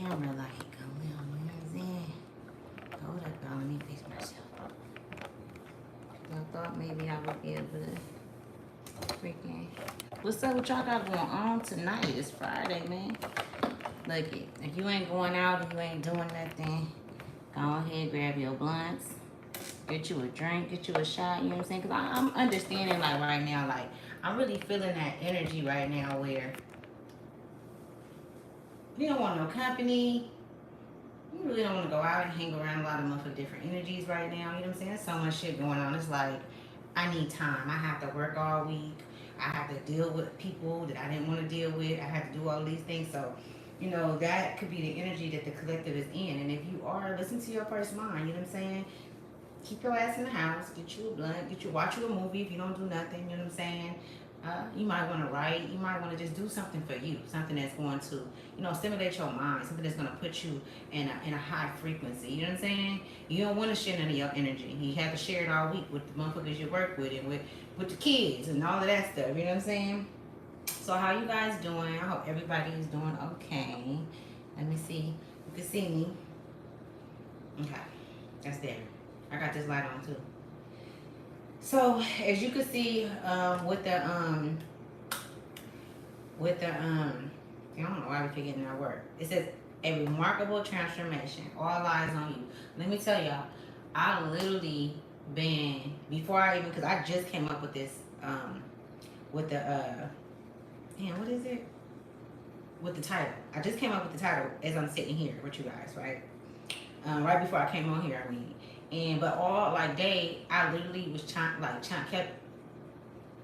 camera like a little, you know what I'm saying? Hold up, y'all. Let me fix myself. I thought maybe I would be able to freaking. What's up? What y'all got going on tonight? It's Friday, man. Look it. If you ain't going out and you ain't doing nothing, go ahead, grab your blunts, get you a drink, get you a shot. You know what I'm saying? Cause I'm understanding like right now, like I'm really feeling that energy right now where you don't want no company. You really don't want to go out and hang around a lot of motherfucking different energies right now. You know what I'm saying? There's so much shit going on. It's like I need time. I have to work all week. I have to deal with people that I didn't want to deal with. I have to do all these things. So, you know, that could be the energy that the collective is in. And if you are, listen to your first mind. You know what I'm saying? Keep your ass in the house. Get you a blunt. Watch you a movie if you don't do nothing. You know what I'm saying? You might want to write. You might want to just do something for you. Something that's going to, you know, stimulate your mind. Something that's going to put you in a high frequency. You know what I'm saying? You don't want to share none of your energy. You have to share it all week with the motherfuckers you work with and with the kids and all of that stuff. You know what I'm saying? So how you guys doing? I hope everybody is doing okay. Let me see. You can see me. Okay. That's there. I got this light on too. So as you can see, with the I don't know why we forgetting that word. It says a remarkable transformation. All eyes on you. Let me tell y'all, I literally been before I even because I just came up with this with the damn, what is it? With the title. I just came up with the title as I'm sitting here with you guys, right? Right before I came on here, I mean. But all like day, I literally was kept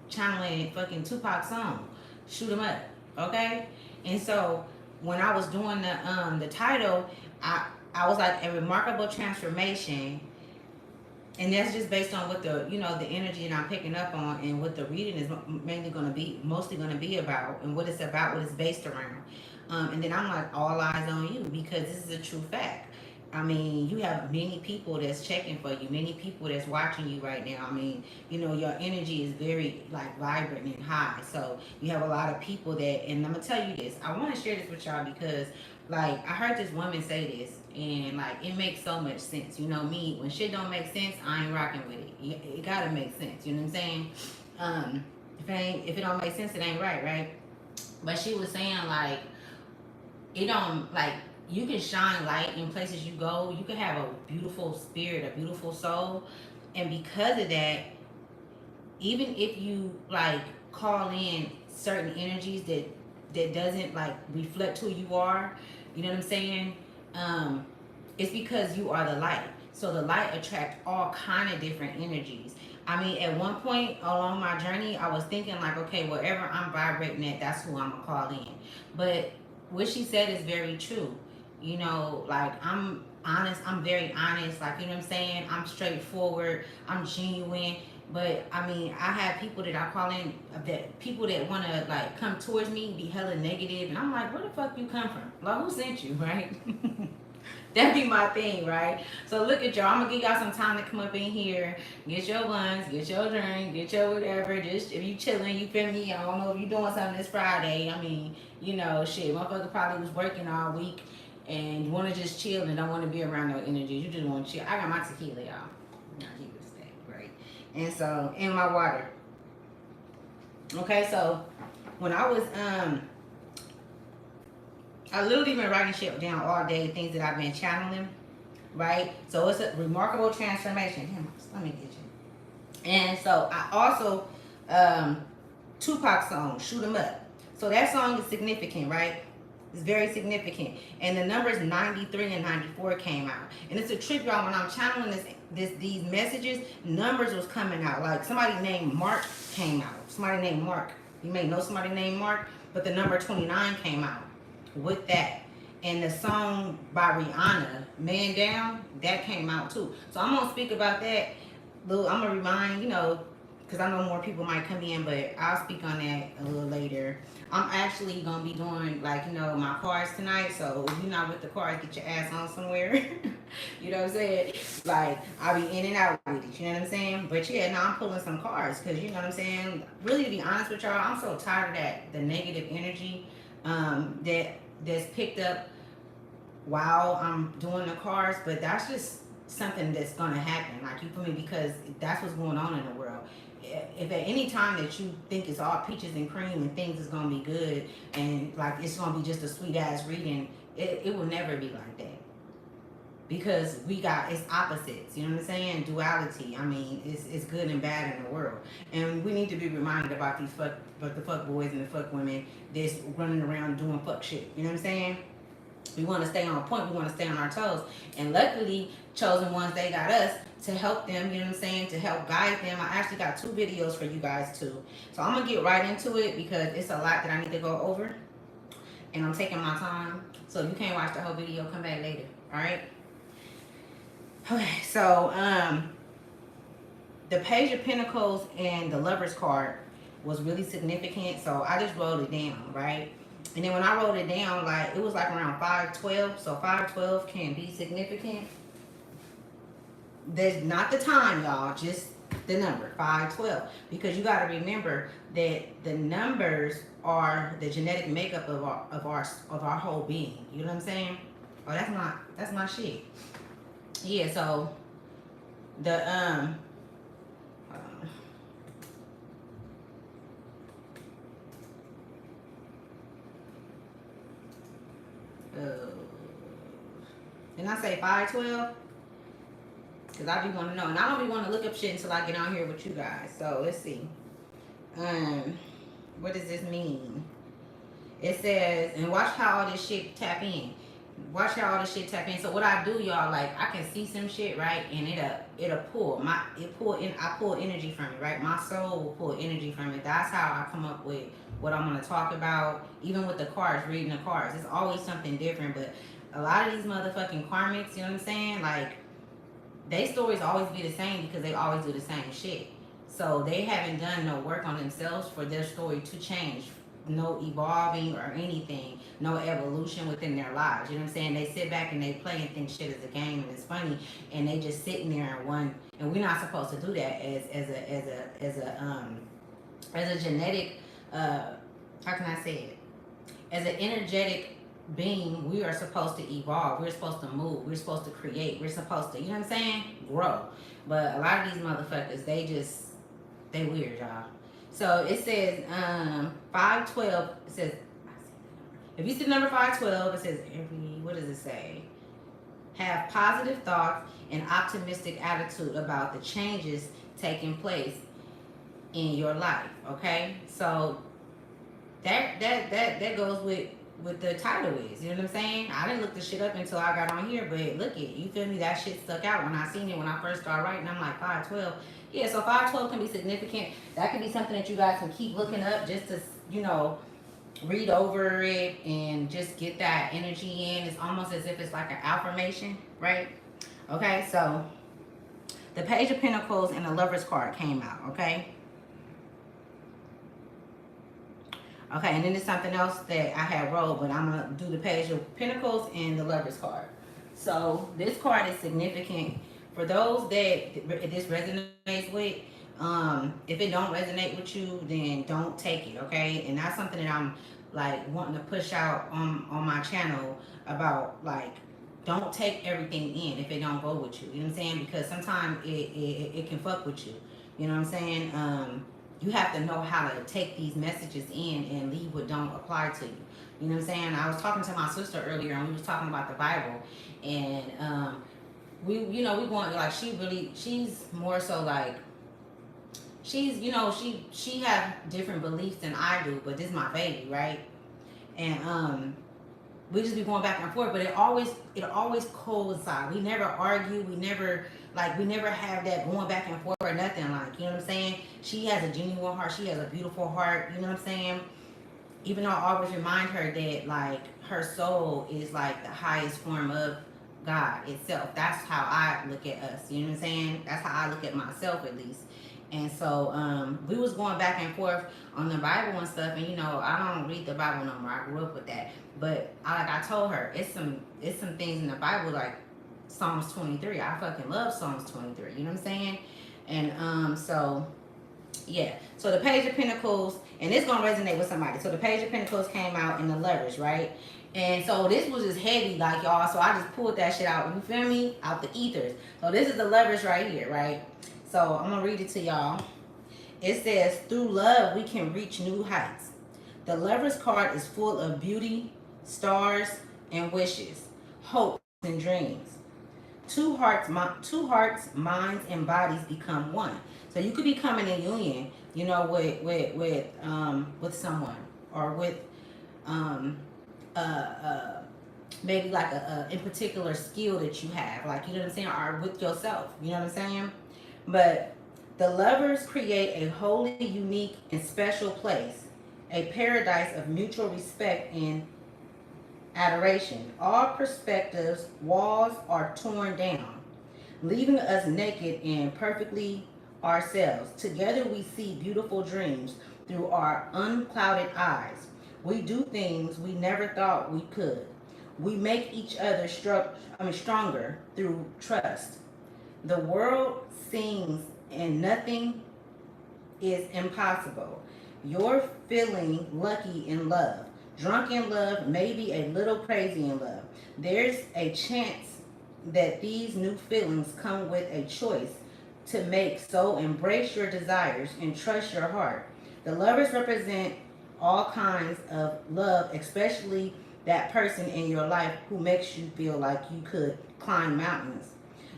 channeling fucking Tupac song, "Shoot 'Em Up," okay. And so when I was doing the title, I was like a remarkable transformation, and that's just based on what the the energy that I'm picking up on and what the reading is mostly gonna be about, and what it's about, what it's based around. And then I'm like, all eyes on you because this is a true fact. I mean, you have many people that's checking for you, many people that's watching you right now. I mean, your energy is very like vibrant and high. So you have a lot of people that, and I'm gonna tell you this. I want to share this with y'all because, like, I heard this woman say this, and like, it makes so much sense. You know me, when shit don't make sense, I ain't rocking with it. It gotta make sense. You know what I'm saying? If it don't make sense, it ain't right, right? But she was saying like, it don't like you can shine light in places you go. You can have a beautiful spirit, a beautiful soul, and because of that, even if you like call in certain energies that doesn't like reflect who you are, you know what I'm saying? It's because you are the light. So the light attracts all kind of different energies. I mean, at one point along my journey, I was thinking like, okay, wherever I'm vibrating at, that's who I'm gonna call in. But what she said is very true. Like I'm honest, I'm very honest, like, you know what I'm saying? I'm straightforward, I'm genuine. But I mean, I have people that I call in, that people that want to like come towards me, be hella negative, and I'm like, where the fuck you come from? Like, who sent you, right? That be my thing, right? So look at y'all. I'm gonna give y'all some time to come up in here, get your ones, get your drink, get your whatever. Just if you chilling, you feel me? I don't know if you doing something this Friday. I mean, shit, motherfucker probably was working all week and you want to just chill and don't want to be around no energy. You just want to chill. I got my tequila, y'all. Now he was that great, and so in my water. Okay, so when I was I literally been writing shit down all day, things that I've been channeling, right? So it's a remarkable transformation. Damn, let me get you. And so I also, Tupac song, "Shoot 'Em Up." So that song is significant, right? It's very significant. And the numbers 93 and 94 came out. And it's a trip, y'all, when I'm channeling these messages, numbers was coming out. Like somebody named Mark came out. Somebody named Mark. You may know somebody named Mark, but the number 29 came out with that. And the song by Rihanna, "Man Down," that came out too. So I'm gonna speak about that. I'm gonna remind, because I know more people might come in, but I'll speak on that a little later. I'm actually gonna be doing like, my cards tonight. So if you're not with the cards, get your ass on somewhere. You know what I'm saying? Like, I'll be in and out with it, you know what I'm saying? But yeah, now I'm pulling some cards because, you know what I'm saying? Really, to be honest with y'all, I'm so tired of the negative energy that's picked up while I'm doing the cards, but that's just something that's gonna happen. Like, you feel me? Because that's what's going on in the world. If at any time that you think it's all peaches and cream and things is gonna be good and like it's gonna be just a sweet ass reading, it will never be like that. Because we got, it's opposites, you know what I'm saying? Duality. I mean, it's good and bad in the world, and we need to be reminded about these about the fuck boys and the fuck women that's running around doing fuck shit. You know what I'm saying? We want to stay on point. We want to stay on our toes. And luckily, Chosen Ones, they got us to help them, you know what I'm saying, to help guide them. I actually got 2 videos for you guys too. So I'm going to get right into it because it's a lot that I need to go over. And I'm taking my time. So if you can't watch the whole video, come back later. All right? Okay, so the Page of Pentacles and the Lover's card was really significant. So I just wrote it down, right? And then when I wrote it down, like, it was like around 512. So 512 can be significant. There's not the time, y'all, just the number 512. Because you got to remember that the numbers are the genetic makeup of our whole being. You know what I'm saying? Oh, that's my shit. Yeah, so the didn't I say 512? Because I be want to know. And I don't be want to look up shit until I get on here with you guys. So let's see. What does this mean? It says, and watch how all this shit tap in. Watch how all this shit tap in. So what I do, y'all, like, I can see some shit, right? And it'll pull. I pull energy from it, right? My soul will pull energy from it. That's how I come up with what I'm gonna talk about. Even with the cards, reading the cards. It's always something different. But a lot of these motherfucking karmics, you know what I'm saying? Like, they stories always be the same because they always do the same shit. So they haven't done no work on themselves for their story to change. No evolving or anything, no evolution within their lives. You know what I'm saying? They sit back and they play and think shit is a game and it's funny, and they just sitting there and one. And we're not supposed to do that as a genetic. How can I say it? As an energetic being, we are supposed to evolve. We're supposed to move. We're supposed to create. We're supposed to, you know what I'm saying? Grow. But a lot of these motherfuckers, they weird, y'all. So it says 512. It says, if you see the number 512, it says what does it say? Have positive thoughts and optimistic attitude about the changes taking place in your life. Okay, so that goes with the title is. You know what I'm saying? I didn't look the shit up until I got on here, but look it, you feel me? That shit stuck out when I seen it when I first started writing. I'm like 512. Yeah, so 512 can be significant. That can be something that you guys can keep looking up just to, you know, read over it and just get that energy in. It's almost as if it's like an affirmation, right? Okay, so the Page of Pentacles and the Lover's card came out, okay? Okay, and then there's something else that I had wrote, but I'm going to do the Page of Pentacles and the Lover's card. So this card is significant for those that this resonates with. If it don't resonate with you, then don't take it, okay? And that's something that I'm like wanting to push out on my channel about, like, don't take everything in if it don't go with you. You know what I'm saying? Because sometimes it can fuck with you. You know what I'm saying? You have to know how to take these messages in and leave what don't apply to you. You know what I'm saying? I was talking to my sister earlier and we was talking about the Bible, and we going, like, she's more so like, she's, you know, she have different beliefs than I do, but this is my baby, right? And we just be going back and forth, but it always coincides. We never argue, we never have that going back and forth or nothing, like, you know what I'm saying? She has a genuine heart, she has a beautiful heart, you know what I'm saying? Even though I always remind her that, like, her soul is like the highest form of God itself. That's how I look at us, you know what I'm saying? That's how I look at myself, at least. And so we was going back and forth on the Bible and stuff, and, you know, I don't read the Bible no more. I grew up with that. But I told her, it's some things in the Bible, like Psalms 23. I fucking love Psalms 23, you know what I'm saying? And so yeah, so the Page of Pentacles, and it's gonna resonate with somebody. So the Page of Pentacles came out in the Lovers, right? And so this was just heavy, like y'all. So I just pulled that shit out. You feel me? Out the ethers. So this is the Lovers right here, right? So I'm gonna read it to y'all. It says, through love, we can reach new heights. The Lover's card is full of beauty, stars, and wishes, hopes, and dreams. Two hearts, minds, and bodies become one. So you could be coming in union, you know, with someone, or with um, maybe like a in particular skill that you have, like, you know what I'm saying, or with yourself, you know what I'm saying. But the lovers create a wholly unique and special place, a paradise of mutual respect and adoration. All perspectives, walls are torn down, leaving us naked and perfectly ourselves. Together we see beautiful dreams through our unclouded eyes. We do things we never thought we could. We make each other stronger through trust. The world sings and nothing is impossible. You're feeling lucky in love. Drunk in love, maybe a little crazy in love. There's a chance that these new feelings come with a choice to make, so embrace your desires and trust your heart. The lovers represent all kinds of love, especially that person in your life who makes you feel like you could climb mountains.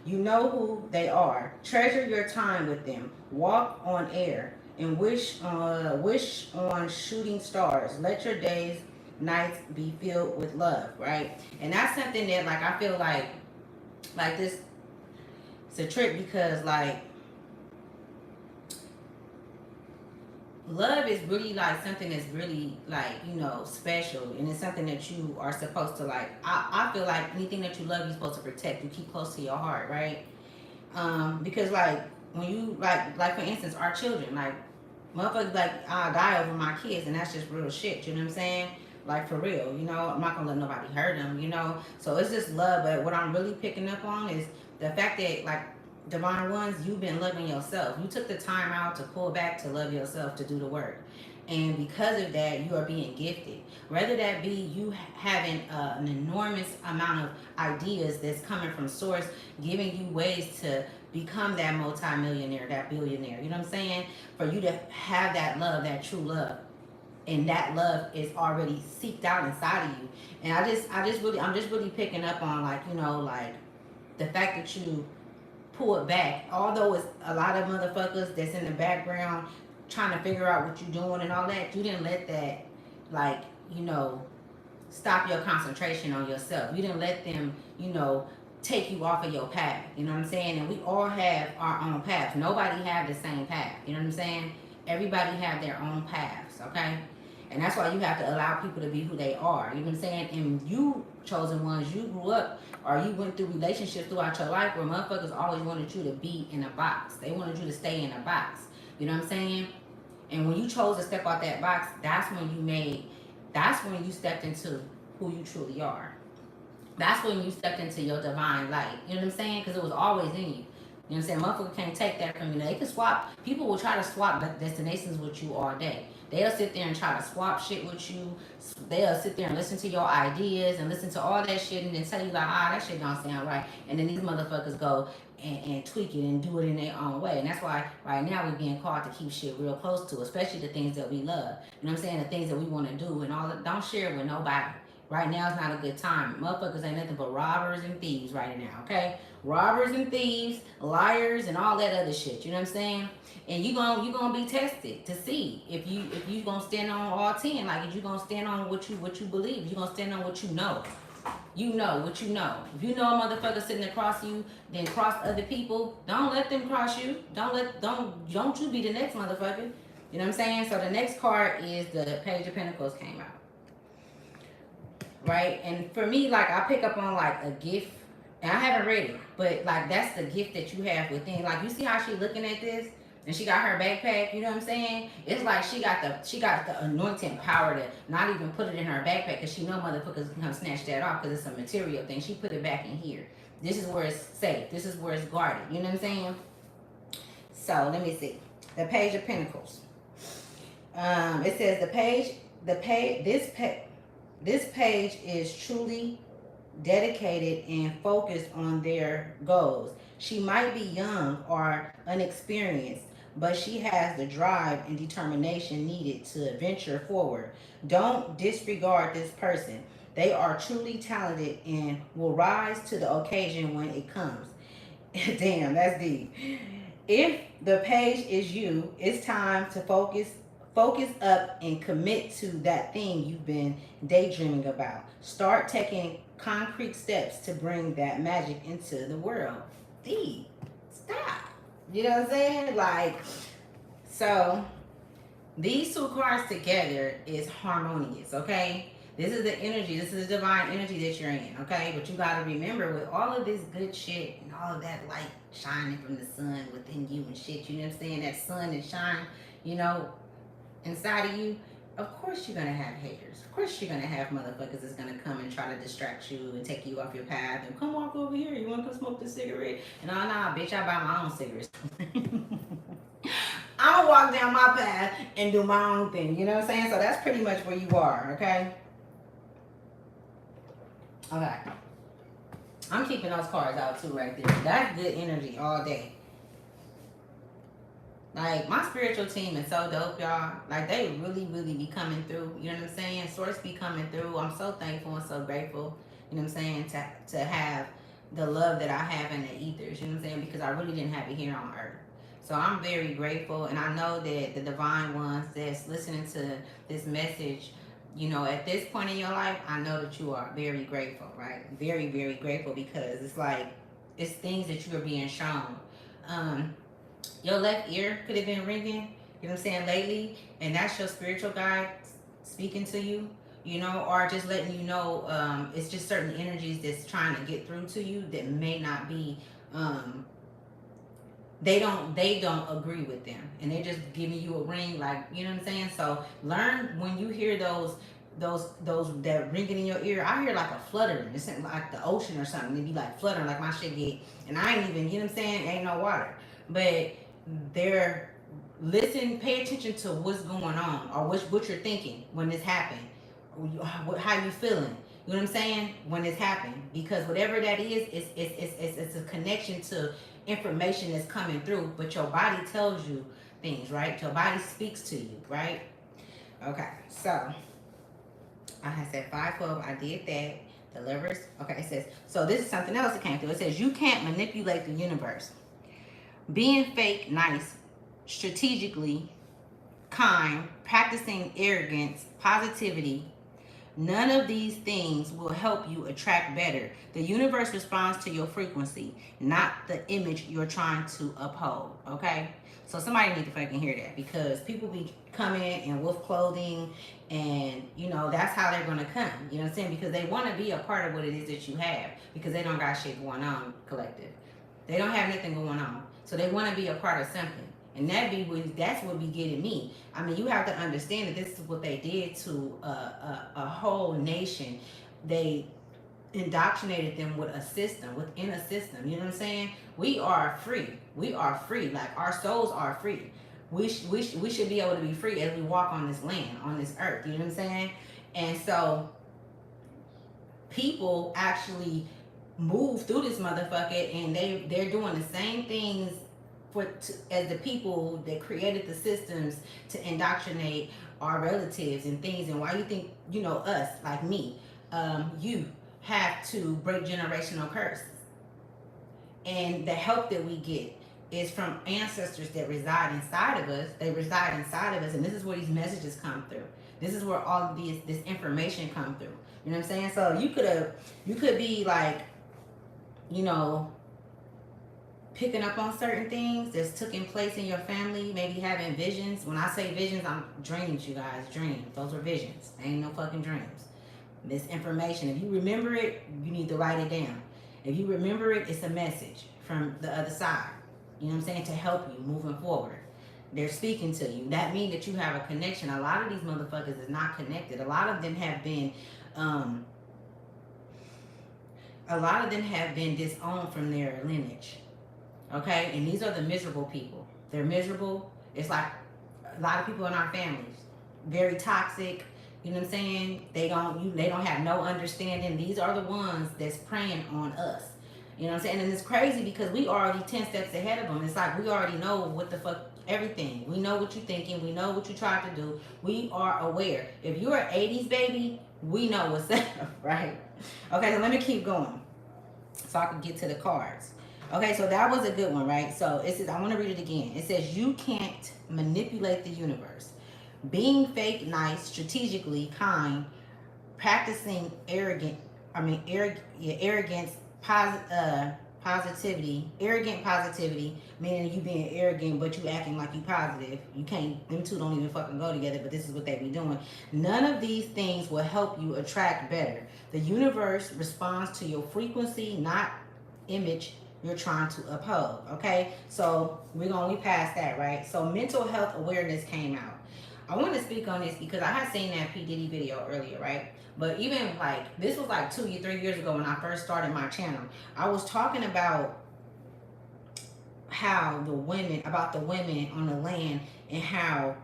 You know who they are. Treasure your time with them. Walk on air and wish on shooting stars. Let your days, nights be filled with love, right? And that's something that, like, I feel like this, it's a trick, because like love is really like something that's really, like, you know, special, and it's something that you are supposed to, like, I feel like anything that you love, you're supposed to protect, you keep close to your heart, right? Because like when you like for instance, our children, like, motherfuckers, like, I die over my kids, and that's just real shit, you know what I'm saying? Like, for real, you know, I'm not gonna let nobody hurt them, you know. So it's just love. But what I'm really picking up on is the fact that, like, divine ones, you've been loving yourself. You took the time out to pull back to love yourself, to do the work. And because of that, you are being gifted. Whether that be you having an enormous amount of ideas that's coming from source, giving you ways to become that multimillionaire, that billionaire. You know what I'm saying? For you to have that love, that true love, and that love is already seeked out inside of you. And I'm just really picking up on, like, you know, like, the fact that you pull it back, although it's a lot of motherfuckers that's in the background trying to figure out what you're doing and all that. You didn't let that, like, you know, stop your concentration on yourself. You didn't let them, you know, take you off of your path. You know what I'm saying? And we all have our own paths. Nobody have the same path. You know what I'm saying? Everybody have their own paths, okay? And that's why you have to allow people to be who they are. You know what I'm saying? And you chosen ones, you grew up or you went through relationships throughout your life where motherfuckers always wanted you to be in a box. They wanted you to stay in a box. You know what I'm saying? And when you chose to step out that box, that's when you stepped into who you truly are. That's when you stepped into your divine light. You know what I'm saying? Because it was always in you. You know what I'm saying? Motherfucker can't take that from you. They can swap. People will try to swap destinations with you all day. They'll sit there and try to swap shit with you. They'll sit there and listen to your ideas and listen to all that shit and then tell you, like, that shit don't sound right. And then these motherfuckers go and tweak it and do it in their own way. And that's why right now we're being called to keep shit real close to, especially the things that we love. You know what I'm saying? The things that we want to do and all that. Don't share it with nobody. Right now is not a good time. Motherfuckers ain't nothing but robbers and thieves right now, okay? Robbers and thieves, liars, and all that other shit. You know what I'm saying? And you gonna be tested to see if you gonna stand on all 10. Like, if you gonna stand on what you believe. You gonna stand on what you know. You know what you know. If you know a motherfucker sitting across you, then cross other people. Don't let them cross you. Don't you be the next motherfucker. You know what I'm saying? So the next card is the Page of Pentacles came out. Right? And for me, like, I pick up on, like, a gift. And I haven't read it, but, like, that's the gift that you have within. Like, you see how she looking at this? And she got her backpack, you know what I'm saying? It's like she got the anointing power to not even put it in her backpack, because she know motherfuckers can come snatch that off, because it's a material thing. She put it back in here. This is where it's safe. This is where it's guarded. You know what I'm saying? So let me see. The Page of Pentacles. It says This page is truly dedicated and focused on their goals. She might be young or unexperienced, but she has the drive and determination needed to venture forward. Don't disregard this person. They are truly talented and will rise to the occasion when it comes. Damn, that's deep. If the page is you, it's time to focus up and commit to that thing you've been daydreaming about. Start taking concrete steps to bring that magic into the world. Deep. Stop. You know what I'm saying? Like, so these two cards together is harmonious, okay? This is the energy, this is the divine energy that you're in, okay? But you gotta remember, with all of this good shit and all of that light shining from the sun within you and shit, you know what I'm saying? That sun and shine, you know, inside of you, of course you're gonna have haters. Of course you're gonna have motherfuckers that's gonna come and try to distract you and take you off your path and come walk over here. You wanna come smoke this cigarette? And oh nah, bitch, I buy my own cigarettes. I'm gonna walk down my path and do my own thing. You know what I'm saying? So that's pretty much where you are, okay? Okay. I'm keeping those cards out too right there. That's good energy all day. Like, my spiritual team is so dope, y'all. Like, they really, really be coming through. You know what I'm saying? Source be coming through. I'm so thankful and so grateful, you know what I'm saying, to have the love that I have in the ethers, you know what I'm saying? Because I really didn't have it here on earth. So I'm very grateful, and I know that the divine ones that's listening to this message, you know, at this point in your life, I know that you are very grateful, right? Very, very grateful, because it's like, it's things that you are being shown. Your left ear could have been ringing, you know what I'm saying, lately, and that's your spiritual guide speaking to you, you know, or just letting you know, it's just certain energies that's trying to get through to you that may not be, they don't agree with them, and they're just giving you a ring, like, you know what I'm saying. So learn when you hear those that ringing in your ear. I hear like a fluttering. It's like the ocean or something. It be like fluttering, like my shit get, and I ain't even, you know what I'm saying, ain't no water, but they're listen, pay attention to what's going on, or what you're thinking when this happened, how you feeling. You know what I'm saying, when it's happening, because whatever that is, it's a connection to information that's coming through. But your body tells you things, right? Your body speaks to you, right? Okay, so I had said 512. I did that. The Lovers. Okay, it says, so this is something else that came through. It says, you can't manipulate the universe. Being fake nice, strategically kind, practicing arrogance, positivity, none of these things will help you attract better. The universe responds to your frequency, not the image you're trying to uphold, okay? So somebody need to fucking hear that, because people be coming in wolf clothing, and, you know, that's how they're going to come, you know what I'm saying? Because they want to be a part of what it is that you have, because they don't got shit going on, collective. They don't have anything going on. So they want to be a part of something. And that's what be getting me. I mean, you have to understand that this is what they did to a whole nation. They indoctrinated them with a system, within a system. You know what I'm saying? We are free. We are free. Like, our souls are free. We should be able to be free as we walk on this land, on this earth. You know what I'm saying? And so people actually move through this motherfucker, and they're doing the same things as the people that created the systems to indoctrinate our relatives and things. And why you think, you know, us, like me, you have to break generational curses, and the help that we get is from ancestors that reside inside of us. They reside inside of us, and this is where these messages come through. This is where all of this information come through. You know what I'm saying? So you could be like, you know, picking up on certain things that's taking place in your family, maybe having visions. When I say visions, I'm dreams, you guys, dreams. Those are visions. They ain't no fucking dreams. This information, if you remember it, you need to write it down. If you remember it, it's a message from the other side. You know what I'm saying? To help you moving forward. They're speaking to you. That means that you have a connection. A lot of these motherfuckers is not connected. A lot of them have been disowned from their lineage. Okay? And these are the miserable people. They're miserable. It's like a lot of people in our families. Very toxic. You know what I'm saying? They don't have no understanding. These are the ones that's preying on us. You know what I'm saying? And it's crazy because we already 10 steps ahead of them. It's like we already know what the fuck everything. We know what you're thinking. We know what you tried to do. We are aware. If you're an 80s baby, we know what's up, right? Okay, so let me keep going so I can get to the cards. Okay, so that was a good one, right? So it says, I want to read it again. It says, you can't manipulate the universe. Being fake nice, strategically kind, practicing arrogance, positivity, arrogant positivity, meaning you being arrogant but you acting like you positive. You can't, them two don't even fucking go together, but this is what they be doing. None of these things will help you attract better. The universe responds to your frequency, not image you're trying to uphold. Okay, so we passed that, right? So mental health awareness came out. I want to speak on this because I had seen that P Diddy video earlier, right? But even like this was like 2 3 years ago when I first started my channel. I was talking about how the women on the land, and how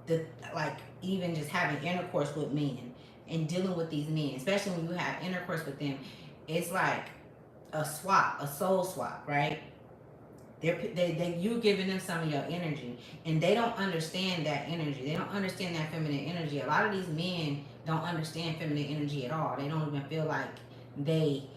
the like even just having intercourse with men and dealing with these men, especially when you have intercourse with them, it's like a swap, a soul swap, right? You giving them some of your energy, and they don't understand that energy. They don't understand that feminine energy. A lot of these men don't understand feminine energy at all. They don't even feel like they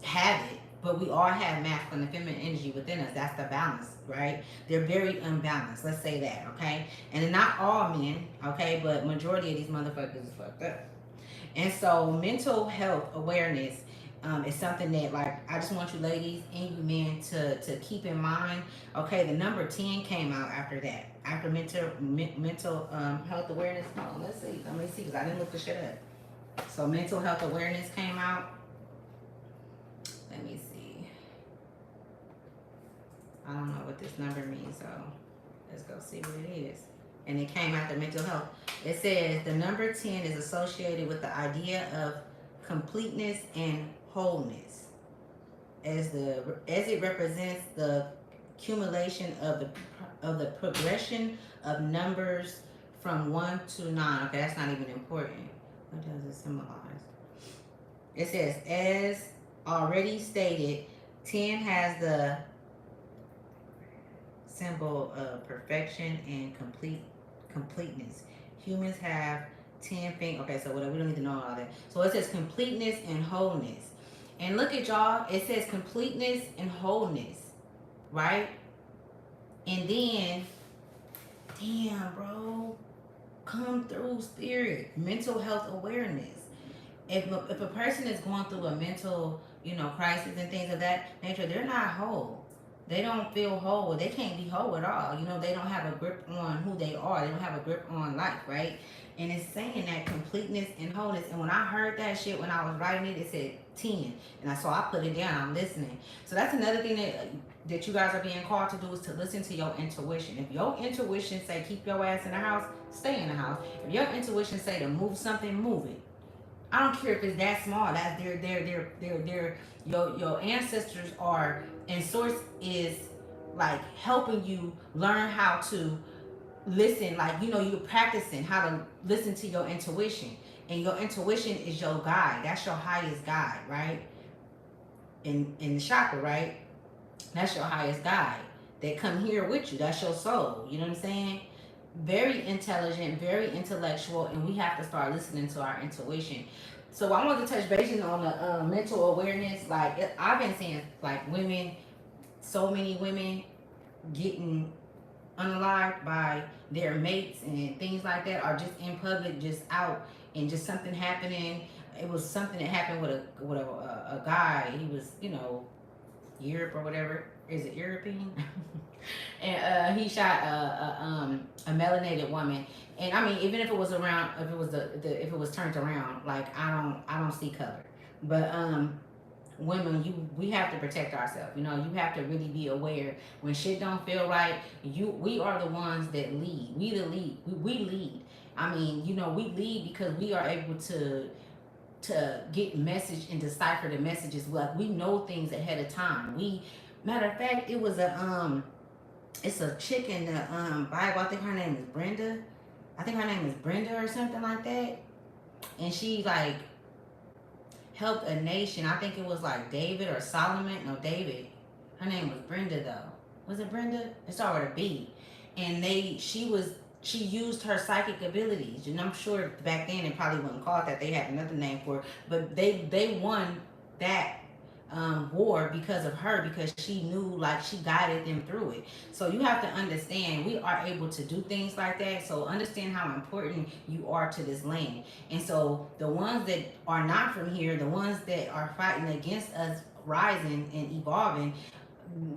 have it. But we all have masculine and feminine energy within us. That's the balance, right? They're very unbalanced. Let's say that, okay? And not all men, okay, but majority of these motherfuckers is fucked up. And so mental health awareness is something that, like, I just want you ladies and you men to keep in mind. Okay, the number 10 came out after that. After mental health awareness. Hold on, let me see, because I didn't look the shit up. So mental health awareness came out. Let me see. I don't know what this number means, so let's go see what it is. And it came after mental health. It says the number 10 is associated with the idea of completeness and wholeness, as it represents the accumulation of the progression of numbers from 1 to 9. Okay, that's not even important. What does it symbolize? It says, as already stated, 10 has the symbol of perfection and completeness. Humans have 10 fingers. Okay, so whatever, we don't need to know all that. So it says completeness and wholeness. And look at y'all, it says completeness and wholeness, right? And then, damn, bro, come through, spirit, mental health awareness. If a person is going through a mental, crisis and things of that nature, they're not whole. They don't feel whole. They can't be whole at all. They don't have a grip on who they are. They don't have a grip on life, right? And it's saying that completeness and wholeness. And when I heard that shit, when I was writing it, it said 10. And so I put it down. I'm listening. So that's another thing that you guys are being called to do, is to listen to your intuition. If your intuition say keep your ass in the house, stay in the house. If your intuition say to move something, move it. I don't care if it's that small. That's your ancestors are, and source is like helping you learn how to listen. Like, you're practicing how to listen to your intuition, and your intuition is your guide. That's your highest guide, right? In the chakra, right? That's your highest guide that come here with you. That's your soul. You know what I'm saying? Very intelligent, very intellectual, and we have to start listening to our intuition. So I want to touch base on the mental awareness. Like, I've been seeing like women, so many women getting unalived by their mates and things like that, or just in public, just out, and just something happening. It was something that happened with a guy. He was, Europe or whatever. Is it European? And he shot a melanated woman. And I mean, even if it was around, if it was if it was turned around, like, I don't see color. But women, we have to protect ourselves. You have to really be aware when shit don't feel right. We are the ones that lead. We lead. I mean, we lead because we are able to get message and decipher the messages. Like, we know things ahead of time. Matter of fact, it was it's a chick in the Bible. I think her name is Brenda. I think her name is Brenda or something like that. and she like helped a nation. I think it was like David or Solomon. No, David. Her name was Brenda though. Was it Brenda? It started with a B. And she used her psychic abilities. And I'm sure back then it probably wasn't called that. They had another name for it. But they won that war because of her, because she knew, like, she guided them through it. So you have to understand, we are able to do things like that. So understand how important you are to this land. And so the ones that are not from here, the ones that are fighting against us rising and evolving,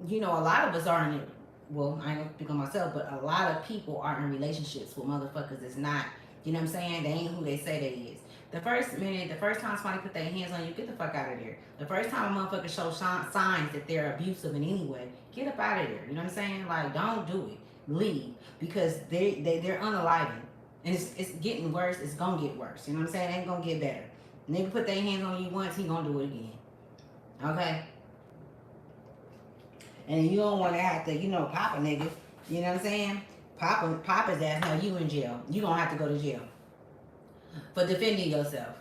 you know, a lot of us are in it. Well, I ain't speak on myself, but a lot of people are in relationships with motherfuckers that's not, you know what I'm saying? They ain't who they say they is. The first time somebody put their hands on you, get the fuck out of there. The first time a motherfucker shows signs that they're abusive in any way, get up out of there. You know what I'm saying? Like, don't do it. Leave. Because they're unaliving. And it's getting worse. It's gonna get worse. You know what I'm saying? It ain't gonna get better. Nigga put their hands on you once, he gonna do it again. Okay? And you don't want to have to, you know, pop a nigga. You know what I'm saying? Pop his ass. Now you in jail. You gonna have to go to jail for defending yourself.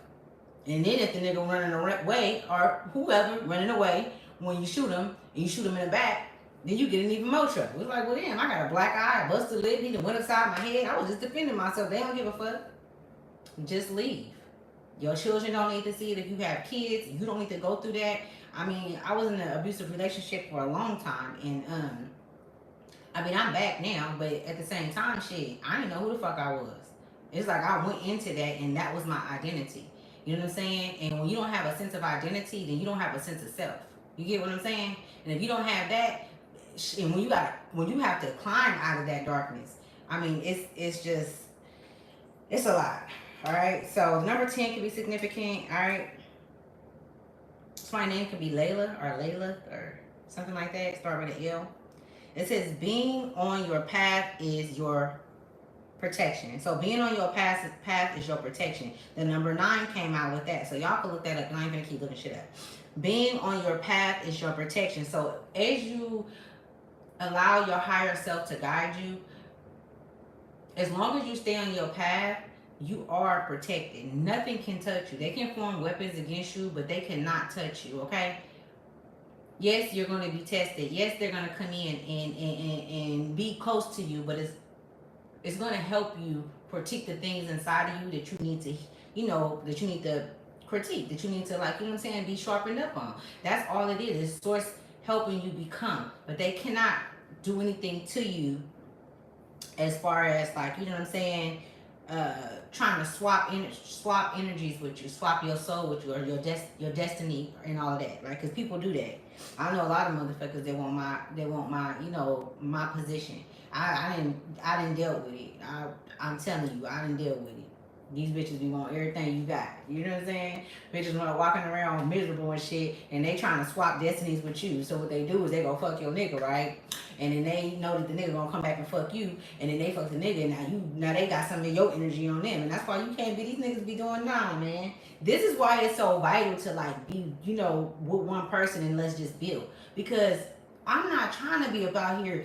And then if the nigga running away, or whoever running away, when you shoot him, and you shoot him in the back, then you get in even more trouble. It's like, well, damn, I got a black eye, a busted lip, he done went upside my head. I was just defending myself. They don't give a fuck. Just leave. Your children don't need to see it. If you have kids, you don't need to go through that. I mean, I was in an abusive relationship for a long time, and I mean, I'm back now, but at the same time, shit, I didn't know who the fuck I was. It's like I went into that, and that was my identity. You know what I'm saying? And when you don't have a sense of identity, then you don't have a sense of self. You get what I'm saying? And if you don't have that, and when you have to climb out of that darkness, I mean, it's just, it's a lot. All right. So number 10 can be significant. All right. So my name could be Layla or something like that. Start with an L. It says being on your path is your protection. So being on your path is your protection. The number 9 came out with that. So y'all can look that up. I ain't gonna keep looking shit up. Being on your path is your protection. So as you allow your higher self to guide you, as long as you stay on your path, you are protected. Nothing can touch you. They can form weapons against you, but they cannot touch you, okay? Yes, you're going to be tested. Yes, they're going to come in and be close to you, but it's going to help you critique the things inside of you that you need to, you know, that you need to critique, that you need to, like, you know what I'm saying, be sharpened up on. That's all it is. It's source helping you become, but they cannot do anything to you as far as, like, you know what I'm saying, trying to swap energies with you, swap your soul with you, or your destiny and all of that, right? Because people do that. I know a lot of motherfuckers that want my, you know, my position. I didn't deal with it. I'm telling you, I didn't deal with it. These bitches be wanting everything you got. You know what I'm saying? Bitches want walking around miserable and shit, and they trying to swap destinies with you. So what they do is they go fuck your nigga, right? And then they know that the nigga gonna come back and fuck you, and then they fuck the nigga, and now they got some of your energy on them, and that's why you can't be, these niggas be doing nah, man. This is why it's so vital to, like, be, you know, with one person and let's just build. Because I'm not trying to be about here,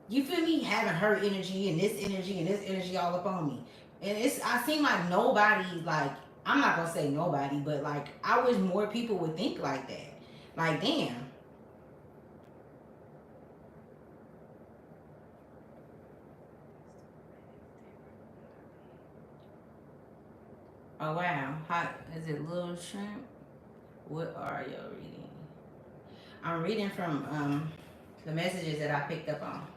you feel me, having her energy and this energy all up on me. And I seem like nobody, like, I'm not gonna say nobody, but like, I wish more people would think like that. Like, damn. Oh wow. How is it, Little Shrimp? What are you reading? I'm reading from the messages that I picked up on.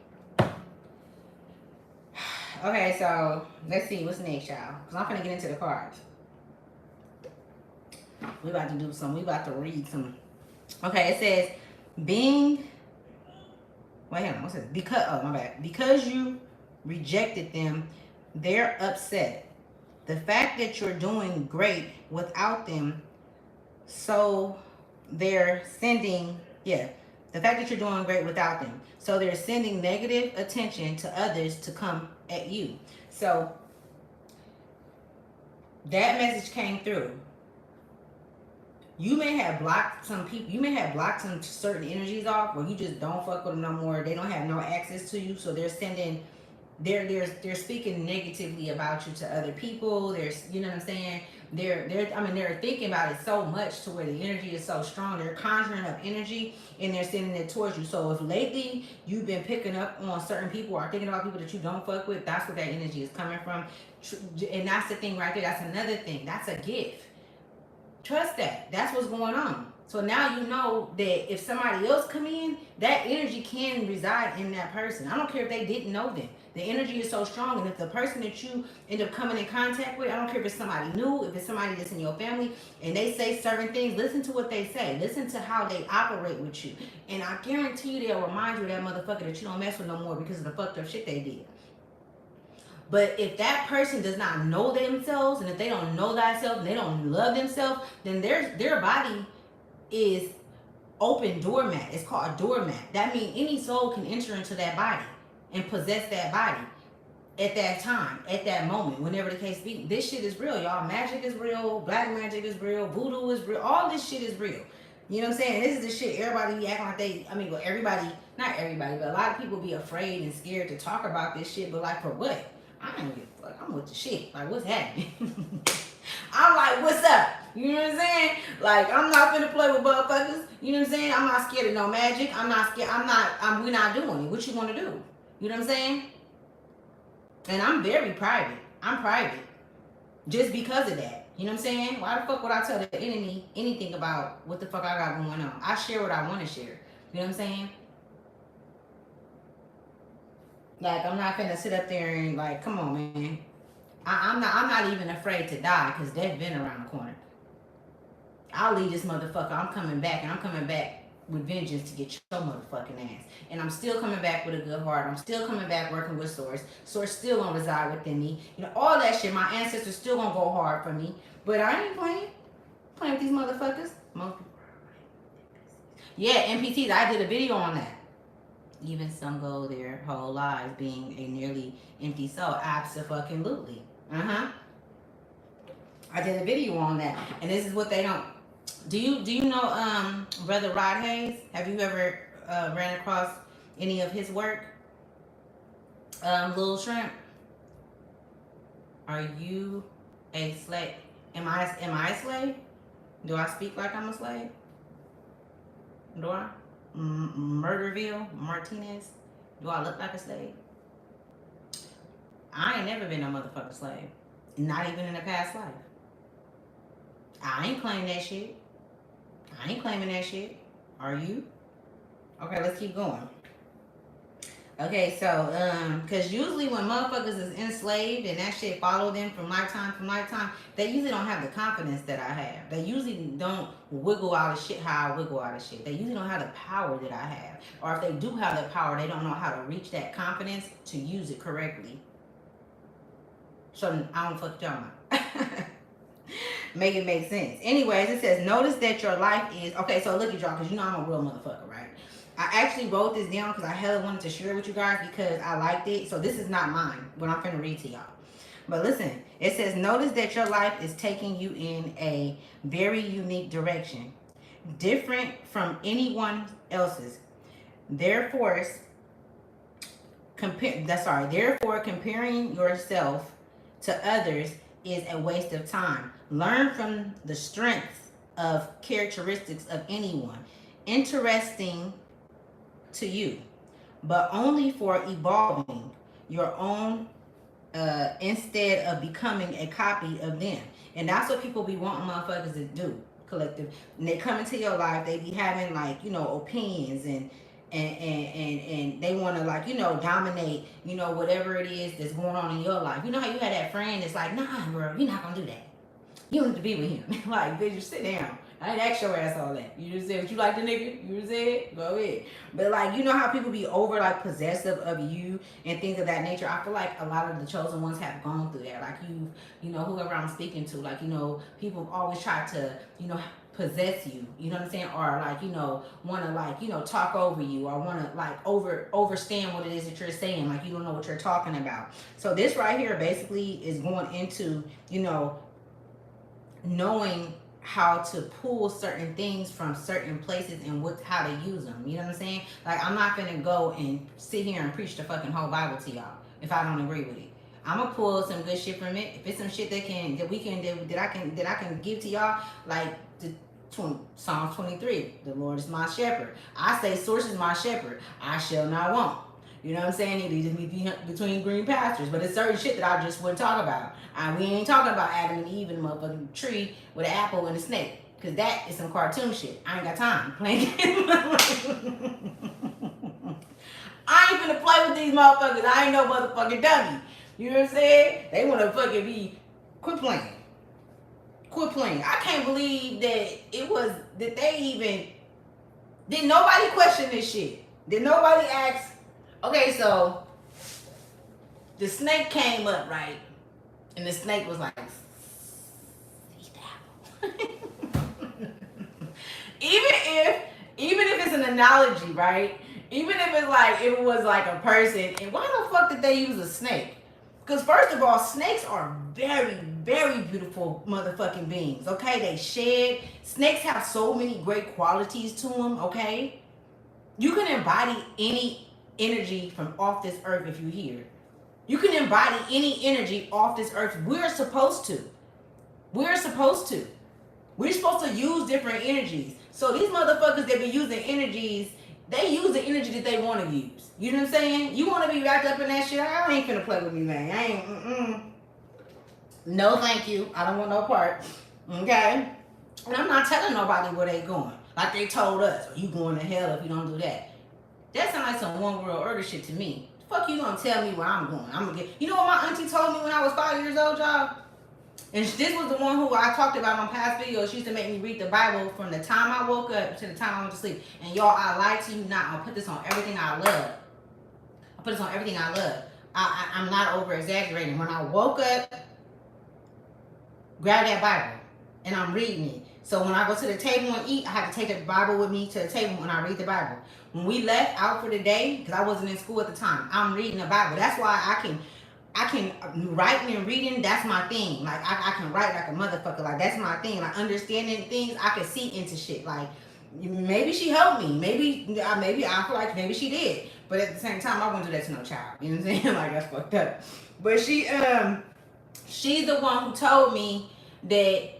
Okay, so let's see what's next, y'all. Cause I'm gonna get into the cards. We about to do some. We about to read some. Okay, it says being. Wait, hang on. What's this? Because, oh my bad. Because you rejected them, they're upset. The fact that you're doing great without them, so they're sending. Yeah, the fact that you're doing great without them, so they're sending negative attention to others to come at you. So that message came through. You may have blocked some people. You may have blocked some certain energies off, or you just don't fuck with them no more. They don't have no access to you, so they're sending. They're speaking negatively about you to other people. There's, you know what I'm saying. They're thinking about it so much to where the energy is so strong. They're conjuring up energy and they're sending it towards you. So if lately you've been picking up on certain people or thinking about people that you don't fuck with, that's where that energy is coming from. And that's the thing right there. That's another thing. That's a gift. Trust that. That's what's going on. So now you know that if somebody else come in, that energy can reside in that person. I don't care if they didn't know them. The energy is so strong, and if the person that you end up coming in contact with, I don't care if it's somebody new, if it's somebody that's in your family, and they say certain things, listen to what they say. Listen to how they operate with you. And I guarantee you they'll remind you of that motherfucker that you don't mess with no more because of the fucked up shit they did. But if that person does not know themselves, and if they don't know thyself, and they don't love themselves, then their body is open doormat. It's called a doormat. That means any soul can enter into that body and possess that body at that time, at that moment, whenever the case be. This shit is real, y'all. Magic is real. Black magic is real. Voodoo is real. All this shit is real. You know what I'm saying? This is the shit everybody be acting like they, well, everybody, not everybody, but a lot of people be afraid and scared to talk about this shit, but like for what? I don't give a fuck. I'm with the shit. Like, what's happening? I'm like, what's up? You know what I'm saying? Like, I'm not finna play with motherfuckers. You know what I'm saying? I'm not scared of no magic. I'm not scared. We're not doing it. What you want to do? You know what I'm saying? And I'm very private. I'm private. Just because of that. You know what I'm saying? Why the fuck would I tell the enemy anything about what the fuck I got going on? I share what I want to share. You know what I'm saying? Like, I'm not finna sit up there and like, come on, man. I'm not even afraid to die because death been around the corner. I'll leave this motherfucker. I'm coming back, and I'm coming back with vengeance to get your motherfucking ass. And I'm still coming back with a good heart. I'm still coming back working with Source. Source still gonna reside within me. You know, all that shit. My ancestors still gonna go hard for me. But I ain't playing with these motherfuckers. Most people are. Yeah, NPTs. I did a video on that. Even some go their whole lives being a nearly empty soul. Absolutely. I did a video on that, and this is what they don't. Do you know Brother Rod Hayes? Have you ever ran across any of his work? Little Shrimp. Are you a slave? Am I a slave? Do I speak like I'm a slave? Do I? Murderville Martinez. Do I look like a slave? I ain't never been a motherfucking slave. Not even in a past life. I ain't claiming that shit. I ain't claiming that shit. Are you? Okay, let's keep going. Okay, so, because usually when motherfuckers is enslaved and that shit follow them from lifetime, they usually don't have the confidence that I have. They usually don't wiggle out of shit how I wiggle out of shit. They usually don't have the power that I have. Or if they do have that power, they don't know how to reach that confidence to use it correctly. So, I don't fuck y'all up. Make it make sense. Anyways, it says, notice that your life is... Okay, so look at y'all, because you know I'm a real motherfucker, right? I actually wrote this down because I hella wanted to share it with you guys because I liked it. So this is not mine, but I'm finna read to y'all. But listen, it says, notice that your life is taking you in a very unique direction, different from anyone else's. Therefore, comparing yourself to others is a waste of time. Learn from the strengths of characteristics of anyone interesting to you, but only for evolving your own instead of becoming a copy of them. And that's what people be wanting motherfuckers to do, collective. And they come into your life, they be having like, you know, opinions and they want to like, you know, dominate, you know, whatever it is that's going on in your life. You know how you had that friend that's like, nah, bro, you're not gonna do that. You don't need to be with him. Like, bitch, just sit down. I didn't ask your ass all that. You just said, what you like the nigga? You just said, go ahead. But like, you know how people be over like possessive of you and things of that nature? I feel like a lot of the chosen ones have gone through that. Like you know, whoever I'm speaking to, like, you know, people always try to, you know, possess you, you know what I'm saying? Or like, you know, want to like, you know, talk over you or want to like overstand what it is that you're saying. Like, you don't know what you're talking about. So this right here basically is going into, you know, knowing how to pull certain things from certain places and how to use them. You know what I'm saying? Like, I'm not gonna go and sit here and preach the fucking whole Bible to y'all if I don't agree with it. I'm gonna pull some good shit from it. If it's some shit that I can give to y'all, like the Psalm 23, the Lord is my shepherd. I say, source is my shepherd. I shall not want. You know what I'm saying? He leads me between green pastures. But it's certain shit that I just wouldn't talk about. We ain't talking about Adam and Eve and a motherfucking tree with an apple and a snake. Because that is some cartoon shit. I ain't got time playing. I ain't finna play with these motherfuckers. I ain't no motherfucking dummy. You know what I'm saying? They wanna fucking be. Quit playing. Quit playing. I can't believe that they even. Did nobody question this shit? Did nobody ask? Okay, so the snake came up, right? And the snake was like, eat the apple. even if it's an analogy, right? Even if it's like it was like a person, and why the fuck did they use a snake? Because first of all, snakes are very, very beautiful motherfucking beings. Okay, they shed. Snakes have so many great qualities to them. Okay, you can embody any energy from off this earth if you hear. You can embody any energy off this earth. We're supposed to. We're supposed to. We're supposed to use different energies. So these motherfuckers that be using energies, they use the energy that they want to use. You know what I'm saying? You want to be wrapped up in that shit? I ain't finna play with me, man. I ain't. No, thank you. I don't want no part. Okay? And I'm not telling nobody where they going. Like they told us, you going to hell if you don't do that. That sounds like some one world order shit to me. The fuck you gonna tell me where I'm going? I'm gonna get. You know what my auntie told me when I was 5 years old, y'all? And this was the one who I talked about in my past videos. She used to make me read the Bible from the time I woke up to the time I went to sleep. And y'all, I lie to you not. I'll put this on everything I love. I put this on everything I love. I'm not over exaggerating. When I woke up, grab that Bible and I'm reading it. So when I go to the table and eat, I have to take the Bible with me to the table when I read the Bible. When we left out for the day, because I wasn't in school at the time, I'm reading the Bible. That's why I can writing and reading, that's my thing. Like I can write like a motherfucker. Like that's my thing. Like understanding things, I can see into shit. Like maybe she helped me. Maybe I feel like maybe she did. But at the same time, I wouldn't do that to no child. You know what I'm saying? Like that's fucked up. But she's the one who told me that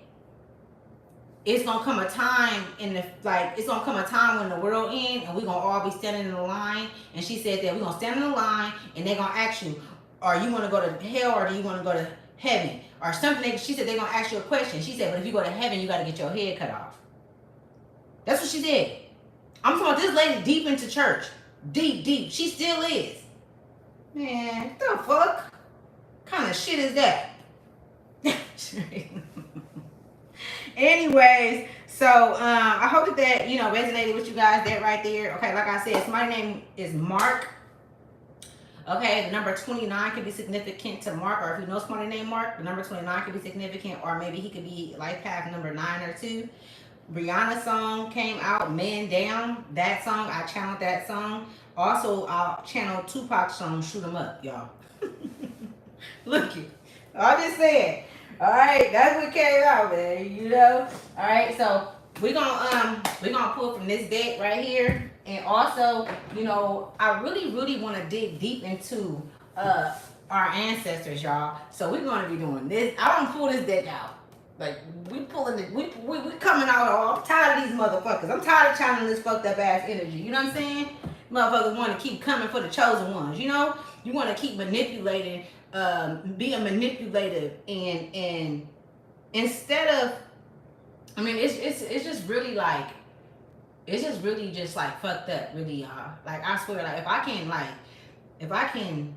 it's gonna come a time it's gonna come a time when the world ends and we're gonna all be standing in the line. And she said that we're gonna stand in the line and they're gonna ask you, are you gonna go to hell or do you wanna go to heaven? Or something. She said they're gonna ask you a question. She said, but if you go to heaven, you gotta get your head cut off. That's what she said. I'm talking about this lady deep into church. Deep. She still is. Man, what the fuck? Kind of shit is that? Anyways, so I hope that resonated with you guys. That right there. Okay, like I said, my name is Mark. Okay, the number 29 could be significant to Mark, or if you know somebody named Mark, the number 29 could be significant, or maybe he could be life path number 9 or 2. Brianna's song came out, Man Down. That song, I channeled that song. Also, I'll channel Tupac's song, Shoot 'Em Up, y'all. Look it. I just said. All right, that's what came out, man. All right, so we're gonna pull from this deck right here, and also, I really want to dig deep into our ancestors, y'all. So we're gonna be doing this. I don't pull this deck out. Like we pulling it. We coming out. I'm tired of these motherfuckers. I'm tired of channeling this fucked up ass energy. You know what I'm saying? Motherfuckers want to keep coming for the chosen ones. You want to keep manipulating. Being manipulative and instead of, it's just really like, it's just really just like fucked up, really, y'all. Like I swear, like if I can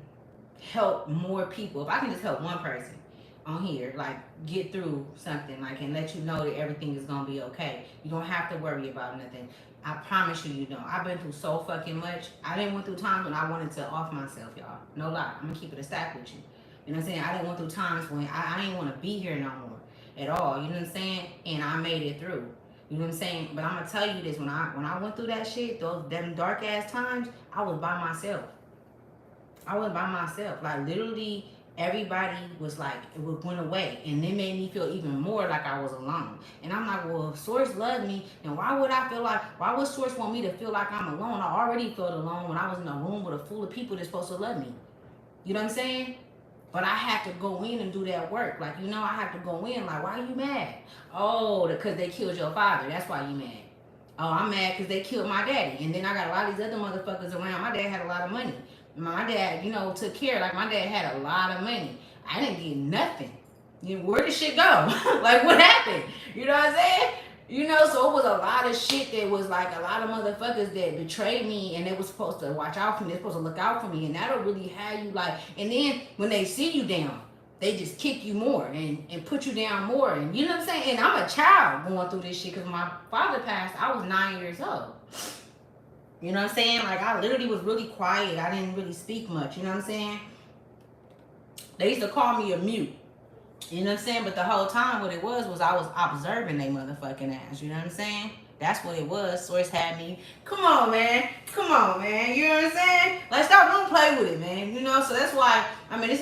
help more people, if I can just help one person on here, like get through something, like and let you know that everything is gonna be okay. You don't have to worry about nothing. I promise you, you don't. I've been through so fucking much. I didn't went through times when I wanted to off myself, y'all. No lie. I'm gonna keep it a stack with you. You know what I'm saying? I didn't went through times when I didn't want to be here no more at all. You know what I'm saying? And I made it through. You know what I'm saying? But I'm gonna tell you this: when I went through that shit, them dark ass times, I was by myself. Like literally. Everybody was like, it went away, and it made me feel even more like I was alone. And I'm like, well, if Source loved me, then why would Source want me to feel like I'm alone? I already felt alone when I was in a room with a full of people that's supposed to love me. You know what I'm saying? But I have to go in and do that work. Like, you know, I have to go in. Like, why are you mad? Oh, because they killed your father. That's why you mad. Oh, I'm mad because they killed my daddy. And then I got a lot of these other motherfuckers around. My dad had a lot of money. My dad, you know, took care. Like, my dad had a lot of money. I didn't get nothing. You know, where did shit go? Like, what happened? You know what I'm saying? You know, so it was a lot of shit that was like a lot of motherfuckers that betrayed me, and they was supposed to watch out for me. They're supposed to look out for me, and that'll really have you like. And then when they see you down, they just kick you more and put you down more. And you know what I'm saying? And I'm a child going through this shit because my father passed. I was 9 years old. You know what I'm saying? Like, I literally was really quiet. I didn't really speak much. You know what I'm saying? They used to call me a mute. You know what I'm saying? But the whole time, what it was I was observing they motherfucking ass. You know what I'm saying? That's what it was. Source had me. Come on, man. Come on, man. You know what I'm saying? Like, stop, don't play with it, man. You know, so that's why, I mean, it's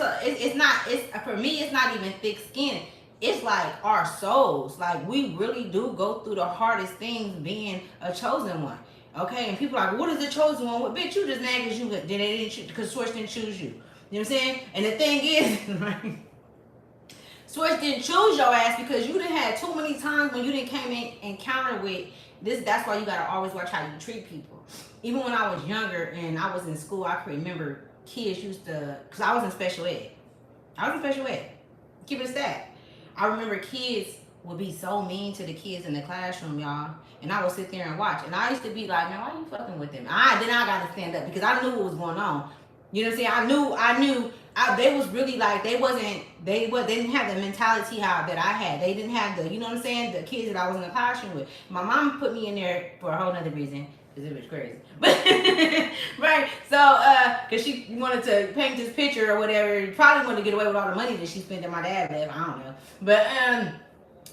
not, for me, it's not even thick skin. It's like our souls. Like, we really do go through the hardest things being a chosen one. Okay? And people are like, what is the chosen one? Well, bitch, you just mad because they didn't choose, because Source didn't choose you. You know what I'm saying? And the thing is, right? Source didn't choose your ass because you done had too many times when you didn't came in encounter with this. That's why you gotta always watch how you treat people. Even when I was younger and I was in school, I can remember kids used to, cause I was in special ed. Keep it a stat. I remember kids would be so mean to the kids in the classroom, y'all. And I would sit there and watch. And I used to be like, man, why you fucking with them? Then I gotta stand up because I knew what was going on. You know what I'm saying? I knew they was really like, they didn't have the mentality that I had. They didn't have the, you know what I'm saying, the kids that I was in the classroom with. My mom put me in there for a whole nother reason, because it was crazy. But right, so because she wanted to paint this picture or whatever, probably wanted to get away with all the money that she spent that my dad left. I don't know. But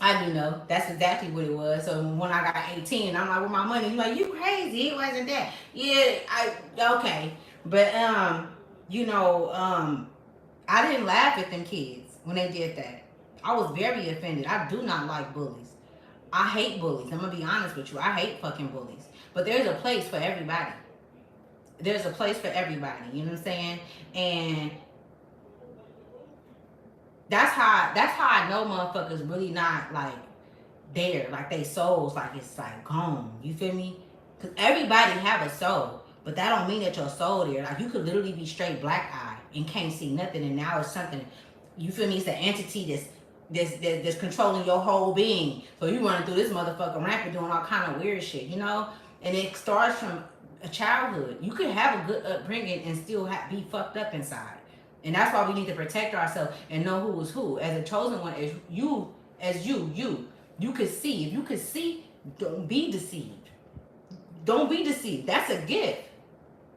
I do know that's exactly what it was. So when I got 18, I'm like, with my money, you're like, you crazy, it wasn't that. Yeah, okay. But you know, I didn't laugh at them kids when they did that. I was very offended. I do not like bullies. I hate bullies. I'm gonna be honest with you. I hate fucking bullies. But there's a place for everybody. There's a place for everybody. You know what I'm saying? And that's how I know motherfuckers really not like there. Like they souls, like it's like gone. You feel me? Cause everybody have a soul. But that don't mean that your soul there. Like, you could literally be straight black eye and can't see nothing, and now it's something. You feel me? It's an entity that's controlling your whole being. So you running through this motherfucker rampant doing all kind of weird shit, you know? And it starts from a childhood. You could have a good upbringing and still be fucked up inside. And that's why we need to protect ourselves and know who is who. As a chosen one, you could see. If you could see, don't be deceived. Don't be deceived. That's a gift.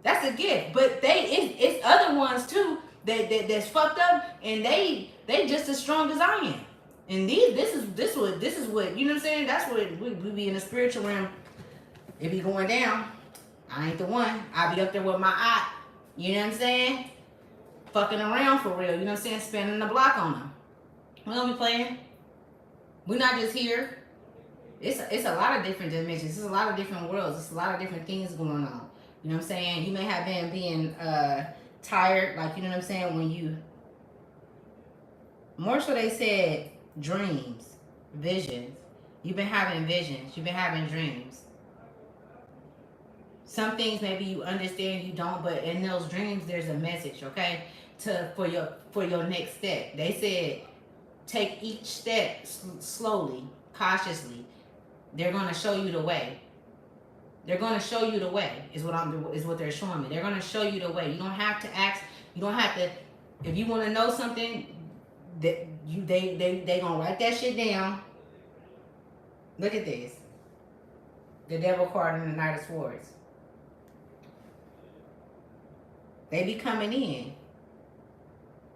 That's a gift. But it's other ones too that's fucked up, and they just as strong as I am. And this is what you know what I'm saying. That's what we be in the spiritual realm. It be going down. I ain't the one. I be up there with my eye. You know what I'm saying? Fucking around for real. You know what I'm saying? Spinning the block on them. We don't be playing. We're not just here. It's a lot of different dimensions. It's a lot of different worlds. It's a lot of different things going on. You know what I'm saying? You may have been being tired, like, you know what I'm saying, when you, more so they said dreams, visions. You've been having visions. You've been having dreams. Some things maybe you understand, you don't, but in those dreams there's a message, okay? For your next step. They said take each step slowly, cautiously. They're gonna show you the way. They're gonna show you the way. Is what they're showing me. They're gonna show you the way. You don't have to ask. You don't have to. If you want to know something, they gonna write that shit down. Look at this. The Devil card and the Knight of Swords. They be coming in.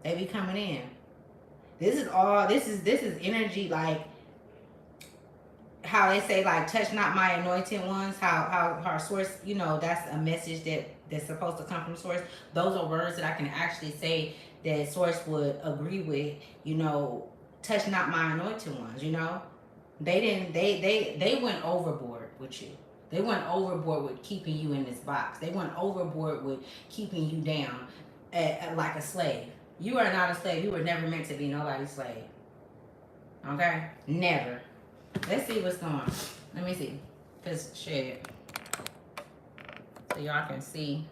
They be coming in. This is all. This is energy, like how they say, like, touch not my anointed ones. How our Source, you know, that's a message that's supposed to come from Source. Those are words that I can actually say that Source would agree with. You know, touch not my anointed ones. You know, they went overboard with you. They went overboard with keeping you in this box. They went overboard with keeping you down like a slave. You are not a slave. You were never meant to be nobody's slave. Okay? Never. Let's see what's going on. Let me see. Cause shit. So y'all can see.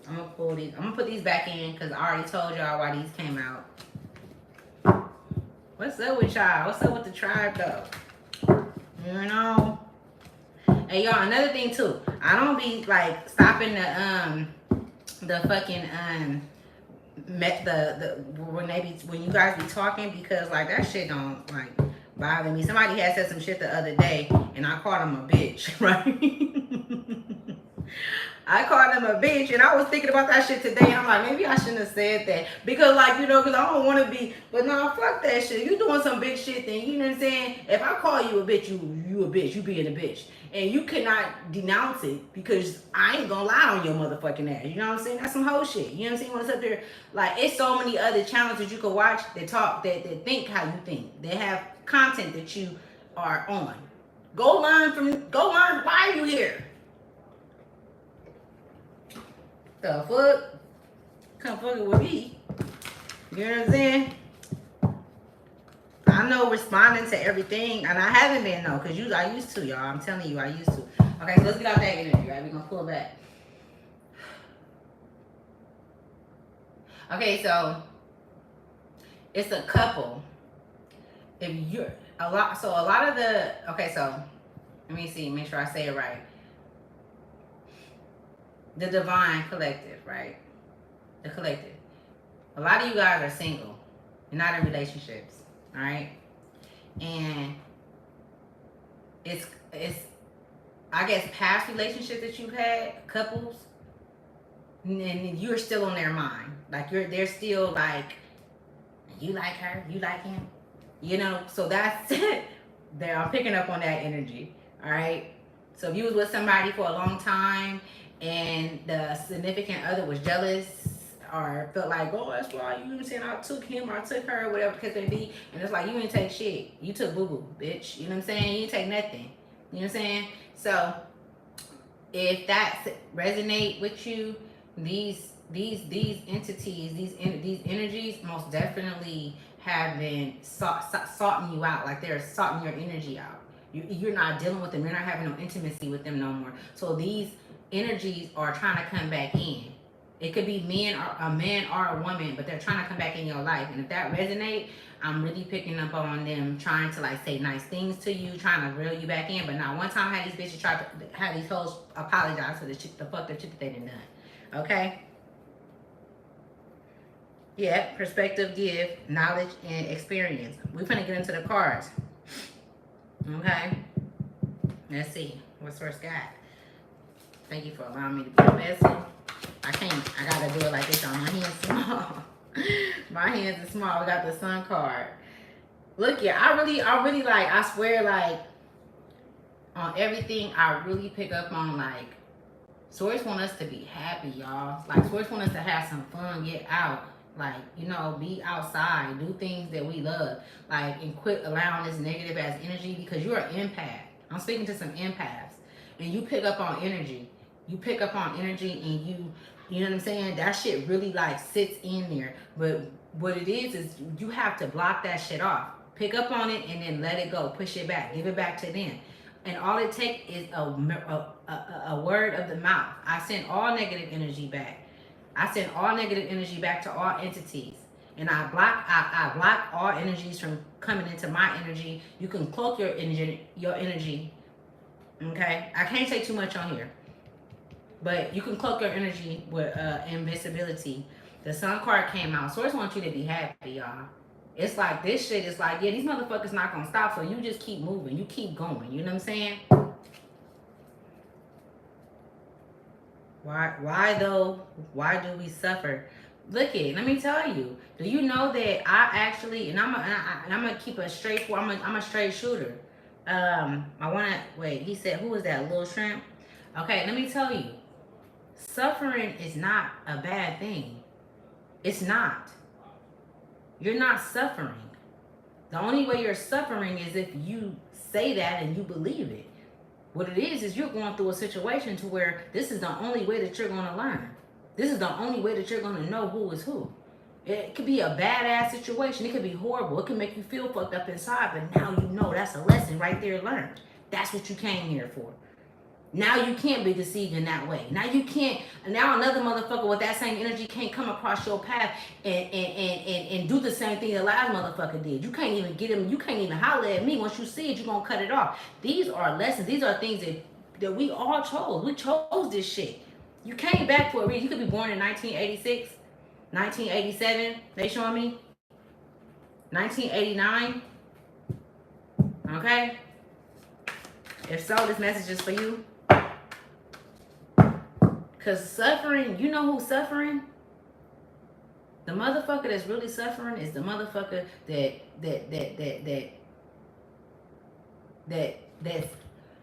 I'm gonna pull these. I'm gonna put these back in because I already told y'all why these came out. What's up with y'all? What's up with the tribe though? You know? Hey y'all, another thing too. I don't be like stopping the fucking when you guys be talking because like that shit don't like bother me. Somebody had said some shit the other day and I called him a bitch, right? I called him a bitch, and I was thinking about that shit today. I'm like, maybe I shouldn't have said that because, like, you know, because I don't want to be. But no, fuck that shit. You doing some big shit, then you know what I'm saying? If I call you a bitch, you a bitch. You being a bitch, and you cannot denounce it because I ain't gonna lie on your motherfucking ass. You know what I'm saying? That's some whole shit. You know what I'm saying? When it's up there, like, it's so many other channels that you can watch that talk that think how you think. They have content that you are on. Go learn. Why are you here? The fuck? Come fucking with me. You know what I'm saying? I know responding to everything, and I haven't been though, cause I used to, y'all. I'm telling you, I used to. Okay, so let's get out that energy, right? We're gonna pull back. Okay, so it's a couple. If you're a lot of the okay, so let me see, make sure I say it right. The divine collective, right? The collective. A lot of you guys are single. You're not in relationships, all right? And it's I guess past relationships that you've had, couples, and you're still on their mind. Like they're still like, you like her, you like him, you know. So that's it. There, I'm picking up on that energy. All right. So if you was with somebody for a long time and the significant other was jealous or felt like, oh, that's why, you know what I'm saying, I took him or I took her, whatever the case may be, and it's like, you didn't take shit. You took boo-boo, bitch. You know what I'm saying? You didn't take nothing. You know what I'm saying? So if that resonate with you, these entities, these energies most definitely have been sorting you out. Like they're sorting your energy out. You're not dealing with them. You're not having no intimacy with them no more. So these energies are trying to come back in. It could be a man or a woman, but they're trying to come back in your life. And if that resonate, I'm really picking up on them trying to like say nice things to you, trying to reel you back in. But not one time had these bitches tried to have these hoes apologize for the fucked up shit that they done done. Okay? Yeah, perspective, give, knowledge, and experience. We're gonna get into the cards. Okay? Let's see. What's first got? Thank you for allowing me to be a vessel. I gotta do it like this on my hands small. My hands are small. We got the sun card. Look, yeah, I really like, I swear, like, on everything, I really pick up on, like, Source want us to be happy, y'all. Like, Source want us to have some fun, get out. Like, you know, be outside, do things that we love. Like, and quit allowing this negative ass energy because you're an empath. I'm speaking to some empaths. And you pick up on energy. You pick up on energy and you know what I'm saying? That shit really like sits in there. But what it is you have to block that shit off. Pick up on it and then let it go. Push it back. Give it back to them. And all it takes is a word of the mouth. I send all negative energy back. I send all negative energy back to all entities. And I block all energies from coming into my energy. You can cloak your energy. Okay? I can't say too much on here. But you can cloak your energy with invisibility. The sun card came out. Source wants you to be happy, y'all. It's like this shit is like, yeah, these motherfuckers not gonna stop. So you just keep moving. You keep going. You know what I'm saying? Why though? Why do we suffer? Look it. Let me tell you. Do you know that I actually, and I'm gonna keep a straight. I'm a straight shooter. I wanna wait. He said, who is that? Little Shrimp. Okay, let me tell you. Suffering is not a bad thing. It's not. You're not suffering. The only way you're suffering is if you say that and you believe it. What it is you're going through a situation to where this is the only way that you're going to learn. This is the only way that you're going to know who is who. It could be a badass situation. It could be horrible. It can make you feel fucked up inside, but now you know that's a lesson right there learned. That's what you came here for. Now you can't be deceived in that way. Now you can't. Now another motherfucker with that same energy can't come across your path and do the same thing the last motherfucker did. You can't even get him. You can't even holler at me. Once you see it, you're gonna cut it off. These are lessons. These are things that we all chose. We chose this shit. You came back for a reason. You could be born in 1986, 1987. They showing me 1989. Okay. If so, this message is for you. Because suffering, you know who's suffering? The motherfucker that's really suffering is the motherfucker that's,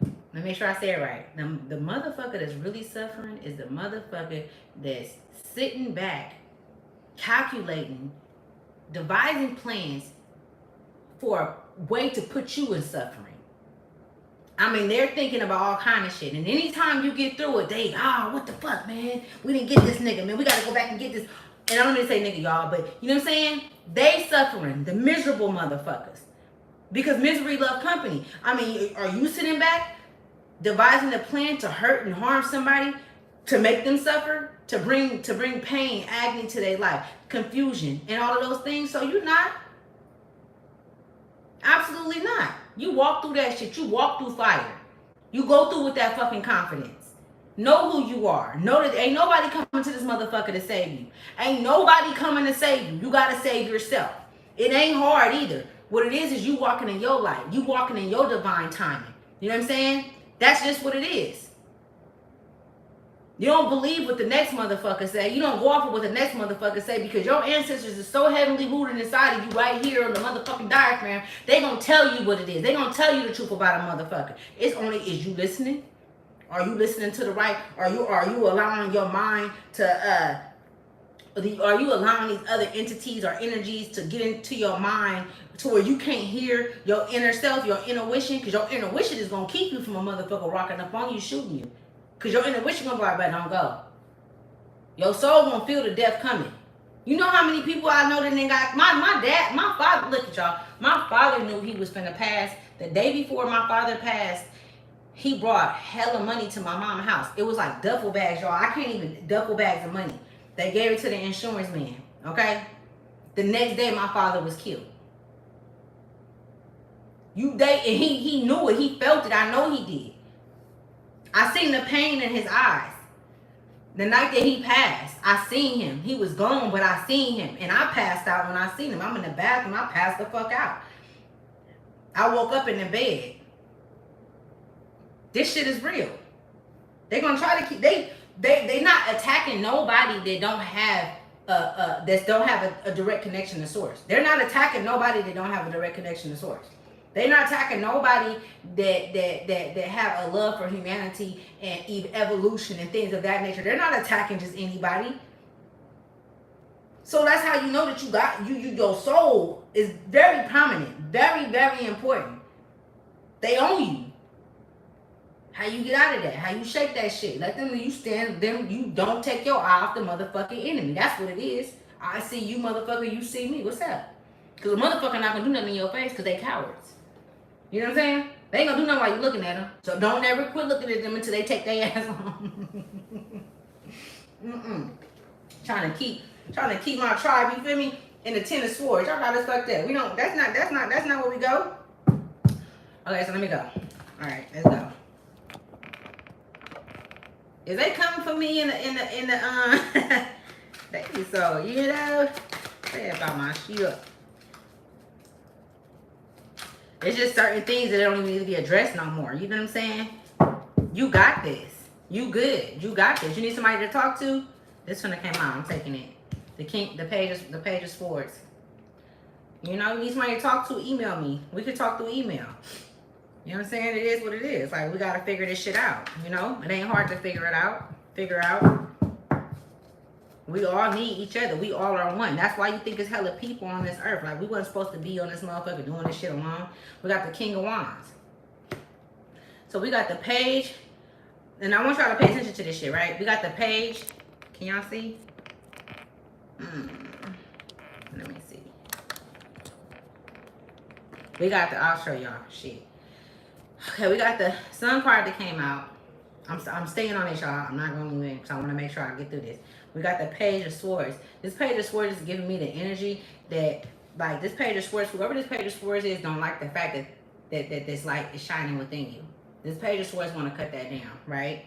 let me make sure I say it right. The motherfucker that's really suffering is the motherfucker that's sitting back, calculating, devising plans for a way to put you in suffering. I mean, they're thinking about all kind of shit. And anytime you get through it, they, what the fuck, man? We didn't get this nigga, man. We got to go back and get this. And I don't even say nigga, y'all, but you know what I'm saying? They suffering, the miserable motherfuckers. Because misery love company. I mean, are you sitting back, devising a plan to hurt and harm somebody, to make them suffer, to bring pain, agony to their life, confusion, and all of those things? So you're not. Absolutely not. You walk through that shit. You walk through fire. You go through with that fucking confidence. Know who you are. Know that ain't nobody coming to this motherfucker to save you. Ain't nobody coming to save you. You gotta save yourself. It ain't hard either. What it is you walking in your light. You walking in your divine timing. You know what I'm saying? That's just what it is. You don't believe what the next motherfucker say. You don't go off of what the next motherfucker say because your ancestors are so heavily rooted inside of you right here on the motherfucking diaphragm. They gonna tell you what it is. They gonna tell you the truth about a motherfucker. It's only, is you listening? Are you listening to the right? Are you allowing your mind to are you allowing these other entities or energies to get into your mind to where you can't hear your inner self, your intuition? Because your intuition is gonna keep you from a motherfucker rocking up on you, shooting you. Because your intuition gonna be like, don't go. Your soul gonna feel the death coming. You know how many people I know that they got, my father, look at y'all. My father knew he was finna pass. The day before my father passed, he brought hella money to my mama's house. It was like duffel bags, y'all. I can't even, duffel bags of money. They gave it to the insurance man, okay? The next day, my father was killed. And he knew it. He felt it. I know he did. I seen the pain in his eyes. The night that he passed, I seen him. He was gone, but I seen him. And I passed out when I seen him. I'm in the bathroom. I passed the fuck out. I woke up in the bed. This shit is real. They're going to try to keep... They not attacking nobody that don't have a direct connection to source. They're not attacking nobody that don't have a direct connection to source. They're not attacking nobody that have a love for humanity and evolution and things of that nature. They're not attacking just anybody. So that's how you know that you got your soul is very prominent, very, very important. They own you. How you get out of that? How you shake that shit? Let them, you stand them, you don't take your eye off the motherfucking enemy. That's what it is. I see you, motherfucker, you see me. What's up? Because a motherfucker not gonna do nothing in your face because they cowards. You know what I'm saying? They ain't gonna do nothing while you looking at them. So don't ever quit looking at them until they take their ass on. Trying to keep my tribe, you feel me? In the 10 of swords. Y'all got us fucked up. We don't, that's not where we go. Okay, so let me go. Alright, let's go. Is they coming for me in the they be so, you know? Say about my shit. It's just certain things that don't even need to be addressed no more. You know what I'm saying? You got this. You good. You got this. You need somebody to talk to? This one that came out. I'm taking it. The page is forwards. You know, you need somebody to talk to, email me. We could talk through email. You know what I'm saying? It is what it is. Like, we got to figure this shit out. You know? It ain't hard to figure out. We all need each other. We all are one. That's why you think it's hella people on this earth. Like, we wasn't supposed to be on this motherfucker doing this shit alone. We got the King of Wands. So we got the page. And I want y'all to pay attention to this shit, right? We got the page. Can Can y'all see? Let me see. We got the, I'll show y'all. Shit. Okay, we got the Sun card that came out. I'm staying on it, y'all. I'm not going to win because I want to make sure I get through this. We got the Page of Swords. This Page of Swords is giving me the energy that, like, this Page of Swords, whoever this Page of Swords is, don't like the fact that this light is shining within you. This Page of Swords want to cut that down, right?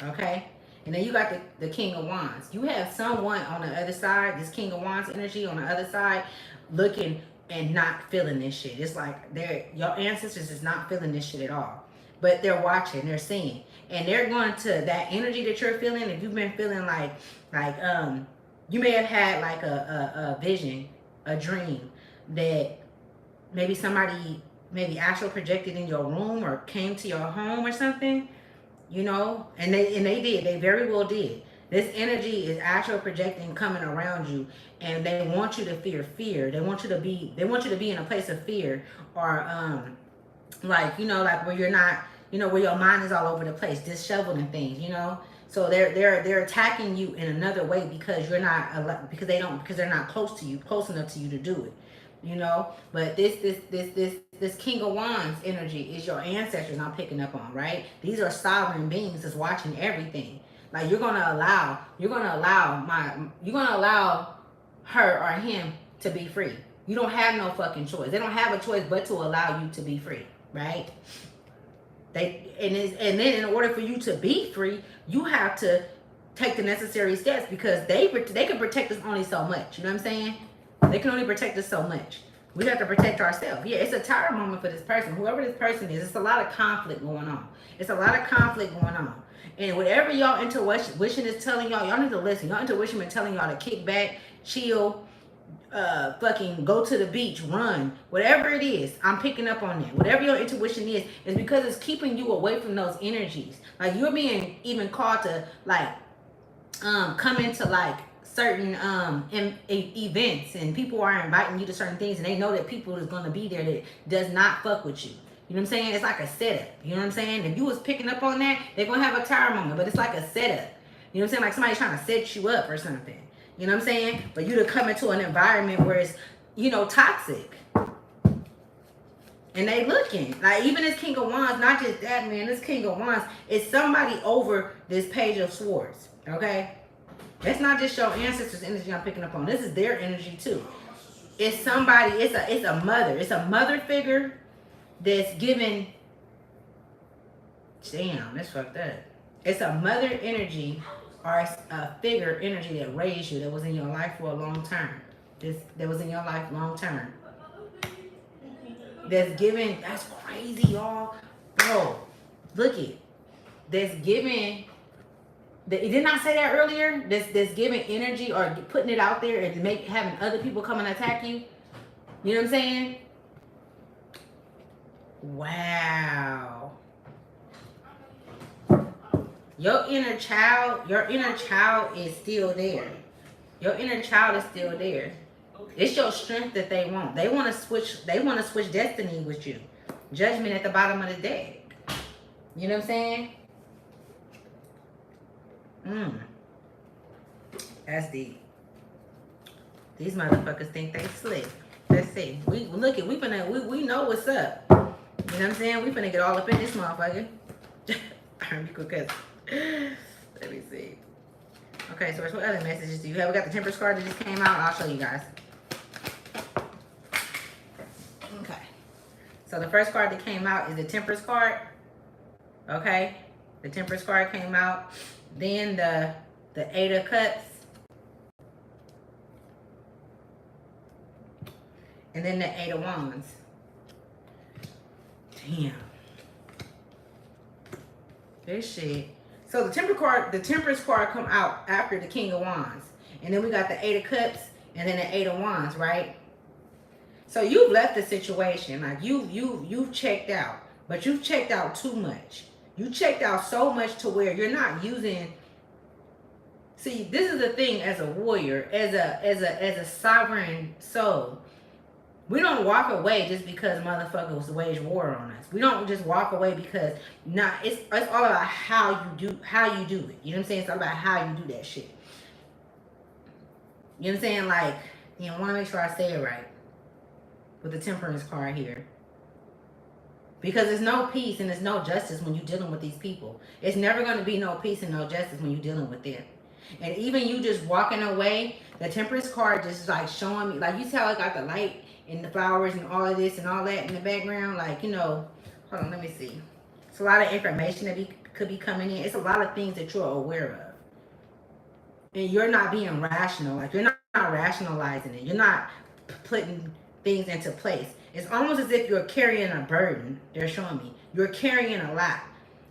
Okay? And then you got the King of Wands. You have someone on the other side, this King of Wands energy on the other side, looking and not feeling this shit. It's like your ancestors is not feeling this shit at all. But they're watching, they're seeing. And they're going to that energy that you're feeling. If you've been feeling like you may have had like a vision, a dream that maybe somebody maybe astral projected in your room or came to your home or something, you know, and they very well did. This energy is astral projecting coming around you, and they want you to fear. They want you to be in a place of fear, or like, you know, like where you're not, you know, where your mind is all over the place, disheveled things, you know. So they're attacking you in another way because you're not, because they're not close enough to you to do it, you know. But this King of Wands energy is your ancestors I'm picking up on, right? These are sovereign beings that's watching everything. Like you're gonna allow her or him to be free. You don't have no fucking choice. They don't have a choice but to allow you to be free, right? And then in order for you to be free, you have to take the necessary steps, because they can protect us only so much. You know what I'm saying? They can only protect us so much. We have to protect ourselves. Yeah, it's a tired moment for this person. Whoever this person is, it's a lot of conflict going on. And whatever y'all intuition is telling y'all need to listen. Y'all intuition is telling y'all to kick back, chill, fucking go to the beach, run, whatever it is. I'm picking up on that. Whatever your intuition is because it's keeping you away from those energies. Like you're being even called to like come into like certain events, and people are inviting you to certain things, and they know that people is going to be there that does not fuck with you. You know what I'm saying? It's like a setup. You know what I'm saying? If you was picking up on that, they're going to have a tower moment, but it's like a setup. You know what I'm saying? Like somebody's trying to set you up or something. You know what I'm saying? But you to come into an environment where it's, you know, toxic. And they looking. Like even this King of Wands, not just that, man, this King of Wands is somebody over this Page of Swords. Okay? It's not just your ancestors' energy I'm picking up on. This is their energy too. It's somebody, it's a mother. It's a mother figure that's giving, damn, that's fucked up. It's a mother energy or a figure energy that raised you, that was in your life for a long time. That was in your life long term. That's giving, that's crazy, y'all. Bro, look it. That's giving, didn't I say that earlier? That's giving energy or putting it out there and having other people come and attack you. You know what I'm saying? Wow. Your inner child is still there. Your inner child is still there. It's your strength that they want. They want to switch destiny with you. Judgment at the bottom of the deck. You know what I'm saying? That's deep. These motherfuckers think they slick. Let's see. We know what's up. You know what I'm saying? We finna get all up in this motherfucker. Because let me see. Okay, so what other messages do you have? We got the Temperance card that just came out. I'll show you guys. Okay. So the first card that came out is the Temperance card. Okay. The Temperance card came out. Then the Eight of Cups. And then the Eight of Wands. Damn. This shit. So the Temperance card come out after the King of Wands. And then we got the Eight of Cups and then the Eight of Wands, right? So you've left the situation. Like you've checked out. But you've checked out too much. You checked out so much to where you're not using. See, this is the thing as a warrior, as a sovereign soul. We don't walk away just because motherfuckers wage war on us. We don't just walk away because it's all about how you do it. You know what I'm saying? It's all about how you do that shit. You know what I'm saying? Like, you know, I want to make sure I say it right with the Temperance card here. Because there's no peace and there's no justice when you're dealing with these people. It's never going to be no peace and no justice when you're dealing with them. And even you just walking away, the Temperance card just like showing me, like you see how I got the light and the flowers and all of this and all that in the background. Like, you know, hold on, let me see. It's a lot of information that could be coming in. It's a lot of things that you're aware of. And you're not being rational. Like, you're not rationalizing it. You're not putting things into place. It's almost as if you're carrying a burden. They're showing me. You're carrying a lot.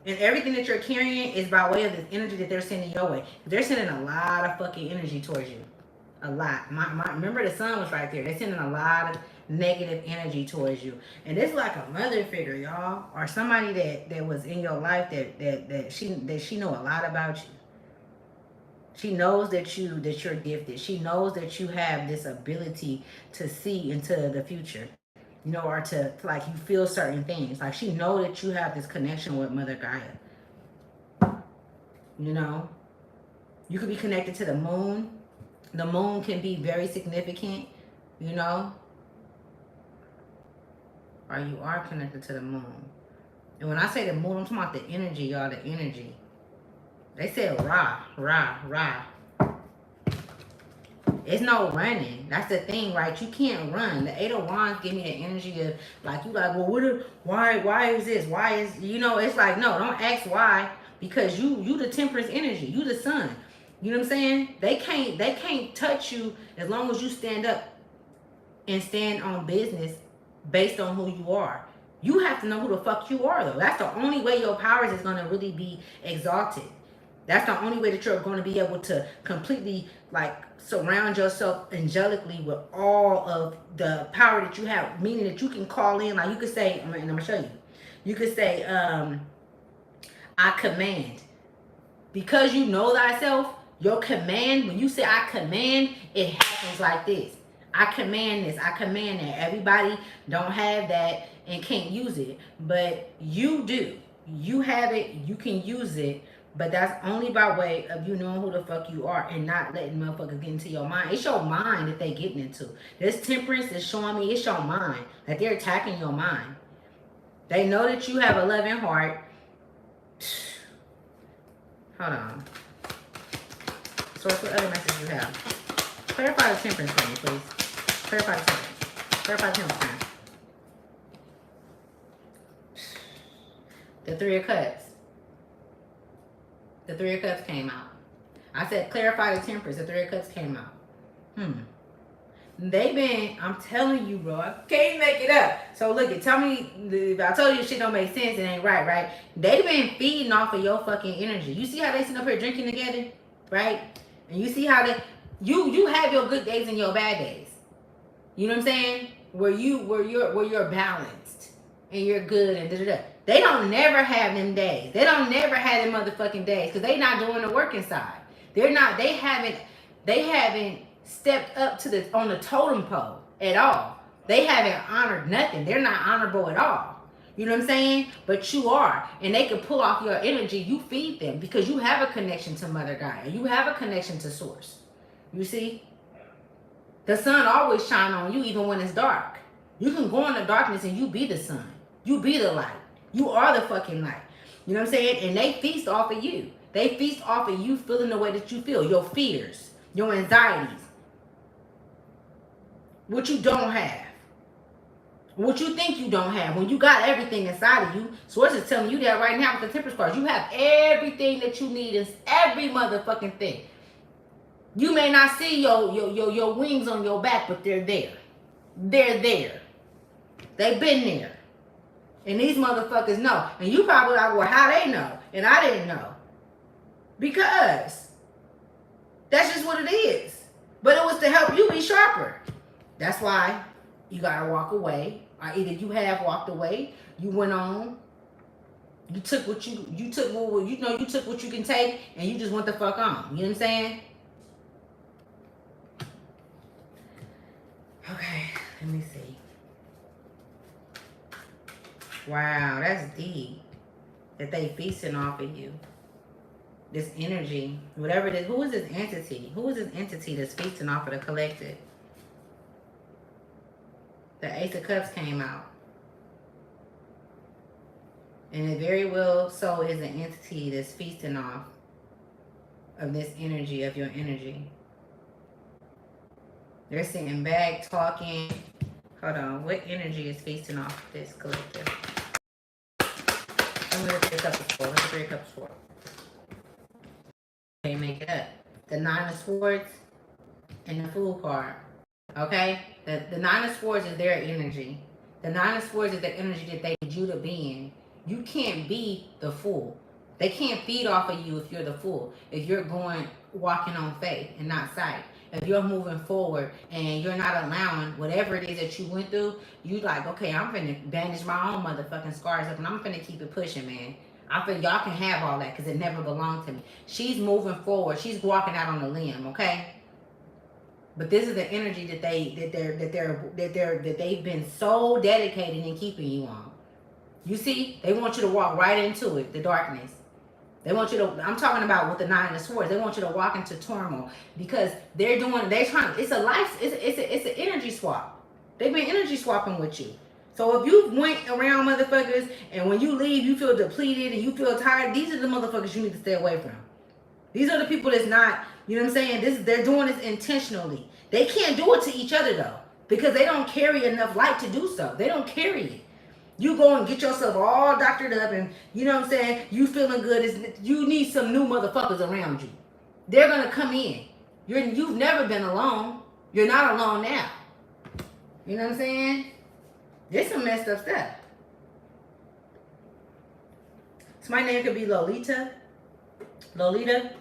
And everything that you're carrying is by way of the energy that they're sending your way. They're sending a lot of fucking energy towards you. A lot. Remember the sun was right there. They're sending a lot of negative energy towards you. And it's like a mother figure, y'all. Or somebody that was in your life that she know a lot about you. She knows that you're gifted. She knows that you have this ability to see into the future, you know, or to like you feel certain things. Like she knows that you have this connection with Mother Gaia. You know, you could be connected to the moon. The moon can be very significant, you know, or you are connected to the moon. And when I say the moon, I'm talking about the energy, y'all, the energy. They said Ra, Ra, Ra. It's no running. That's the thing, right? You can't run. The 8 of Wands give me the energy of like, you like, well, why is this? Why is, you know, it's like, no, don't ask why, because you the Temperance energy. You the sun. You know what I'm saying? They can't touch you as long as you stand up and stand on business based on who you are. You have to know who the fuck you are, though. That's the only way your powers is going to really be exalted. That's the only way that you're going to be able to completely like surround yourself angelically with all of the power that you have, meaning that you can call in, like you could say, and I'm going to show you. You could say, I command. Because you know thyself, your command, when you say I command, it happens like this. I command this, I command that. Everybody don't have that and can't use it, but you do. You have it, you can use it. But that's only by way of you knowing who the fuck you are and not letting motherfuckers get into your mind. It's your mind that they getting into. This Temperance is showing me it's your mind. That they're attacking your mind. They know that you have a loving heart. Hold on. Source, what other message you have? Clarify the Temperance for me, please. Clarify the Temperance. Clarify the Temperance. The 3 of Cups. The 3 of Cups came out. I said clarify the Temperance. The 3 of Cups came out. They've been, I'm telling you, bro, I can't make it up. So look, tell me, if I told you shit don't make sense, it ain't right, right? They've been feeding off of your fucking energy. You see how they sit up here drinking together, right? And you see how you have your good days and your bad days. You know what I'm saying? Where you're balanced and you're good and da-da-da. They don't never have them days. They don't never have them motherfucking days because they not doing the work inside. They haven't stepped up to on the totem pole at all. They haven't honored nothing. They're not honorable at all. You know what I'm saying? But you are. And they can pull off your energy. You feed them because you have a connection to Mother Gaia. You have a connection to Source. You see? The sun always shine on you even when it's dark. You can go in the darkness and you be the sun. You be the light. You are the fucking light. You know what I'm saying? And they feast off of you. They feast off of you feeling the way that you feel. Your fears. Your anxieties. What you don't have. What you think you don't have. When you got everything inside of you. Source is telling you that right now with the Temperance cards. You have everything that you need. It's every motherfucking thing. You may not see your wings on your back, but they're there. They're there. They've been there. And these motherfuckers know. And you probably like, well, how they know? And I didn't know. Because that's just what it is. But it was to help you be sharper. That's why you gotta walk away. Or either you have walked away, you went on, you took what you took what you can take, and you just went the fuck on. You know what I'm saying? Okay, let me see. Wow, that's deep. That they feasting off of you. this energy, whatever it is. Who is this entity? Who is this entity that's feasting off of the collective? The Ace of Cups came out. And it very well so is an entity that's feasting off of this energy, of your energy. They're sitting back, talking. Hold on. What energy is feasting off this collective? I'm going to three cups for. What's three cups for? Okay, make it up. The Nine of Swords and the Fool card. Okay? The Nine of Swords is their energy. The Nine of Swords is the energy that they need you to be in. You can't be the Fool. They can't feed off of you if you're the Fool. If you're walking on faith and not sight. If you're moving forward and you're not allowing whatever it is that you went through, you like, okay, I'm finna bandage my own motherfucking scars up and I'm finna keep it pushing, man. I feel y'all can have all that because it never belonged to me. She's moving forward. She's walking out on a limb, okay? But this is the energy that they've been so dedicated in keeping you on. You see, they want you to walk right into it, the darkness. They want you to, I'm talking about with the Nine of Swords, they want you to walk into turmoil because they're trying, it's a life, it's an energy swap. They've been energy swapping with you. So if you went around motherfuckers and when you leave, you feel depleted and you feel tired, these are the motherfuckers you need to stay away from. These are the people that's not, you know what I'm saying? They're doing this intentionally. They can't do it to each other though because they don't carry enough light to do so. They don't carry it. You go and get yourself all doctored up and, you know what I'm saying, you feeling good. You need some new motherfuckers around you. They're going to come in. You've never been alone. You're not alone now. You know what I'm saying? There's some messed up stuff. So my name could be Lolita. Lolita.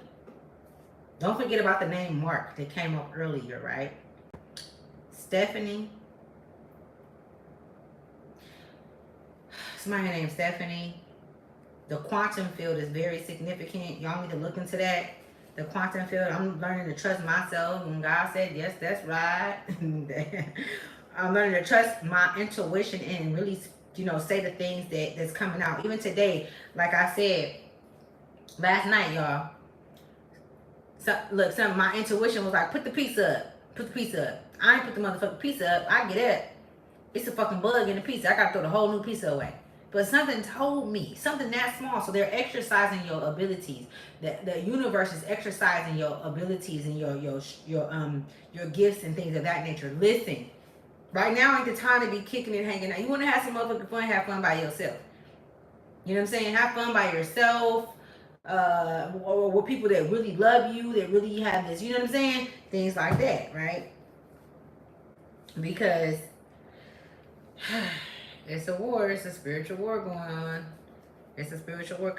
Don't forget about the name Mark that came up earlier, right? Stephanie. Somebody named Stephanie. The quantum field is very significant. Y'all need to look into that. The quantum field, I'm learning to trust myself. When God said, yes, that's right. I'm learning to trust my intuition and really, you know, say the things that's coming out. Even today, like I said, last night, y'all. So, look, my intuition was like, put the pizza up. Put the pizza up. I ain't put the motherfucking pizza up. I get up. It's a fucking bug in the pizza. I gotta throw the whole new pizza away. But something told me, something that small. So they're exercising your abilities. The universe is exercising your abilities and your gifts and things of that nature. Listen, right now ain't the time to be kicking and hanging out. You want to have some motherfucking fun, have fun by yourself. You know what I'm saying? Have fun by yourself. Or with people that really love you, that really have this, you know what I'm saying? Things like that, right? Because it's a war. It's a spiritual war going on. It's a spiritual war.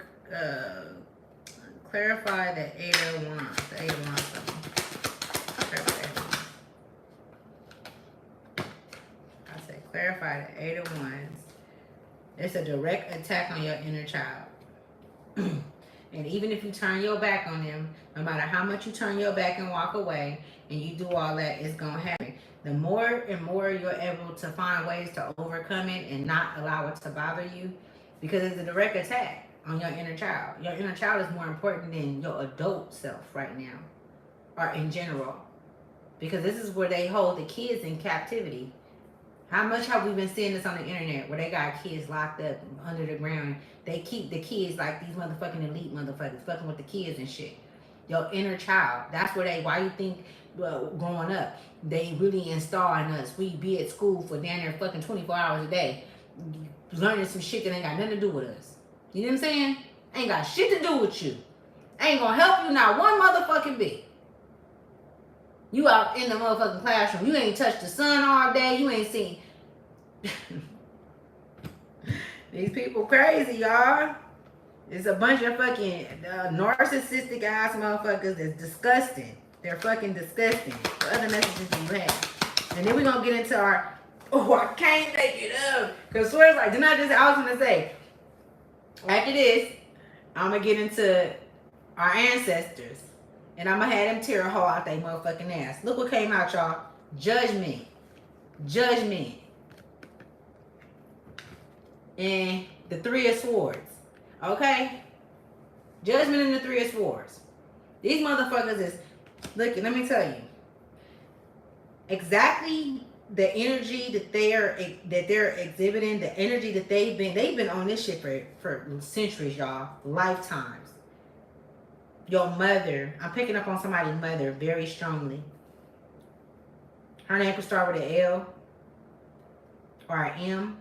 Clarify the Eight of Wands. The Eight of Wands. I said clarify the Eight of Wands. It's a direct attack on your inner child. And even if you turn your back on them, no matter how much you turn your back and walk away, and you do all that, it's going to happen. The more and more you're able to find ways to overcome it and not allow it to bother you, because it's a direct attack on your inner child. Your inner child is more important than your adult self right now, or in general, because this is where they hold the kids in captivity. How much have we been seeing this on the internet where they got kids locked up under the ground? They keep the kids like these motherfucking elite motherfuckers fucking with the kids and shit. Your inner child. That's where why you think growing up, they really install in us. We be at school for damn near fucking 24 hours a day, learning some shit that ain't got nothing to do with us. You know what I'm saying? Ain't got shit to do with you. Ain't gonna help you not one motherfucking bit. You out in the motherfucking classroom. You ain't touched the sun all day. You ain't seen. These people crazy, y'all. It's a bunch of fucking narcissistic ass motherfuckers that's disgusting. They're fucking disgusting. The other messages you have. And then we're going to get into our, I can't make it up. Because swears like, I was going to say, after this, I'm going to get into our ancestors. And I'm going to have them tear a hole out their motherfucking ass. Look what came out, y'all. Judgment. Judgment. And the Three of Swords. Okay? Judgment in the Three of Swords. These motherfuckers is, look, let me tell you, exactly the energy that they're exhibiting, the energy that they've been on this shit for centuries, y'all, lifetimes. Your mother, I'm picking up on somebody's mother very strongly. Her name could start with an L or an M.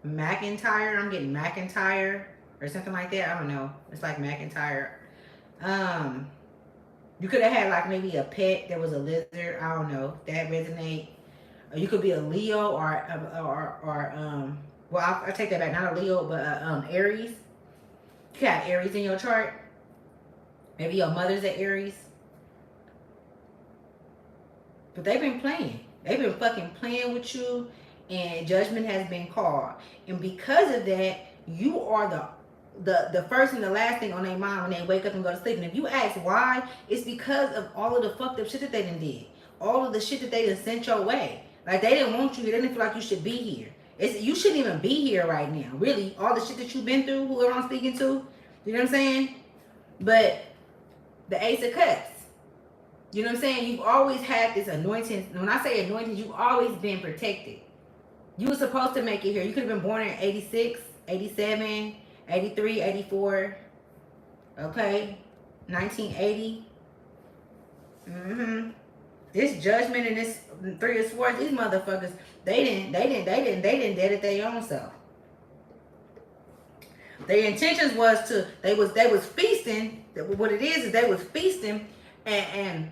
McIntyre, I'm getting McIntyre or something like that. I don't know. It's like McIntyre. You could have had like maybe a pet that was a lizard. I don't know. That resonate. Or you could be a Leo or well, I'll take that back. Not a Leo, but Aries. You got Aries in your chart. Maybe your mother's an Aries. But they've been playing. They've been fucking playing with you, and judgment has been called. And because of that, you are the first and the last thing on their mind when they wake up and go to sleep. And if you ask why, it's because of all of the fucked up shit that they done did. All of the shit that they done sent your way. Like, they didn't want you here. They didn't feel like you should be here. You shouldn't even be here right now. Really, all the shit that you've been through, whoever I'm speaking to, you know what I'm saying? But the Ace of Cups. You know what I'm saying? You've always had this anointing. When I say anointing, you've always been protected. You were supposed to make it here. You could have been born in 86, 87, 83, 84. Okay? 1980. This judgment and this Three of Swords, these motherfuckers, they didn't dead it their own self. Their intentions was to, they was feasting. What it is they was feasting and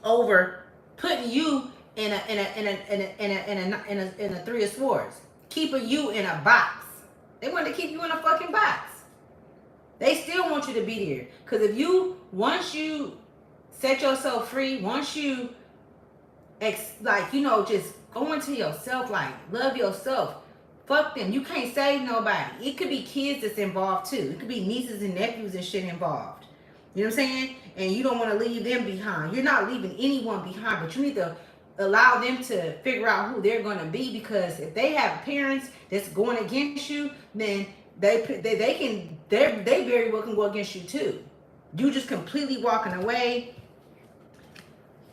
over putting you in a Three of Swords, keeping you in a box. They want to keep you in a fucking box. They still want you to be there, because if you, once you set yourself free, once you just go into yourself, like love yourself, fuck them. You can't save nobody. It could be kids that's involved too. It could be nieces and nephews and shit involved. You know what I'm saying? And you don't want to leave them behind. You're not leaving anyone behind, but you need to allow them to figure out who they're going to be, because if they have parents that's going against you, then they very well can go against you too. You just completely walking away.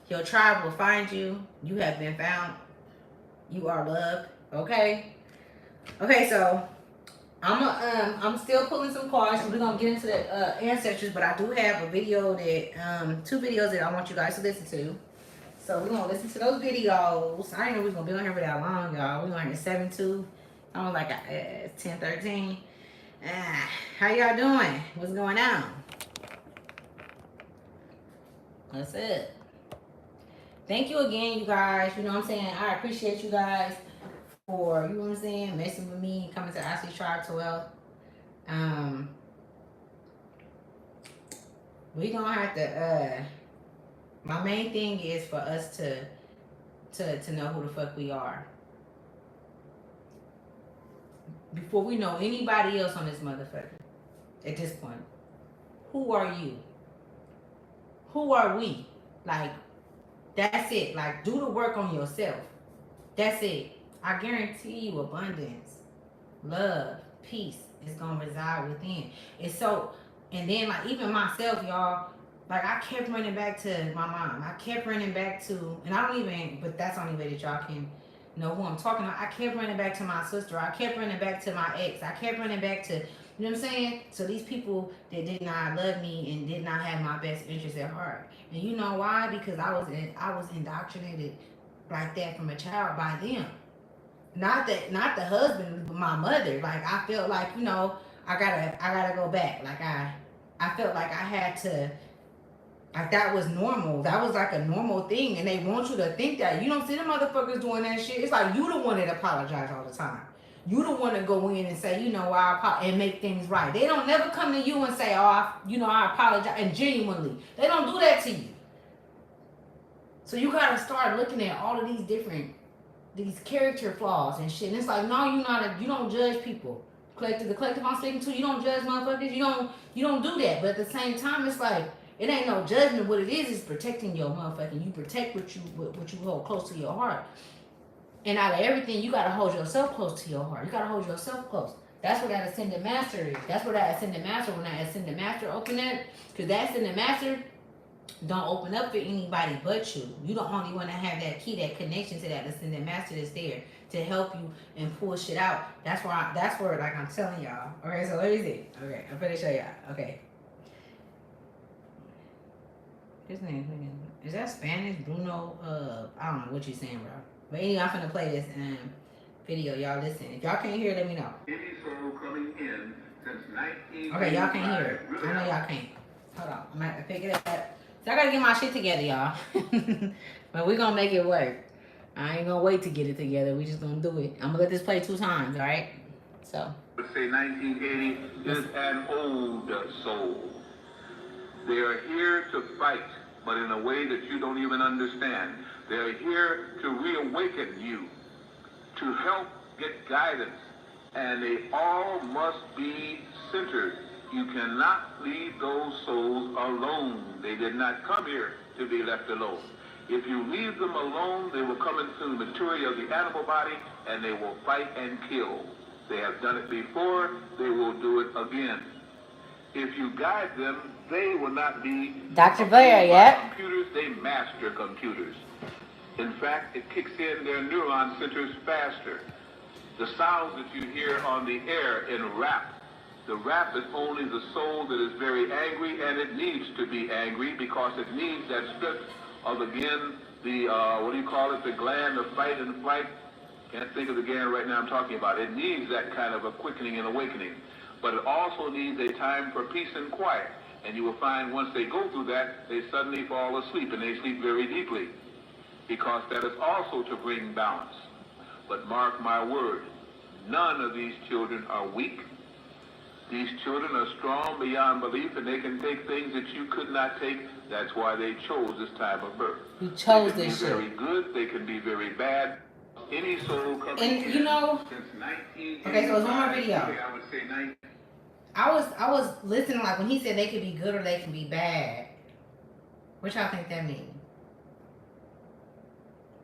Your tribe will find you. You have been found. You are loved. Okay. Okay. So I'm still pulling some cards. We're gonna get into the ancestors, but I do have a video that 2 videos that I want you guys to listen to. So we're gonna listen to those videos. I didn't know we was gonna be on here for that long, y'all. We're on here 7-2. I'm like 10-13. How y'all doing? What's going on? That's it. Thank you again, you guys. You know what I'm saying? I appreciate you guys for, you know what I'm saying, messing with me, coming to I See Tribe to Wealth. We gonna have to my main thing is for us to know who the fuck we are. Before we know anybody else on this motherfucker, at this point. Who are you? Who are we? Like, that's it. Like, do the work on yourself. That's it. I guarantee you abundance, love, peace is going to reside within. It's so, and then like even myself, y'all, like I kept running back to my mom. I kept running back to, and I don't even, but that's the only way that y'all can know who I'm talking about. I kept running back to my sister. I kept running back to my ex. I kept running back to, you know what I'm saying? So these people that did not love me and did not have my best interests at heart. And you know why? Because I was indoctrinated like that from a child by them. Not the husband, but my mother. Like I felt like, you know, I gotta go back. Like I felt like I had to, like that was normal. That was like a normal thing. And they want you to think that. You don't see the motherfuckers doing that shit. It's like you the one that apologize all the time. You the one to go in and say, you know, and make things right. They don't never come to you and say, oh, I apologize, and genuinely. They don't do that to you. So you gotta start looking at all of these character flaws and shit. And it's like, no, you don't judge people. The collective I'm speaking to, you don't judge motherfuckers. You don't do that. But at the same time, it's like, it ain't no judgment. What it is protecting your motherfucking. You protect what you hold close to your heart. And out of everything, you gotta hold yourself close to your heart. You gotta hold yourself close. That's where that ascended master is. That's where that ascended master, when that ascended master open up, because that ascended master don't open up for anybody but you. You the only one that have that key, that connection to that ascended master that's there to help you and pull shit out. That's where like I'm telling y'all. Okay, so let me see. Okay, I'm gonna show y'all. Okay. His name is that Spanish? Bruno, I don't know what you're saying, bro. But anyway, I'm finna play this video. Y'all listen. If y'all can't hear it, let me know. Okay, y'all can't hear it. I know y'all can't. Hold on. I'm gonna have to pick it up. So I gotta get my shit together, y'all. But we're gonna make it work. I ain't gonna wait to get it together. We just gonna do it. I'm gonna let this play 2 times, alright? So. I would say 1980 is an old soul. They are here to fight, but in a way that you don't even understand. They are here to reawaken you, to help get guidance, and they all must be centered. You cannot leave those souls alone. They did not come here to be left alone. If you leave them alone, they will come into the material of the animal body, and they will fight and kill. They have done it before, they will do it again. If you guide them, they will not be Dr. Blair, yeah. Computers, they master computers. In fact, it kicks in their neuron centers faster. The sounds that you hear on the air in rap, the rap is only the soul that is very angry, and it needs to be angry because it needs that strip of, again, the, the gland of fight and flight. Can't think of the gland right now I'm talking about. It needs that kind of a quickening and awakening. But it also needs a time for peace and quiet. And you will find once they go through that, they suddenly fall asleep, and they sleep very deeply, because that is also to bring balance. But mark my word, none of these children are weak. These children are strong beyond belief, and they can take things that you could not take. That's why they chose this time of birth. You chose this shit. They can be very good, they can be very bad. Any soul coming and you know, okay, so it's one more video. I would say 19. I was listening, like when he said they could be good or they can be bad. What y'all think that means?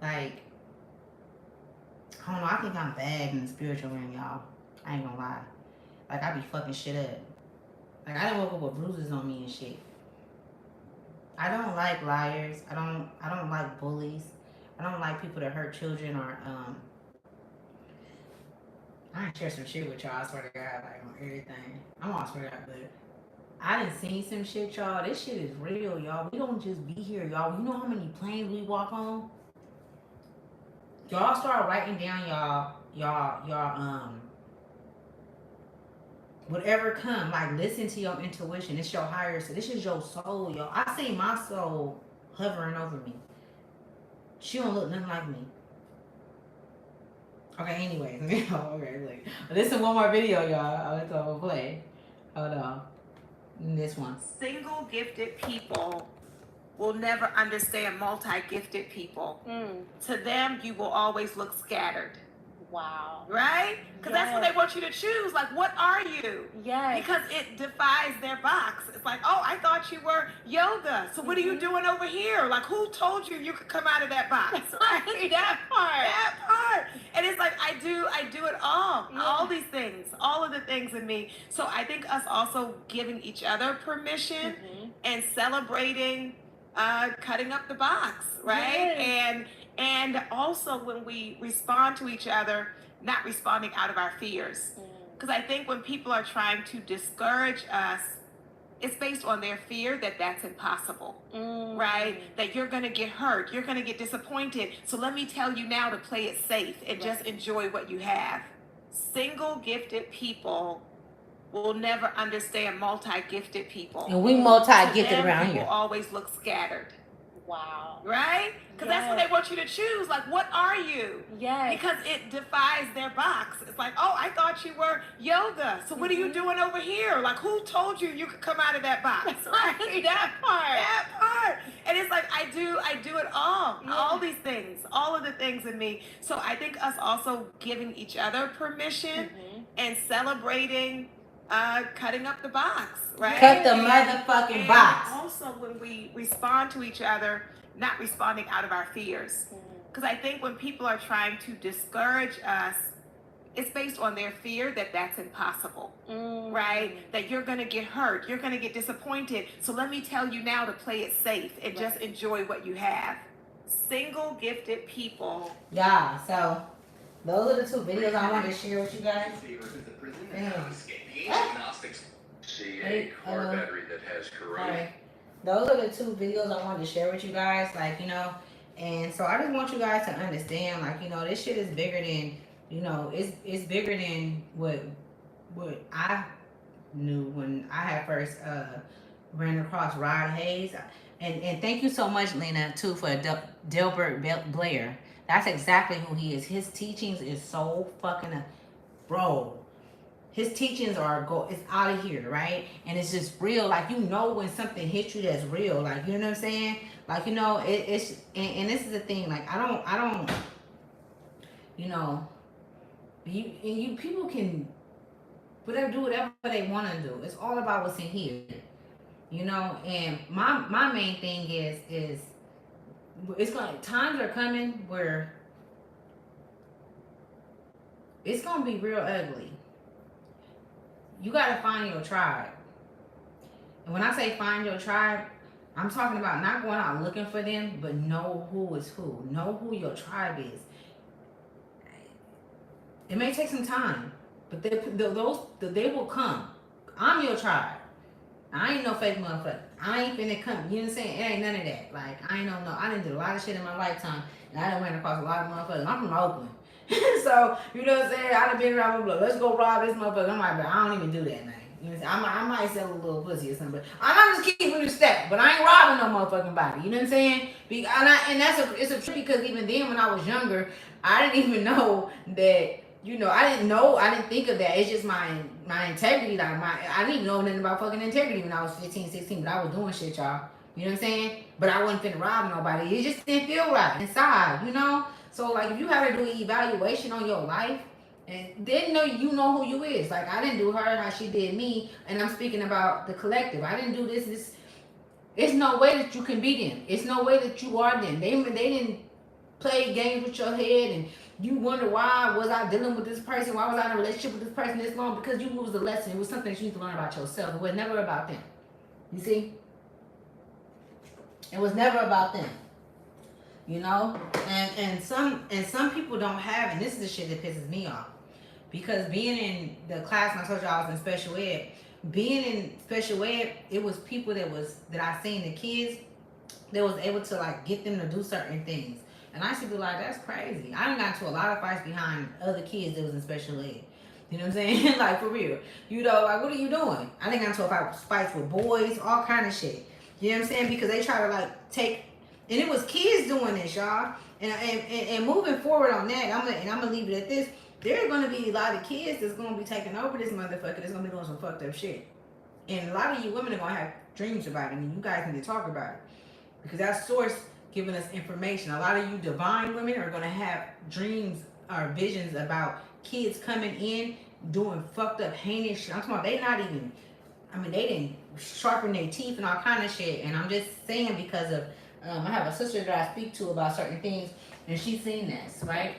Like, I don't know, I think I'm bad in the spiritual realm, y'all. I ain't gonna lie. Like, I be fucking shit up. Like, I didn't woke up with bruises on me and shit. I don't like liars. I don't like bullies. I don't like people that hurt children or I ain't share some shit with y'all, I swear to God, like on everything. I'm all swear to God, but I done seen some shit, y'all. This shit is real, y'all. We don't just be here, y'all. You know how many planes we walk on? Y'all start writing down y'all whatever come, like listen to your intuition. It's your higher self. This is your soul, y'all. I see my soul hovering over me. She don't look nothing like me. Okay, anyways. Okay, look. Listen, one more video, y'all. I'm gonna play. Hold on. This one. Single gifted people will never understand multi-gifted people. To them, you will always look scattered. Wow. Right? Because that's what they want you to choose. Like, what are you? Yes. Because it defies their box. It's like, oh, I thought you were yoga. So what are you doing over here? Like, who told you you could come out of that box? Right? That part. That part. And it's like, I do it all. Yeah. All these things. All of the things in me. So I think us also giving each other permission and celebrating cutting up the box, right? Yes. And also when we respond to each other, not responding out of our fears. Because I think when people are trying to discourage us, it's based on their fear that that's impossible, right? That you're going to get hurt, you're going to get disappointed. So let me tell you now to play it safe and just enjoy what you have. Single gifted people will never understand multi-gifted people. And we multi-gifted around here. Will always look scattered. Wow. Right? Because that's what they want you to choose. Like, what are you? Yes. Because it defies their box. It's like, oh, I thought you were yoga. So what are you doing over here? Like, who told you you could come out of that box? Right? That part. That part. And it's like, I do it all. Yeah. All these things. All of the things in me. So I think us also giving each other permission and celebrating cutting up the box, right? Cut the motherfucking box. Also, when we respond to each other, not responding out of our fears. Because I think when people are trying to discourage us, it's based on their fear that that's impossible, right? That you're going to get hurt, you're going to get disappointed. So let me tell you now to play it safe and just enjoy what you have. Single gifted people. Yeah, so those are the two videos I wanted to share with you guys. See a car battery that has corrosion. Alright. Those are the two videos I wanted to share with you guys, like, you know, and so I just want you guys to understand, like, you know, this shit is bigger than, you know, it's bigger than what I knew when I had first ran across Rod Hayes. And thank you so much, Lena, too, for Delbert Blair. That's exactly who he is. His teachings is so fucking, bro. His teachings it's out of here, right? And it's just real. Like, you know when something hits you that's real. Like, you know what I'm saying? Like, you know, it's and this is the thing. Like, I don't, you know, you people can do whatever they want to do. It's all about what's in here, you know. And my main thing is it's times are coming where it's gonna be real ugly. You gotta find your tribe. And when I say find your tribe, I'm talking about not going out looking for them, but know who is who. Know who your tribe is. It may take some time, but they will come. I'm your tribe. I ain't no fake motherfucker. I ain't finna come. You know what I'm saying? It ain't none of that. Like, I ain't no. I done did a lot of shit in my lifetime, and I done ran across a lot of motherfuckers. I'm from Oakland. So, you know what I'm saying? I done been around, let's go rob this motherfucker. I'm like, but I don't even do that, man. You know what I'm saying? I might sell a little pussy or something, but I'm just keeping it a step. But I ain't robbing no motherfucking body. You know what I'm saying? It's a trick because even then when I was younger, I didn't even know that. You know, I didn't think of that. It's just my integrity. Like I didn't even know nothing about fucking integrity when I was 15, 16, but I was doing shit, y'all. You know what I'm saying? But I wasn't finna rob nobody. It just didn't feel right inside, you know? So, like, if you have to do an evaluation on your life, and then you know who you is. Like, I didn't do her how she did me, and I'm speaking about the collective. I didn't do this. It's no way that you can be them. It's no way that you are them. They didn't play games with your head, and you wonder why was I dealing with this person? Why was I in a relationship with this person this long? Because you was a lesson. It was something that you need to learn about yourself. It was never about them. You see? It was never about them. You know? And some people don't have, and this is the shit that pisses me off. Because being in the class, and I told you I was in special ed, being in special ed, it was people that I seen the kids that was able to like get them to do certain things. And I used to be like, that's crazy. I done got into a lot of fights behind other kids that was in special ed. You know what I'm saying? Like, for real. You know, like, what are you doing? I done got into fights with boys, all kind of shit. You know what I'm saying? Because they try to, like, take... And it was kids doing this, y'all. And moving forward on that, I'm going to leave it at this. There are going to be a lot of kids that's going to be taking over this motherfucker that's going to be doing some fucked up shit. And a lot of you women are going to have dreams about it. And you guys need to talk about it. Because that source... giving us information. A lot of you divine women are going to have dreams or visions about kids coming in doing fucked up heinous shit. I'm talking about they didn't sharpen their teeth and all kind of shit. And I'm just saying because of I have a sister that I speak to about certain things, and she's seen this, right?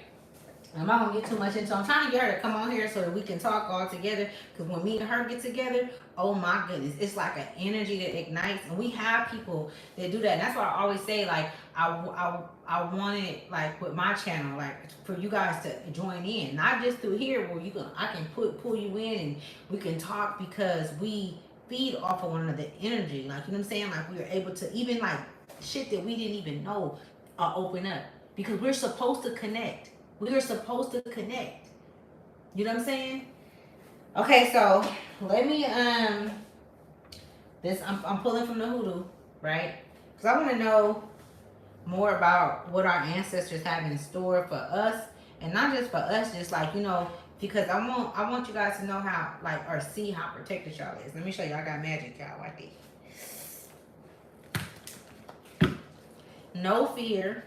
I'm not gonna get too much into it. I'm trying to get her to come on here so that we can talk all together. Because when me and her get together, oh my goodness, it's like an energy that ignites. And we have people that do that. And that's why I always say, like, I want it, like, with my channel, like, for you guys to join in. Not just through here where I can pull you in and we can talk, because we feed off of one another energy. Like, you know what I'm saying? Like, we are able to, even like shit that we didn't even know, open up. Because we're supposed to connect. We're supposed to connect. You know what I'm saying? Okay, so let me I'm pulling from the hoodoo, right? Because I want to know more about what our ancestors have in store for us, and not just for us, just like, you know, because I want you guys to know how, like, or see how protected y'all is. Let me show you. I got magic, y'all. Like this. No fear.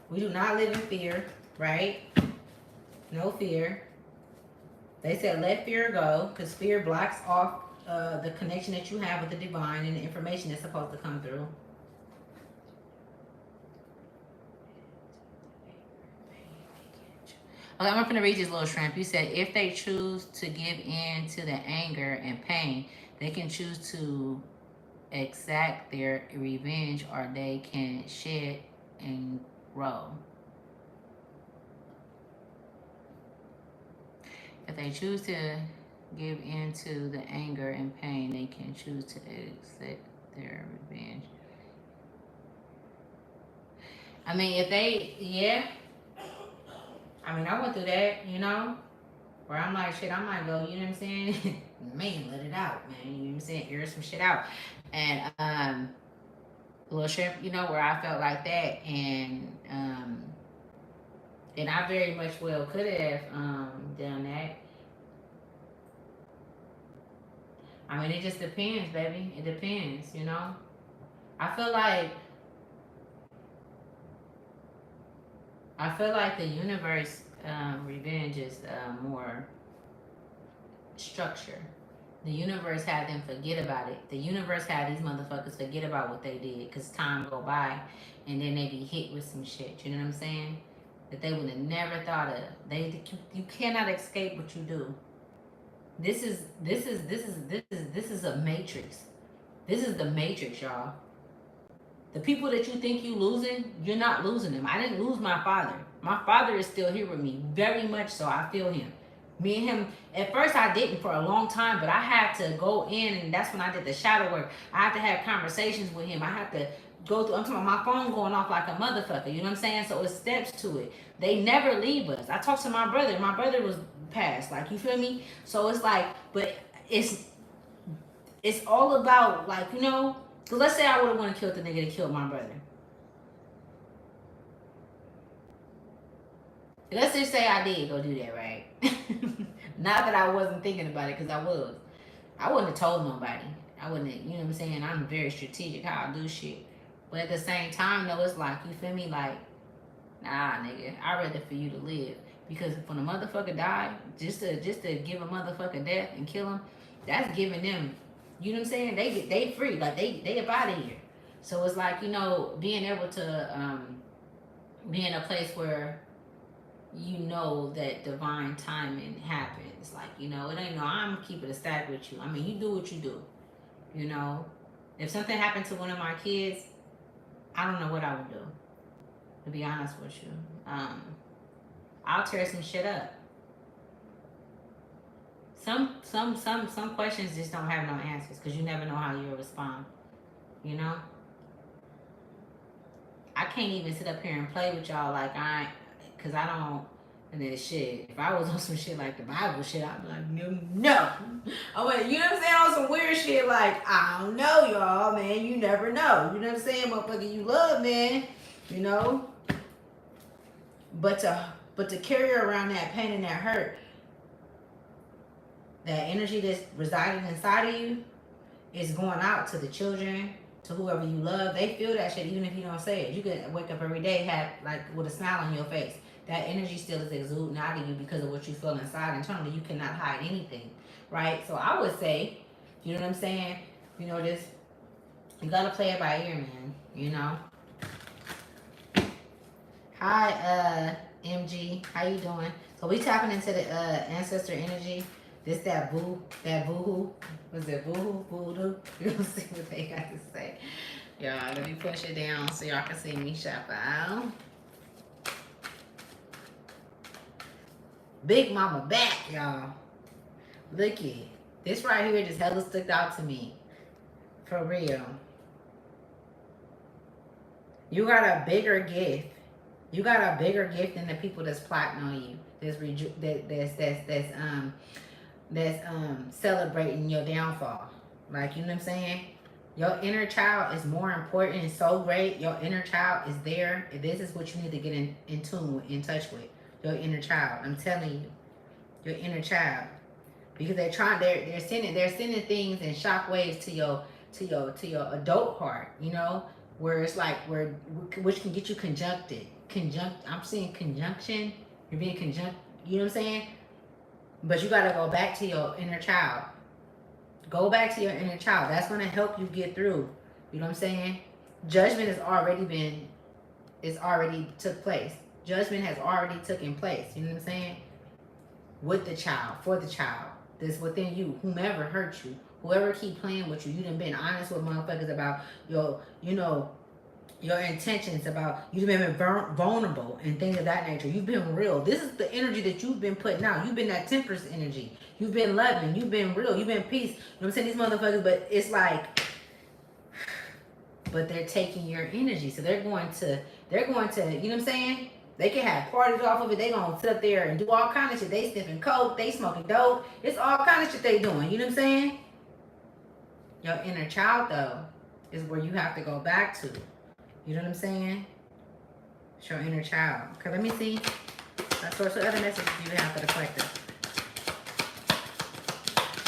We do not live in fear. Right? No fear. They said let fear go, because fear blocks off the connection that you have with the divine and the information that's supposed to come through. Okay, I'm gonna read this little shrimp. You said if they choose to give in to the anger and pain, they can choose to exact their revenge, or they can shed and grow. If they choose to give in to the anger and pain, they can choose to exact their revenge. I mean, if they, yeah. I mean, I went through that, you know, where I'm like, shit, I might go, you know what I'm saying? Man, let it out, man. You know what I'm saying? Air some shit out. And, little shrimp, you know, where I felt like that. And I very much well could have done that. I mean, it just depends, baby. It depends, you know. I feel like the universe revenge is more structure. The universe had them forget about it. The universe had these motherfuckers forget about what they did because time go by and then they be hit with some shit. You know what I'm saying? That they would have never thought of. You cannot escape what you do. This is a matrix. This is the matrix, y'all. The people that you think you losing, you're not losing them. I didn't lose my father. My father is still here with me, very much so. I feel him. Me and him, at first I didn't for a long time, but I had to go in, and that's when I did the shadow work. I had to have conversations with him. I had to go through, I'm talking about my phone going off like a motherfucker, you know what I'm saying? So it's steps to it. They never leave us. I talked to my brother was passed, like, you feel me? So it's like, but it's all about, like, you know, because let's say I would have wanted to kill the nigga that killed my brother. Let's just say I did go do that, right? Not that I wasn't thinking about it, because I was. I wouldn't have told nobody. I wouldn't have, you know what I'm saying? I'm very strategic how I do shit. But at the same time, though, it's like, you feel me? Like, nah, nigga, I'd rather for you to live. Because when a motherfucker die, just to give a motherfucker death and kill him, that's giving them, you know what I'm saying? They free. Like, they up out of here. So it's like, you know, being able to be in a place where you know that divine timing happens. Like, you know, it ain't no, I'm keeping a stack with you. I mean, you do what you do. You know, if something happened to one of my kids, I don't know what I would do, to be honest with you. I'll tear some shit up. Some questions just don't have no answers, because you never know how you'll respond. You know? I can't even sit up here and play with y'all like because I don't, and then shit, if I was on some shit like the Bible shit, I'd be like, no. I went, you know what I'm saying, on some weird shit like, I don't know, y'all, man, you never know. You know what I'm saying, motherfucker, you love, man, you know? But to carry around that pain and that hurt, that energy that's residing inside of you is going out to the children, to whoever you love. They feel that shit even if you don't say it. You can wake up every day have like with a smile on your face. That energy still is exuding out of you because of what you feel inside internally. You cannot hide anything, right? So I would say, you know what I'm saying? You know, this, you gotta play it by ear, man. You know. Hi, MG. How you doing? So we tapping into the ancestor energy. This that boohoo. Was it boohoo? Voodoo? You'll see what they got to say. Y'all, let me push it down so y'all can see me shuffle out. Big Mama back, y'all. Look at it. This right here just hella stuck out to me. For real. You got a bigger gift. You got a bigger gift than the people that's plotting on you. That's celebrating your downfall. Like, you know what I'm saying? Your inner child is more important and so great. Your inner child is there. This is what you need to get in tune with, in touch with. Your inner child. I'm telling you. Your inner child. Because they're sending things in shockwaves to your adult heart, you know, where it's like which can get you conjuncted. I'm seeing conjunction. You're being conjunct, you know what I'm saying? But you gotta go back to your inner child. Go back to your inner child. That's gonna help you get through. You know what I'm saying? Judgment has already took place. Judgment has already taken place. You know what I'm saying? With the child, for the child that's within you, whomever hurt you, whoever keep playing with you, you done been honest with motherfuckers about your, you know, your intentions, about you've been vulnerable and things of that nature. You've been real. This is the energy that you've been putting out. You've been that temperance energy. You've been loving. You've been real. You've been peace. You know what I'm saying? These motherfuckers, but it's like, but they're taking your energy. So they're going to, you know what I'm saying? They can have parties off of it. They gonna sit up there and do all kind of shit. They sniffing coke. They smoking dope. It's all kind of shit they doing. You know what I'm saying? Your inner child, though, is where you have to go back to. You know what I'm saying? It's your inner child. Okay, let me see. What other messages do you have for the collective?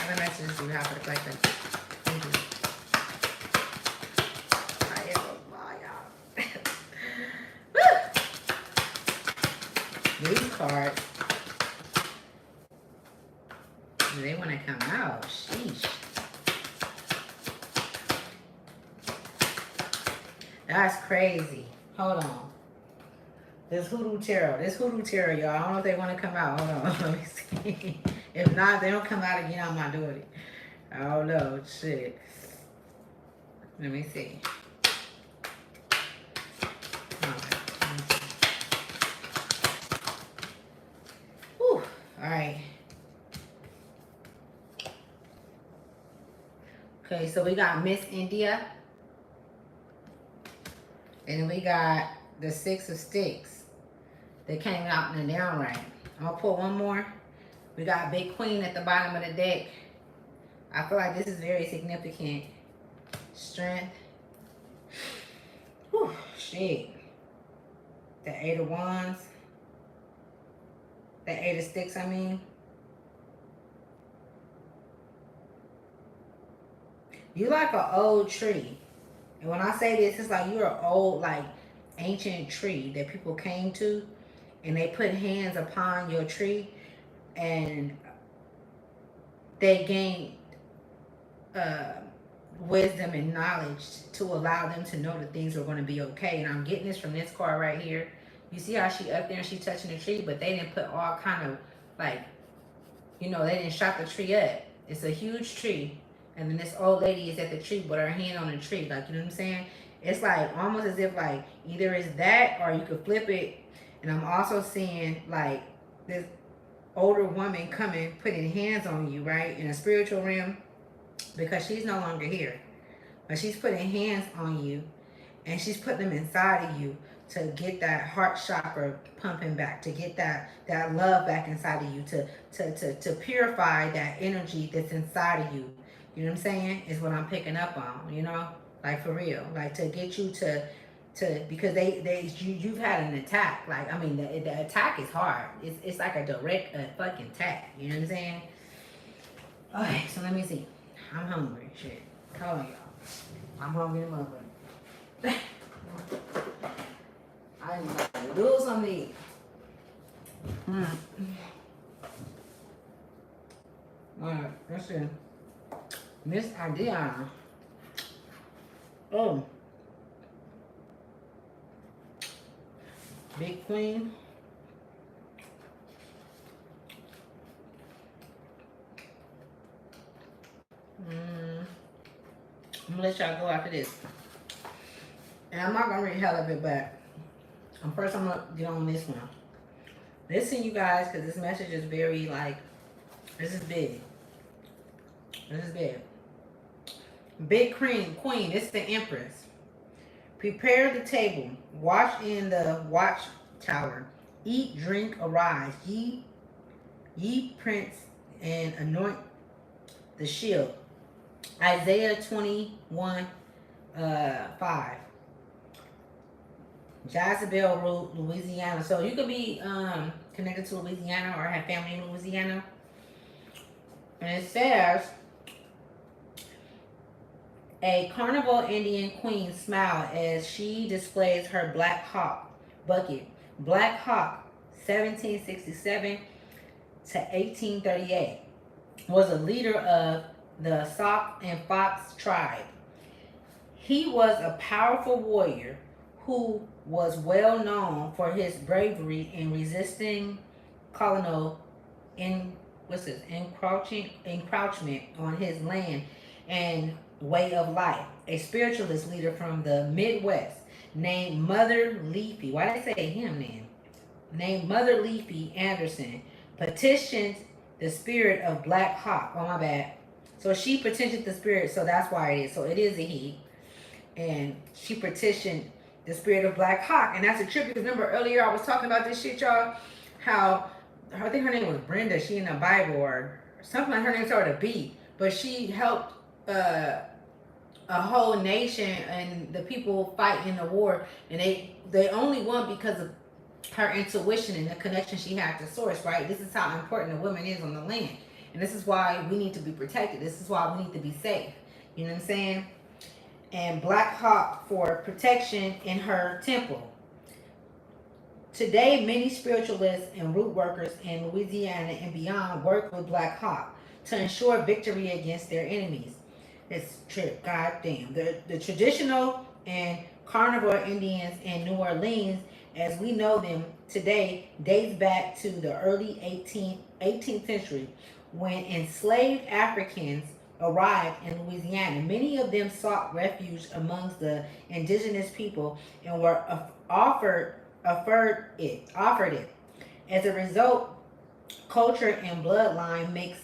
Other messages do you have for the collective? Thank you. These cards, they want to come out. Sheesh. That's crazy. Hold on. This Hoodoo Tarot, y'all. I don't know if they want to come out. Hold on. Let me see. If not, they don't come out again. I'm not doing it. I don't know. Shit. Let me see. Alright. Okay, so we got Miss India. And then we got the Six of Sticks that came out in the downright. I'm going to pull one more. We got Big Queen at the bottom of the deck. I feel like this is very significant. Strength. Whew, shit. The Eight of Wands. The Eight of Sticks, I mean. You like an old tree. And when I say this, it's like you're an old, like, ancient tree that people came to. And they put hands upon your tree. And they gained wisdom and knowledge to allow them to know that things were going to be okay. And I'm getting this from this card right here. You see how she up there and she touching the tree, but they didn't put all kind of, like, you know, they didn't shot the tree up. It's a huge tree. And then this old lady is at the tree with her hand on the tree. Like, you know what I'm saying? It's like almost as if, like, either it's that or you could flip it. And I'm also seeing, like, this older woman coming, putting hands on you, right? In a spiritual realm. Because she's no longer here. But she's putting hands on you. And she's putting them inside of you to get that heart chakra pumping back, to get that love back inside of you, to purify that energy that's inside of you. You know what I'm saying? Is what I'm picking up on, you know? Like, for real. Like, to get you to because you've had an attack. Like, I mean, the attack is hard. It's like a direct fucking attack. You know what I'm saying? Okay, so let me see. I'm hungry. Shit. Hold on, y'all. I'm hungry, motherfucker. I ain't gonna do something. Alright, let's see. Miss Adriana. Oh. Big Queen. I'm gonna let y'all go after this. And I'm not gonna read hell of it, but first I'm gonna get on this one. Listen, you guys, because this message is very, like, this is big. This is big. Big Queen, it's the Empress. Prepare the table. Watch in the watchtower. Eat, drink, arise. Ye prince, and anoint the shield. Isaiah 21, 5. Jezebel, Louisiana. So you could be connected to Louisiana or have family in Louisiana. And it says, a carnival Indian queen smiled as she displays her Black Hawk bucket. Black Hawk, 1767 to 1838, was a leader of the Sauk and Fox tribe. He was a powerful warrior who was well known for his bravery in resisting colonial encroachment on his land and way of life. A spiritualist leader from the Midwest named Mother Leafy. Why did I say him then? Named Mother Leafy Anderson petitioned the spirit of Black Hawk. Oh, my bad. So she petitioned the spirit, so that's why it is. So it is a he. And she petitioned the spirit of Black Hawk. And that's a trip. Because remember earlier I was talking about this shit, y'all. How, I think her name was Brenda. She in the Bible or something like her name started with a B. But she helped a whole nation and the people fight in the war. And they only won because of her intuition and the connection she had to source, right? This is how important a woman is on the land. And this is why we need to be protected. This is why we need to be safe. You know what I'm saying? And Black Hawk for protection in her temple. Today, many spiritualists and root workers in Louisiana and beyond work with Black Hawk to ensure victory against their enemies. It's trip, goddamn. The traditional and carnivore Indians in New Orleans, as we know them today, dates back to the early 18th century when enslaved Africans arrived in Louisiana. Many of them sought refuge amongst the indigenous people and were offered it. As a result, culture and bloodline mix,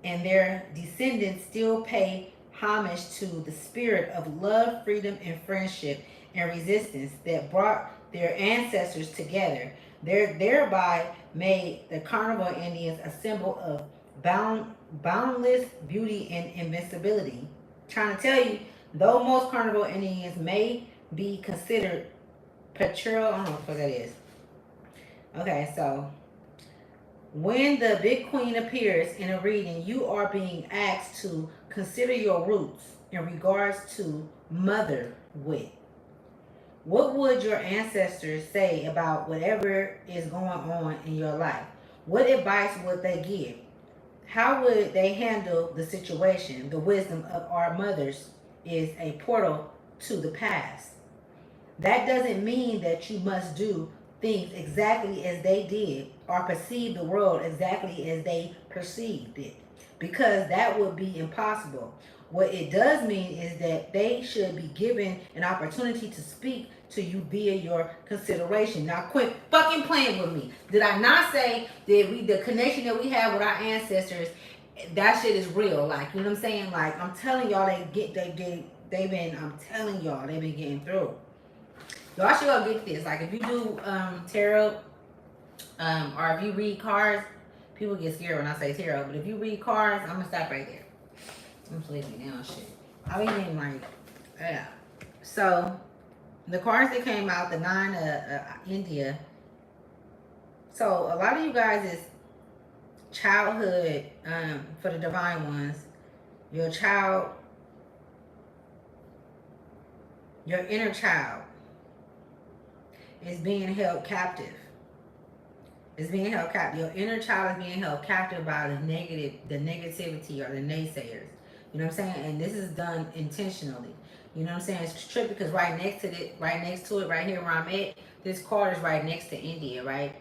and their descendants still pay homage to the spirit of love, freedom, and friendship and resistance that brought their ancestors together. Thereby made the carnival Indians a symbol of boundless beauty and invincibility. Trying to tell you, though most carnival Indians may be considered patrol, I don't know what that is. Okay, so when the big queen appears in a reading, you are being asked to consider your roots in regards to mother wit. What would your ancestors say about whatever is going on in your life? What advice would they give? How would they handle the situation? The wisdom of our mothers is a portal to the past. That doesn't mean that you must do things exactly as they did or perceive the world exactly as they perceived it, because that would be impossible. What it does mean is that they should be given an opportunity to speak to you via your consideration. Now quit fucking playing with me. Did I not say that the connection that we have with our ancestors, that shit is real? Like, you know what I'm saying? Like, I'm telling y'all, they've been getting through. Y'all should go get this. Like, if you do tarot, or if you read cards, people get scared when I say tarot. But if you read cards, I'm gonna stop right there. I'm sleeping now, shit. I mean, like, yeah. So, the cards that came out, the 9 of India. So, a lot of you guys is childhood, for the divine ones. Your child, your inner child is being held captive. Is being held captive. Your inner child is being held captive by the negativity or the naysayers. You know what I'm saying? And this is done intentionally. You know what I'm saying? It's tricky because right next to it, right here where I'm at, this card is right next to India, right?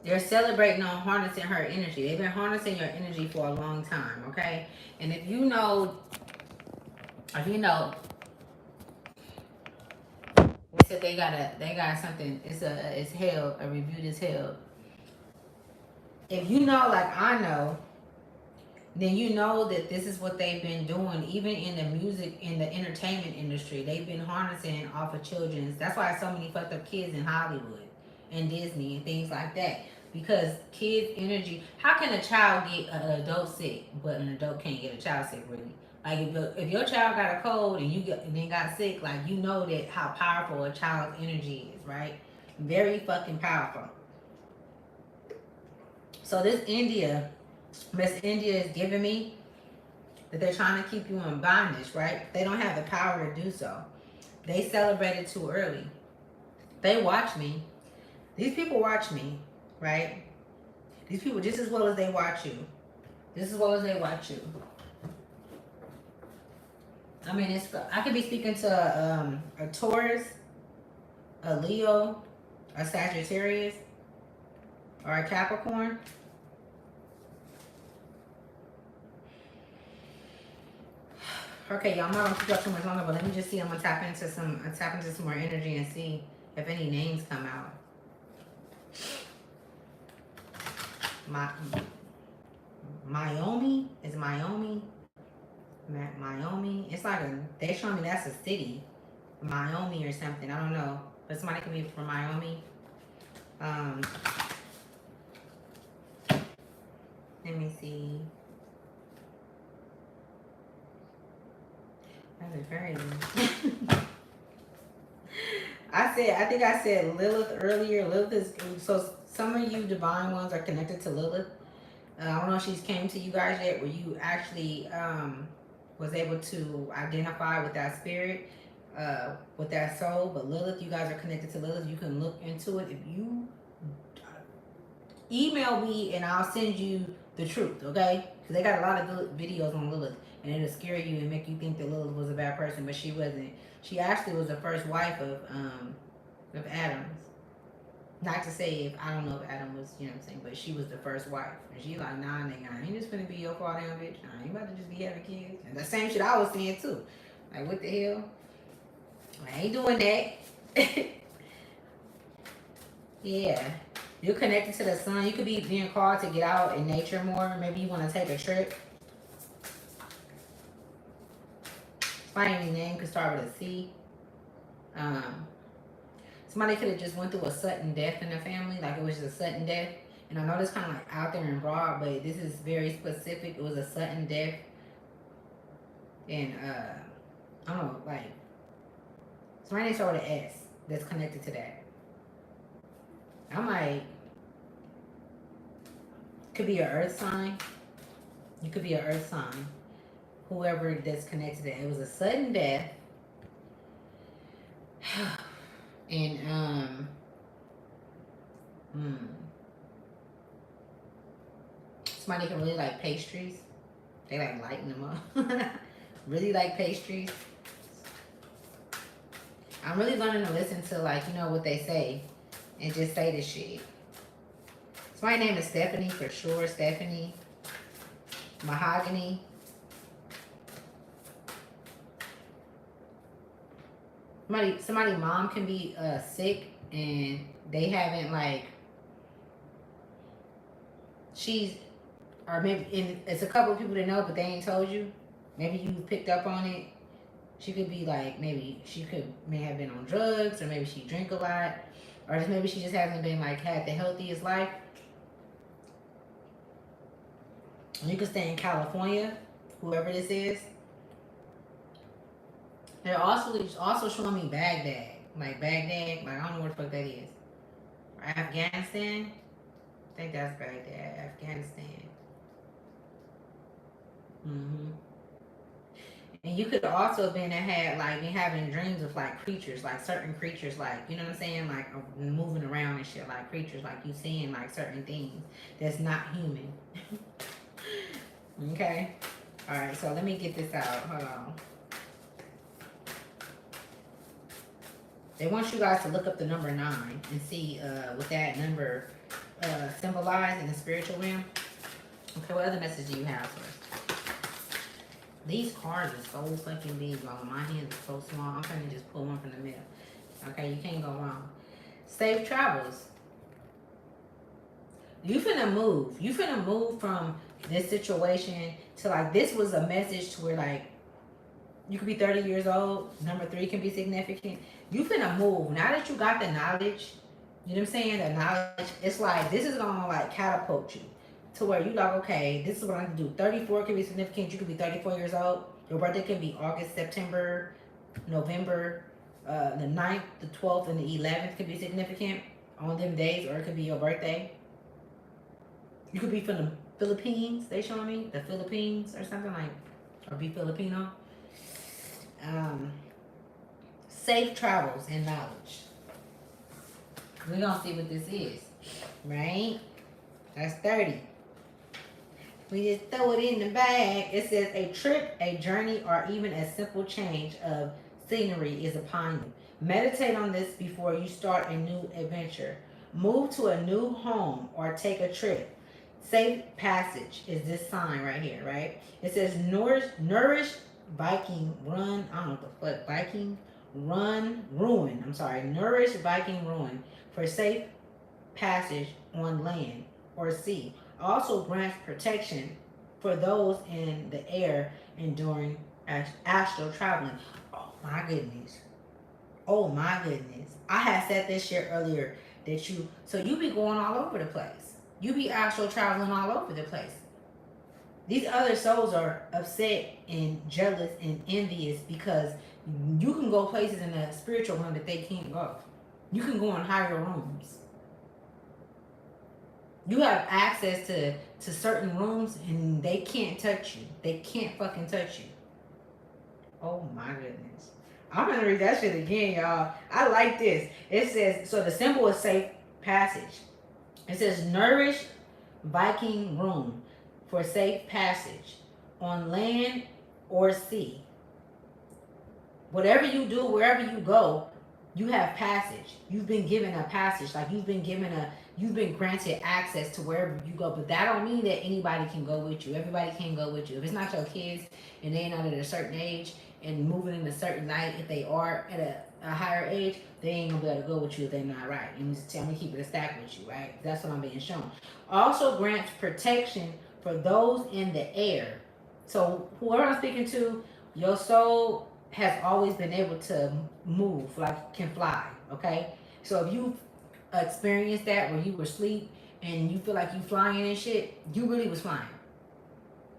They're celebrating on harnessing her energy. They've been harnessing your energy for a long time, okay? And if you know, they said they got something. It's held. A review is held. If you know, like I know, then you know that this is what they've been doing, even in the music, in the entertainment industry. They've been harnessing off of children's. That's why so many fucked up kids in Hollywood and Disney and things like that. Because kids' energy, how can a child get an adult sick, but an adult can't get a child sick, really? Like, if your child got a cold and then got sick, like, you know that how powerful a child's energy is, right? Very fucking powerful. So this Miss India is giving me that they're trying to keep you in bondage, right? They don't have the power to do so. They celebrated too early. They watch me. These people watch me, right? These people just as well as they watch you. Just as well as they watch you. I mean, I could be speaking to a Taurus, a Leo, a Sagittarius, or a Capricorn. Okay, y'all, I'm not gonna keep up too much longer, but let me just see. I'm gonna tap into some more energy and see if any names come out. Miami is Miami. Miami. It's like they show me that's a city, Miami or something. I don't know, but somebody could be from Miami. Let me see. That is very. I think I said Lilith earlier. Lilith is, so some of you divine ones are connected to Lilith. I don't know if she's came to you guys yet where you actually was able to identify with that spirit, with that soul. But Lilith, you guys are connected to Lilith. You can look into it. If you email me and I'll send you the truth, okay? Because they got a lot of good videos on Lilith. And it'll scare you and make you think that Lilith was a bad person, but she wasn't. She actually was the first wife of Adam's. Not to say if I don't know if Adam was, you know what I'm saying, but she was the first wife. And she like, nah, nigga, I ain't just gonna be your father damn bitch. I ain't about to just be having kids. And the same shit I was saying too. Like, what the hell? I ain't doing that. Yeah. You're connected to the sun. You could be being called to get out in nature more. Maybe you want to take a trip. Any name could start with a C. Somebody could have just went through a sudden death in the family, like it was just a sudden death. And I know this kind of like out there and broad, but this is very specific. It was a sudden death, and I don't know, like somebody start with an S that's connected to that. I'm like, could be an earth sign. You could be an earth sign. Whoever that's connected to it. It was a sudden death. And somebody can really like pastries. They like lighten them up. Really like pastries. I'm really learning to listen to, like, you know, what they say and just say this shit. Somebody's name is Stephanie for sure. Stephanie. Mahogany. Somebody mom can be sick and they haven't like or maybe it's a couple of people that know but they ain't told you. Maybe you picked up on it. She could be like, maybe she may have been on drugs, or maybe she drink a lot, or just maybe she just hasn't been like had the healthiest life. And you can stay in California, whoever this is. They're also showing me Baghdad. Like Baghdad, like I don't know where the fuck that is. Or Afghanistan. I think that's Baghdad. Afghanistan. And you could also have been having dreams of like creatures, like certain creatures, like, you know what I'm saying, like moving around and shit, like creatures, like you seeing like certain things that's not human. Okay. All right. So let me get this out. Hold on. They want you guys to look up the number 9 and see what that number symbolizes in the spiritual realm. Okay, what other message do you have for us? These cards are so fucking big, y'all. My hands are so small. I'm trying to just pull one from the middle. Okay, you can't go wrong. Safe travels. You finna move. You finna move from this situation to like, this was a message to where like, you could be 30 years old. Number 3 can be significant. You finna move. Now that you got the knowledge, you know what I'm saying? The knowledge, it's like, this is gonna like catapult you to where you like, okay, this is what I have to do. 34 can be significant. You could be 34 years old. Your birthday can be August, September, November, the 9th, the 12th, and the 11th could be significant on them days, or it could be your birthday. You could be from the Philippines, they showing me, the Philippines or something like, or be Filipino. Safe travels and knowledge. We're gonna see what this is, right? That's 30. We just throw it in the bag. It says a trip, a journey, or even a simple change of scenery is upon you. Meditate on this before you start a new adventure. Move to a new home or take a trip. Safe passage is this sign right here, right? It says nourish Viking run. I don't know what the fuck. Viking run ruin. I'm sorry. Nourish Viking ruin for safe passage on land or sea. Also grants protection for those in the air and during astral traveling. Oh my goodness. Oh my goodness. I had said this shit earlier that you be going all over the place. You be astral traveling all over the place. These other souls are upset and jealous and envious because you can go places in the spiritual realm that they can't go. You can go in higher rooms. You have access to certain rooms and they can't touch you. They can't fucking touch you. Oh my goodness. I'm gonna read that shit again, y'all. I like this. It says, so the symbol is safe passage. It says, nourish Viking room for safe passage on land or sea. Whatever you do, wherever you go, you have passage. You've been given a passage. Like you've been granted access to wherever you go. But that don't mean that anybody can go with you. Everybody can't go with you. If it's not your kids and they're not at a certain age and moving in a certain light, if they are at a higher age, they ain't gonna be able to go with you if they're not right. And just tell me keep it a stack with you, right? That's what I'm being shown. Also grants protection for those in the air. So whoever I'm speaking to, your soul has always been able to move, like can fly, okay? So if you experienced that where you were asleep and you feel like you flying and shit, you really was flying.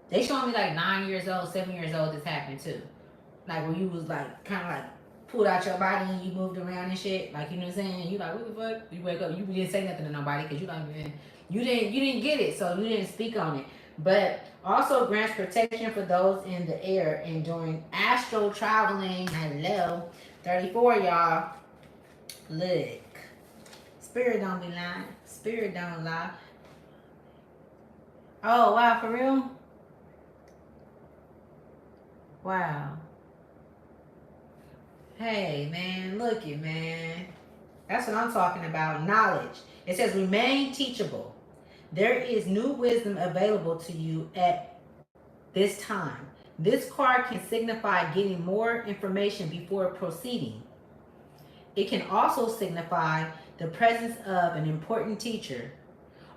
They showing me like 9 years old, 7 years old this happened too. Like where you was like kind of like pulled out your body and you moved around and shit. Like, you know what I'm saying? You like, what the fuck? You wake up, you didn't say nothing to nobody because you didn't get it, so you didn't speak on it. But also grants protection for those in the air and during astral traveling. Hello. 34, y'all. Look. Spirit don't be lying. Spirit don't lie. Oh, wow, for real? Wow. Hey, man, look it, man. That's what I'm talking about. Knowledge. It says remain teachable. There is new wisdom available to you at this time. This card can signify getting more information before proceeding. It can also signify the presence of an important teacher,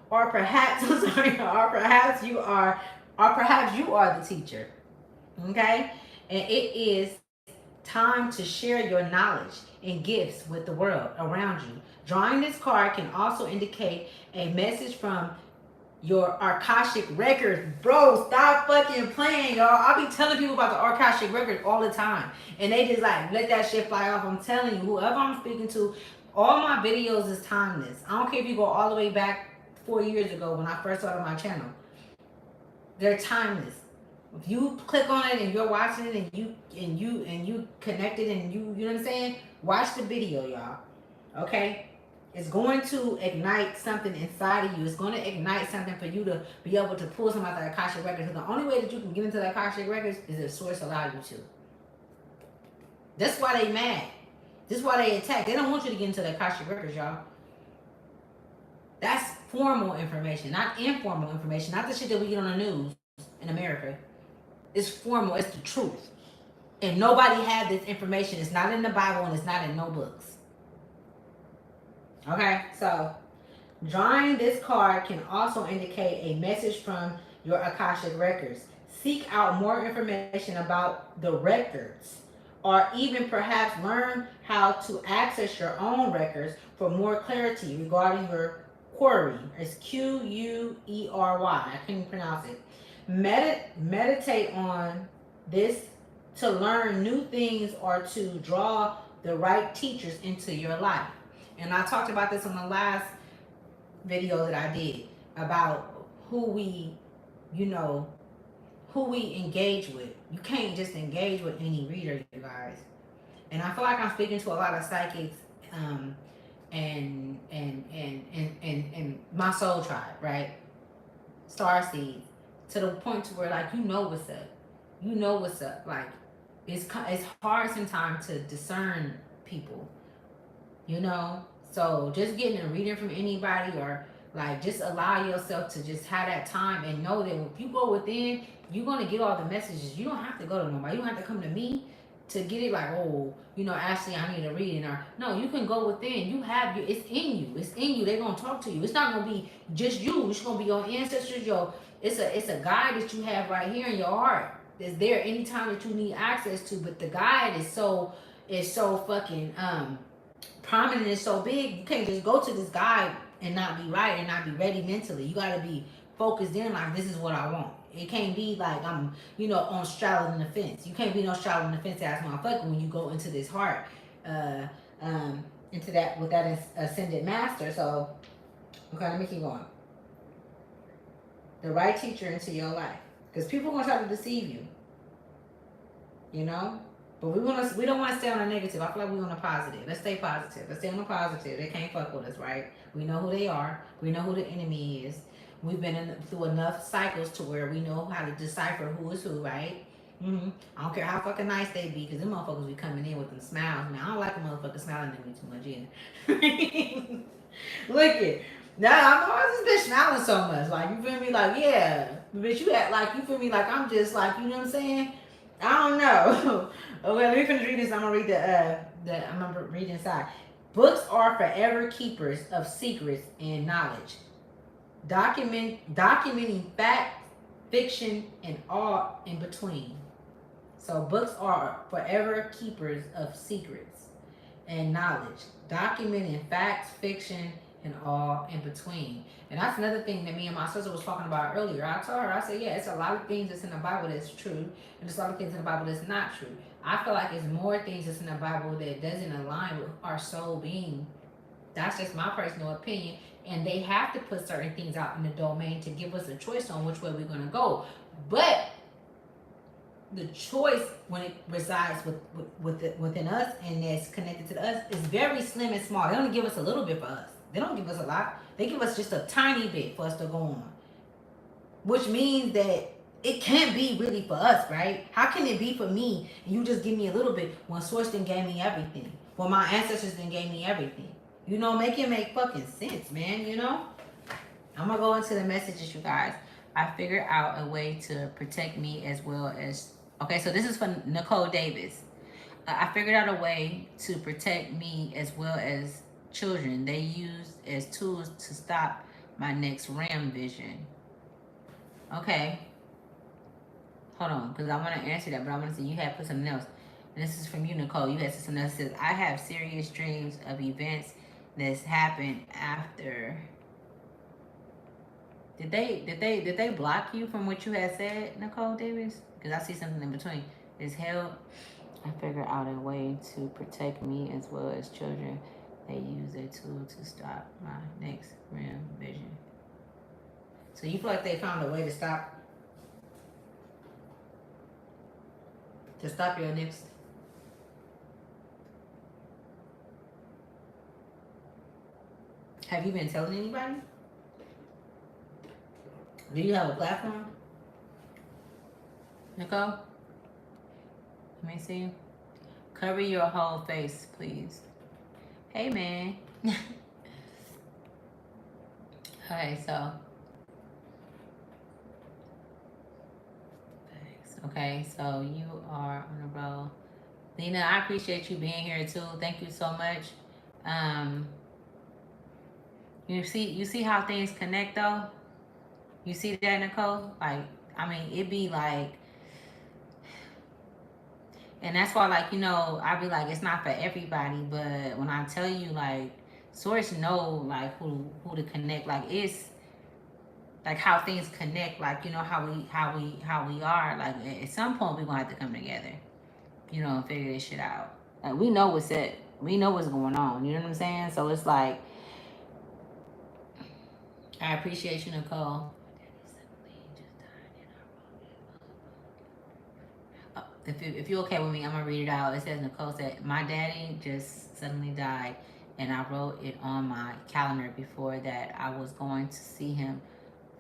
or perhaps or perhaps you are the teacher. Okay? And it is time to share your knowledge and gifts with the world around you. Drawing this card can also indicate a message from your Akashic records. Bro, stop fucking playing, y'all. I be telling people about the Akashic records all the time. And they just like let that shit fly off. I'm telling you, whoever I'm speaking to, all my videos is timeless. I don't care if you go all the way back 4 years ago when I first started my channel. They're timeless. If you click on it and you're watching it and you connected and you know what I'm saying, watch the video, y'all. Okay? It's going to ignite something inside of you. It's going to ignite something for you to be able to pull something out of the Akashic records. Because the only way that you can get into the Akashic records is if source allow you to. That's why they mad. This is why they attack. They don't want you to get into the Akashic records, y'all. That's formal information, not informal information. Not the shit that we get on the news in America. It's formal. It's the truth. And nobody had this information. It's not in the Bible and it's not in no books. Okay, so drawing this card can also indicate a message from your Akashic records. Seek out more information about the records, or even perhaps learn how to access your own records for more clarity regarding your query. It's Query. I can't pronounce it. Meditate on this to learn new things or to draw the right teachers into your life. And I talked about this on the last video that I did about who we engage with. You can't just engage with any reader, you guys. And I feel like I'm speaking to a lot of psychics and my soul tribe, right? Starseeds, to the point to where like you know what's up. You know what's up. Like it's hard sometimes to discern people, you know. So just getting a reading from anybody, or like just allow yourself to just have that time and know that if you go within, you're gonna get all the messages. You don't have to go to nobody. You don't have to come to me to get it. Like, oh, you know, Ashley, I need a reading. Or no, you can go within. You have your, it's in you. It's in you. They're gonna talk to you. It's not gonna be just you. It's gonna be your ancestors. It's a guide that you have right here in your heart. That's there anytime that you need access to. But the guide is so fucking prominent and so big. You can't just go to this guide and not be right and not be ready mentally. You gotta be focused in, like, this is what I want. It can't be like I'm, you know, on straddling the fence. You can't be no straddling the fence ass motherfucker when you go into this heart, into that with that ascended master. So, okay, let me keep going. The right teacher into your life, because people are gonna try to deceive you. You know, but we don't want to stay on a negative. I feel like we're on a positive. Let's stay positive. Let's stay on a positive. They can't fuck with us, right? We know who they are. We know who the enemy is. We've been through enough cycles to where we know how to decipher who is who, right? I don't care how fucking nice they be, because them motherfuckers be coming in with them smiles. Man, I don't like a motherfucker smiling at me too much either. Look it. Now I'm always this bitch smiling so much. Like, you feel me? Like, yeah. Bitch, you act like, you feel me? Like, I'm just like, you know what I'm saying? I don't know. Okay, let me finish reading this. I'm gonna read I'm gonna read inside. Books are forever keepers of secrets and knowledge. Documenting fact, fiction, and all in between. So books are forever keepers of secrets and knowledge. Documenting facts, fiction, and all in between. And that's another thing that me and my sister was talking about earlier. I told her, I said, yeah, it's a lot of things that's in the Bible that's true, and there's a lot of things in the Bible that's not true. I feel like it's more things that's in the Bible that doesn't align with our soul being. That's just my personal opinion. And they have to put certain things out in the domain to give us a choice on which way we're going to go. But the choice, when it resides within us and it's connected to us, is very slim and small. They only give us a little bit for us. They don't give us a lot. They give us just a tiny bit for us to go on. Which means that it can't be really for us, right? How can it be for me and you just give me a little bit when Source then gave me everything? When my ancestors then gave me everything? You know, make it make fucking sense, man, you know? I'm gonna go into the messages, you guys. I figured out a way to protect me as well as... Okay, so this is for Nicole Davis. I figured out a way to protect me as well as children. They use as tools to stop my next RAM vision. Okay. Hold on, because I want to answer that, but I want to say you had put something else. And this is from you, Nicole. You had something else that says, I have serious dreams of events that's happened after. Did they block you from what you had said, Nicole Davis? Because I see something in between. Is held. I figured out a way to protect me as well as children. They use a tool to stop my next RAM vision. So you feel like they found a way to stop your next... Have you been telling anybody? Do you have a platform? Nicole? Let me see. Cover your whole face, please. Hey, man. Okay, so. Thanks. Okay, so you are on a roll. Lena, I appreciate you being here too. Thank you so much. You see how things connect though? You see that, Nicole? Like, I mean, it be like, and that's why, like, you know, I be like, it's not for everybody, but when I tell you, like, Source know, like, who to connect, like, it's like how things connect, like, you know, how we are, like, at some point we're gonna have to come together, you know, and figure this shit out. Like, we know what's going on, you know what I'm saying? So it's like, I appreciate you, Nicole. If you're okay with me, I'm gonna read it out. It says, Nicole said, my daddy just suddenly died, and I wrote it on my calendar before that I was going to see him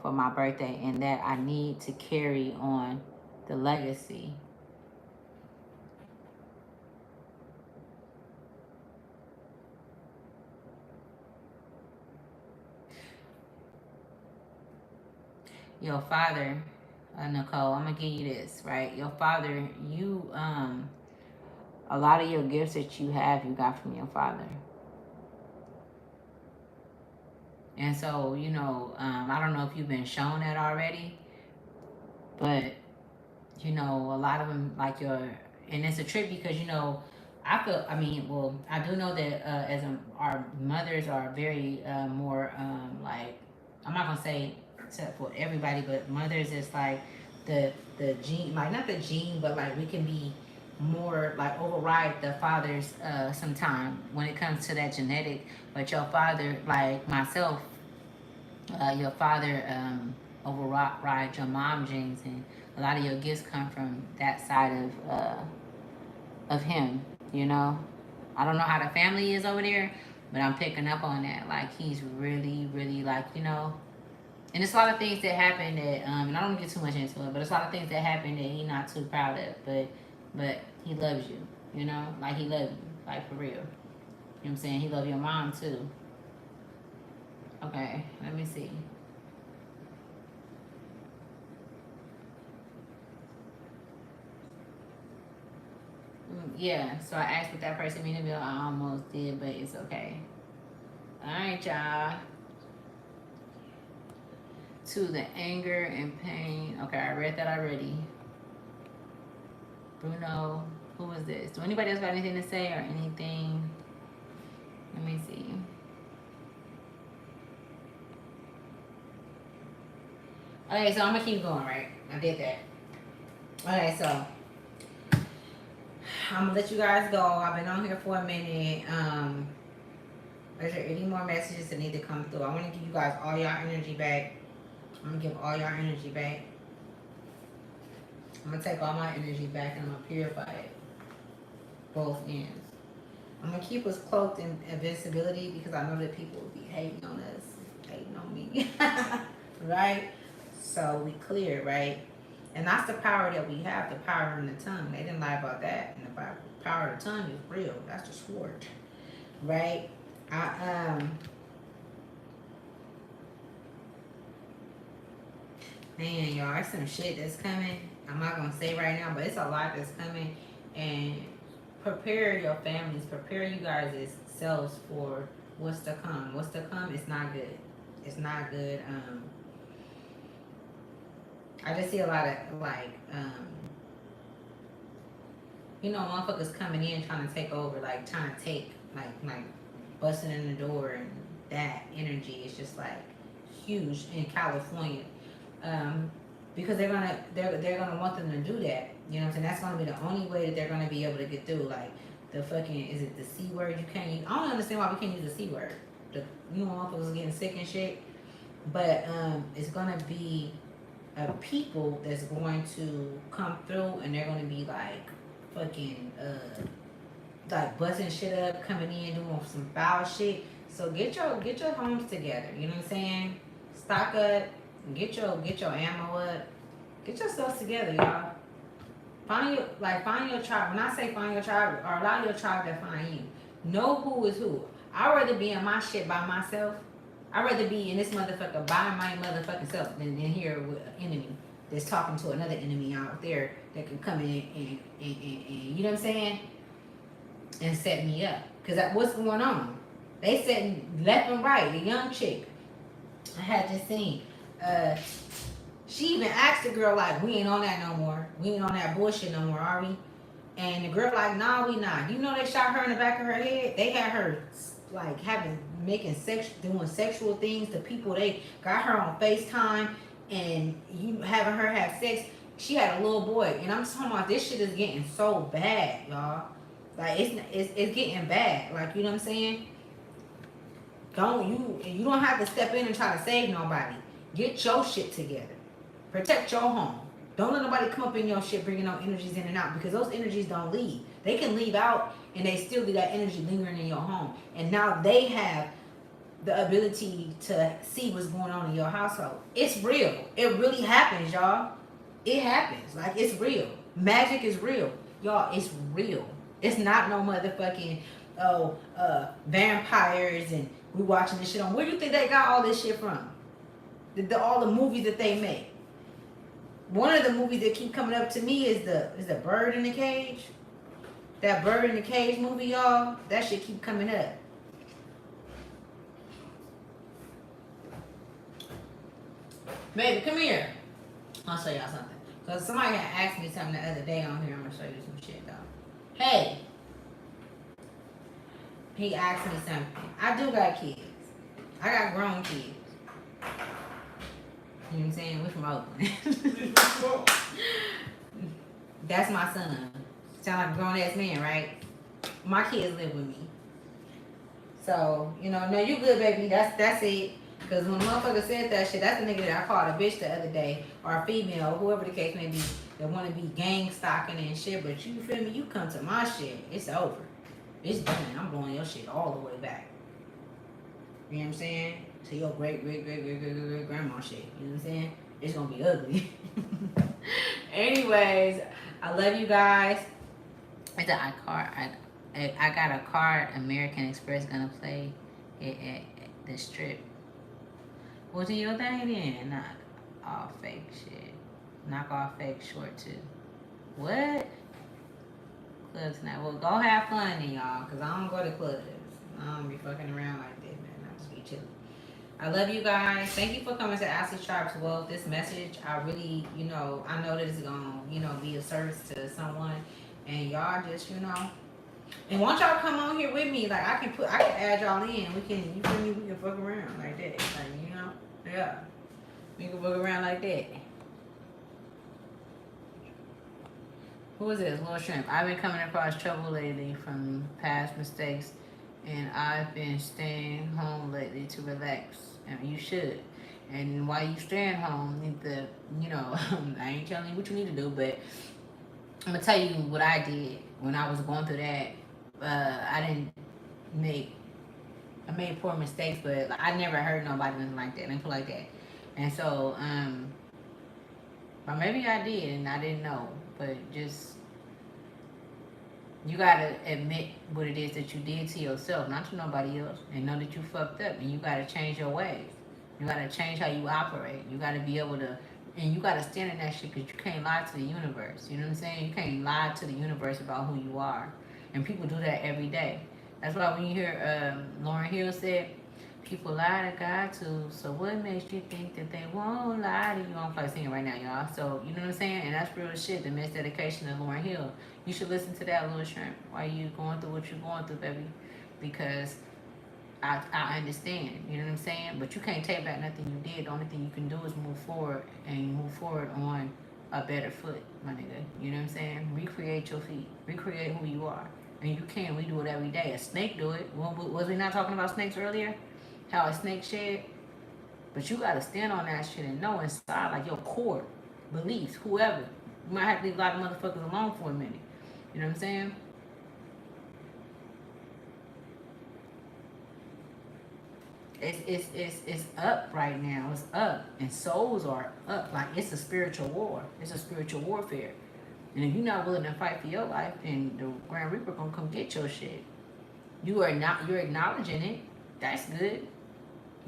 for my birthday, and that I need to carry on the legacy. your father, Nicole, I'm gonna give you this, right? Your father, you a lot of your gifts that you have, you got from your father. And so, you know, I don't know if you've been shown that already, but you know, a lot of them like your, and it's a trick because you know, I mean, well, I do know that our mothers are very more like, I'm not gonna say except for everybody, but mothers is like the gene, like not the gene, but like we can be more like override the fathers sometime when it comes to that genetic. But your father, like myself, your father override your mom genes, and a lot of your gifts come from that side of him. You know, I don't know how the family is over there, but I'm picking up on that. Like he's really, really like, you know. And it's a lot of things that happen that, and I don't get too much into it, but it's a lot of things that happen that he's not too proud of. But he loves you, you know, like he loves you, like for real. You know what I'm saying? He loves your mom too. Okay, let me see. Yeah, so I asked what that person mean to me. I almost did, but it's okay. All right, y'all. To the anger and pain. Okay, I read that already. Bruno, who was this? Do anybody else got anything to say or anything? Let me see. Okay, so I'm gonna keep going, right? I did that. Okay, so I'm gonna let you guys go. I've been on here for a minute. Is there any more messages that need to come through? I want to give you guys all y'all energy back. I'm gonna give all y'all energy back. I'm gonna take all my energy back and I'm gonna purify it. Both ends. I'm gonna keep us cloaked in invincibility because I know that people will be hating on us, hating on me, right? So we clear, right? And that's the power that we have, the power in the tongue. They didn't lie about that. And the power of the tongue is real. That's the sword, right? Man, y'all, there's some shit that's coming. I'm not gonna say right now, but it's a lot that's coming. And prepare your families, prepare you guys' selves for what's to come. What's to come is not good. It's not good. I just see a lot of like, you know, motherfuckers coming in trying to take over, like trying to take, like busting in the door, and that energy is just like huge in California, because they're gonna want them to do that. You know what I'm saying? That's gonna be the only way that they're gonna be able to get through. Like the fucking, is it the C word you can't use? I don't understand why we can't use the C word. You know, motherfuckers getting sick and shit, but it's gonna be people that's going to come through, and they're gonna be like fucking like busting shit up, coming in doing some foul shit. So get your homes together. You know what I'm saying? Stock up, get your ammo up, get your stuff together, y'all. Find your tribe. When I say find your tribe, or allow your tribe to find you. Know who is who. I'd rather be in my shit by myself. I'd rather be in this motherfucker by my motherfucking self than here with an enemy that's talking to another enemy out there that can come in and you know what I'm saying? And set me up. Because what's going on? They setting left and right. The young chick I had just seen. She even asked the girl, like, we ain't on that no more. We ain't on that bullshit no more, are we? And the girl like, nah, we not. You know they shot her in the back of her head? They had her like doing sexual things to people. They got her on FaceTime and you having her have sex. She had a little boy, and I'm talking about this shit is getting so bad, y'all. Like it's getting bad. Like, you know what I'm saying? You don't have to step in and try to save nobody. Get your shit together. Protect your home. Don't let nobody come up in your shit bringing no energies in and out, because those energies don't leave. They can leave out and they still leave that energy lingering in your home. And now they have the ability to see what's going on in your household. It's real. It really happens, y'all. It happens. Like, it's real. Magic is real. Y'all, it's real. It's not no motherfucking, vampires and we watching this shit on. Where do you think they got all this shit from? All the movies that they make. One of the movies that keep coming up to me is the Bird in the Cage. That Bird in the Cage movie, y'all. That shit keep coming up. Baby, come here. I'll show y'all something. Cause somebody had asked me something the other day on here. I'm gonna show you some shit though. Hey. He asked me something. I do got kids. I got grown kids. You know what I'm saying? We're from Oakland. That's my son. Sound like a grown ass man, right? My kids live with me. So, you know, no, you good, baby. That's it. Cause when a motherfucker said that shit, that's the nigga that I called a bitch the other day, or a female, whoever the case may be, that wanna be gang stalking and shit. But you feel me? You come to my shit, it's over. It's done. I'm blowing your shit all the way back. You know what I'm saying? To your great grandma shit. You know what I'm saying? It's gonna be ugly. Anyways, I love you guys. I got a card. American Express gonna play it at the strip. Well, do your thing then. Knock off fake shit. Knock off fake short too. What? Club tonight. Well, go have fun then, y'all. Cause I don't go to clubs. I don't be fucking around like that, man. I just be chilling. I love you guys. Thank you for coming to Ashley's Tribe 12. This message, I really, you know, I know that it's gonna, you know, be a service to someone. And y'all just, you know. And once y'all come on here with me, like I can add y'all in. We can, you feel me? We can fuck around like that. Like, you know? Yeah. We can fuck around like that. Who is this? Little Shrimp. I've been coming across trouble lately from past mistakes, and I've been staying home lately to relax. And you should. And while you staying home, you need to, you know, I ain't telling you what you need to do, but I'm gonna tell you what I did when I was going through that. I made poor mistakes, but I never hurt nobody, nothing like that. Let me put it like that. And so, but maybe I did, and I didn't know. But just, you gotta admit what it is that you did to yourself, not to nobody else, and know that you fucked up, and you gotta change your ways. You gotta change how you operate. You gotta be able to, and you gotta stand in that shit, because you can't lie to the universe. You know what I'm saying? You can't lie to the universe about who you are. And people do that every day. That's why when you hear Lauryn Hill said, people lie to God too, so what makes you think that they won't lie to you? I'm probably singing right now, y'all. So, you know what I'm saying? And that's real shit, the Miss Dedication of Lauryn Hill. You should listen to that, Little Shrimp, while you going through what you're going through, baby. Because I understand, you know what I'm saying? But you can't take back nothing you did. The only thing you can do is move forward, and move forward on a better foot, my nigga. You know what I'm saying? Recreate your feet. Recreate who you are. And you can. We do it every day. A snake do it. Was we not talking about snakes earlier? How a snake shed? But you got to stand on that shit and know inside, like your core beliefs, whoever. You might have to leave a lot of motherfuckers alone for a minute. You know what I'm saying? It's up right now. It's up. And souls are up. Like, it's a spiritual war. It's a spiritual warfare. And if you're not willing to fight for your life, then the Grand Reaper gonna come get your shit. You're acknowledging it. That's good.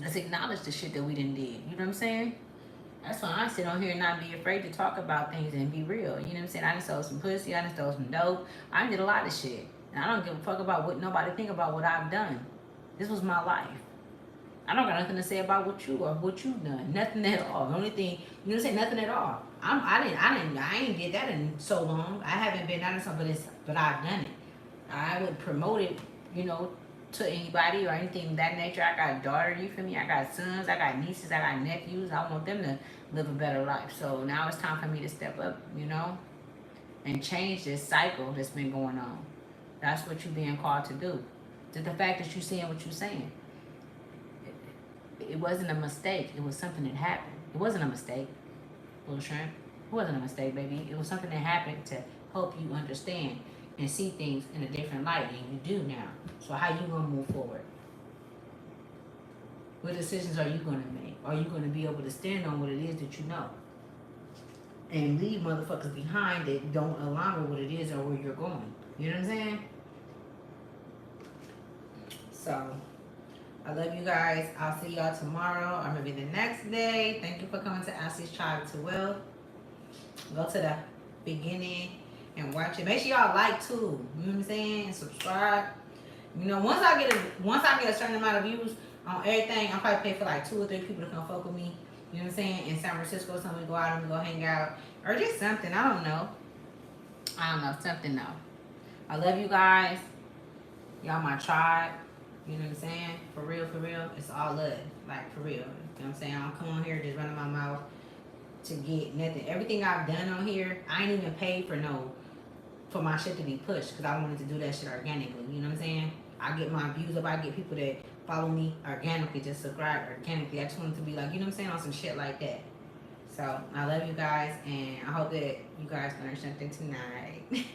Let's acknowledge the shit that we done did. You know what I'm saying? That's why I sit on here and not be afraid to talk about things and be real. You know what I'm saying? I done stole some pussy. I done stole some dope. I done did a lot of shit. And I don't give a fuck about what nobody think about what I've done. This was my life. I don't got nothing to say about what you or what you've done. Nothing at all. The only thing, you know what I'm saying? Nothing at all. I ain't did that in so long. I haven't been out of something, but I've done it. I would promote it, you know, to anybody or anything of that nature. I got a daughter, you feel me? I got sons, I got nieces, I got nephews. I want them to live a better life. So now it's time for me to step up, you know, and change this cycle that's been going on. That's what you're being called to do. Just the fact that you're saying what you're saying. It wasn't a mistake. It was something that happened. It wasn't a mistake, Little Shrimp. It wasn't a mistake, baby. It was something that happened to help you understand and see things in a different light than you do now. So how you gonna move forward? What decisions are you gonna make? Are you gonna be able to stand on what it is that you know? And leave motherfuckers behind that don't align with what it is or where you're going. You know what I'm saying? So, I love you guys. I'll see y'all tomorrow or maybe the next day. Thank you for coming to Ashley's Tribe 12. Go to the beginning and watch it. Make sure y'all like too. You know what I'm saying? And subscribe. You know, once I get a certain amount of views on everything, I'll probably pay for like 2 or 3 people to come fuck with me. You know what I'm saying? In San Francisco, something go out and go hang out. Or just something. I don't know. Something though. I love you guys. Y'all my tribe. You know what I'm saying? For real. It's all love. Like, for real. You know what I'm saying? I don't come on here just running my mouth to get nothing. Everything I've done on here, I ain't even paid for my shit to be pushed, because I wanted to do that shit organically. You know what I'm saying? I get my views up. I get people that follow me organically, just subscribe organically. I just wanted to be like, you know what I'm saying, on some shit like that. So I love you guys, and I hope that you guys learned something tonight.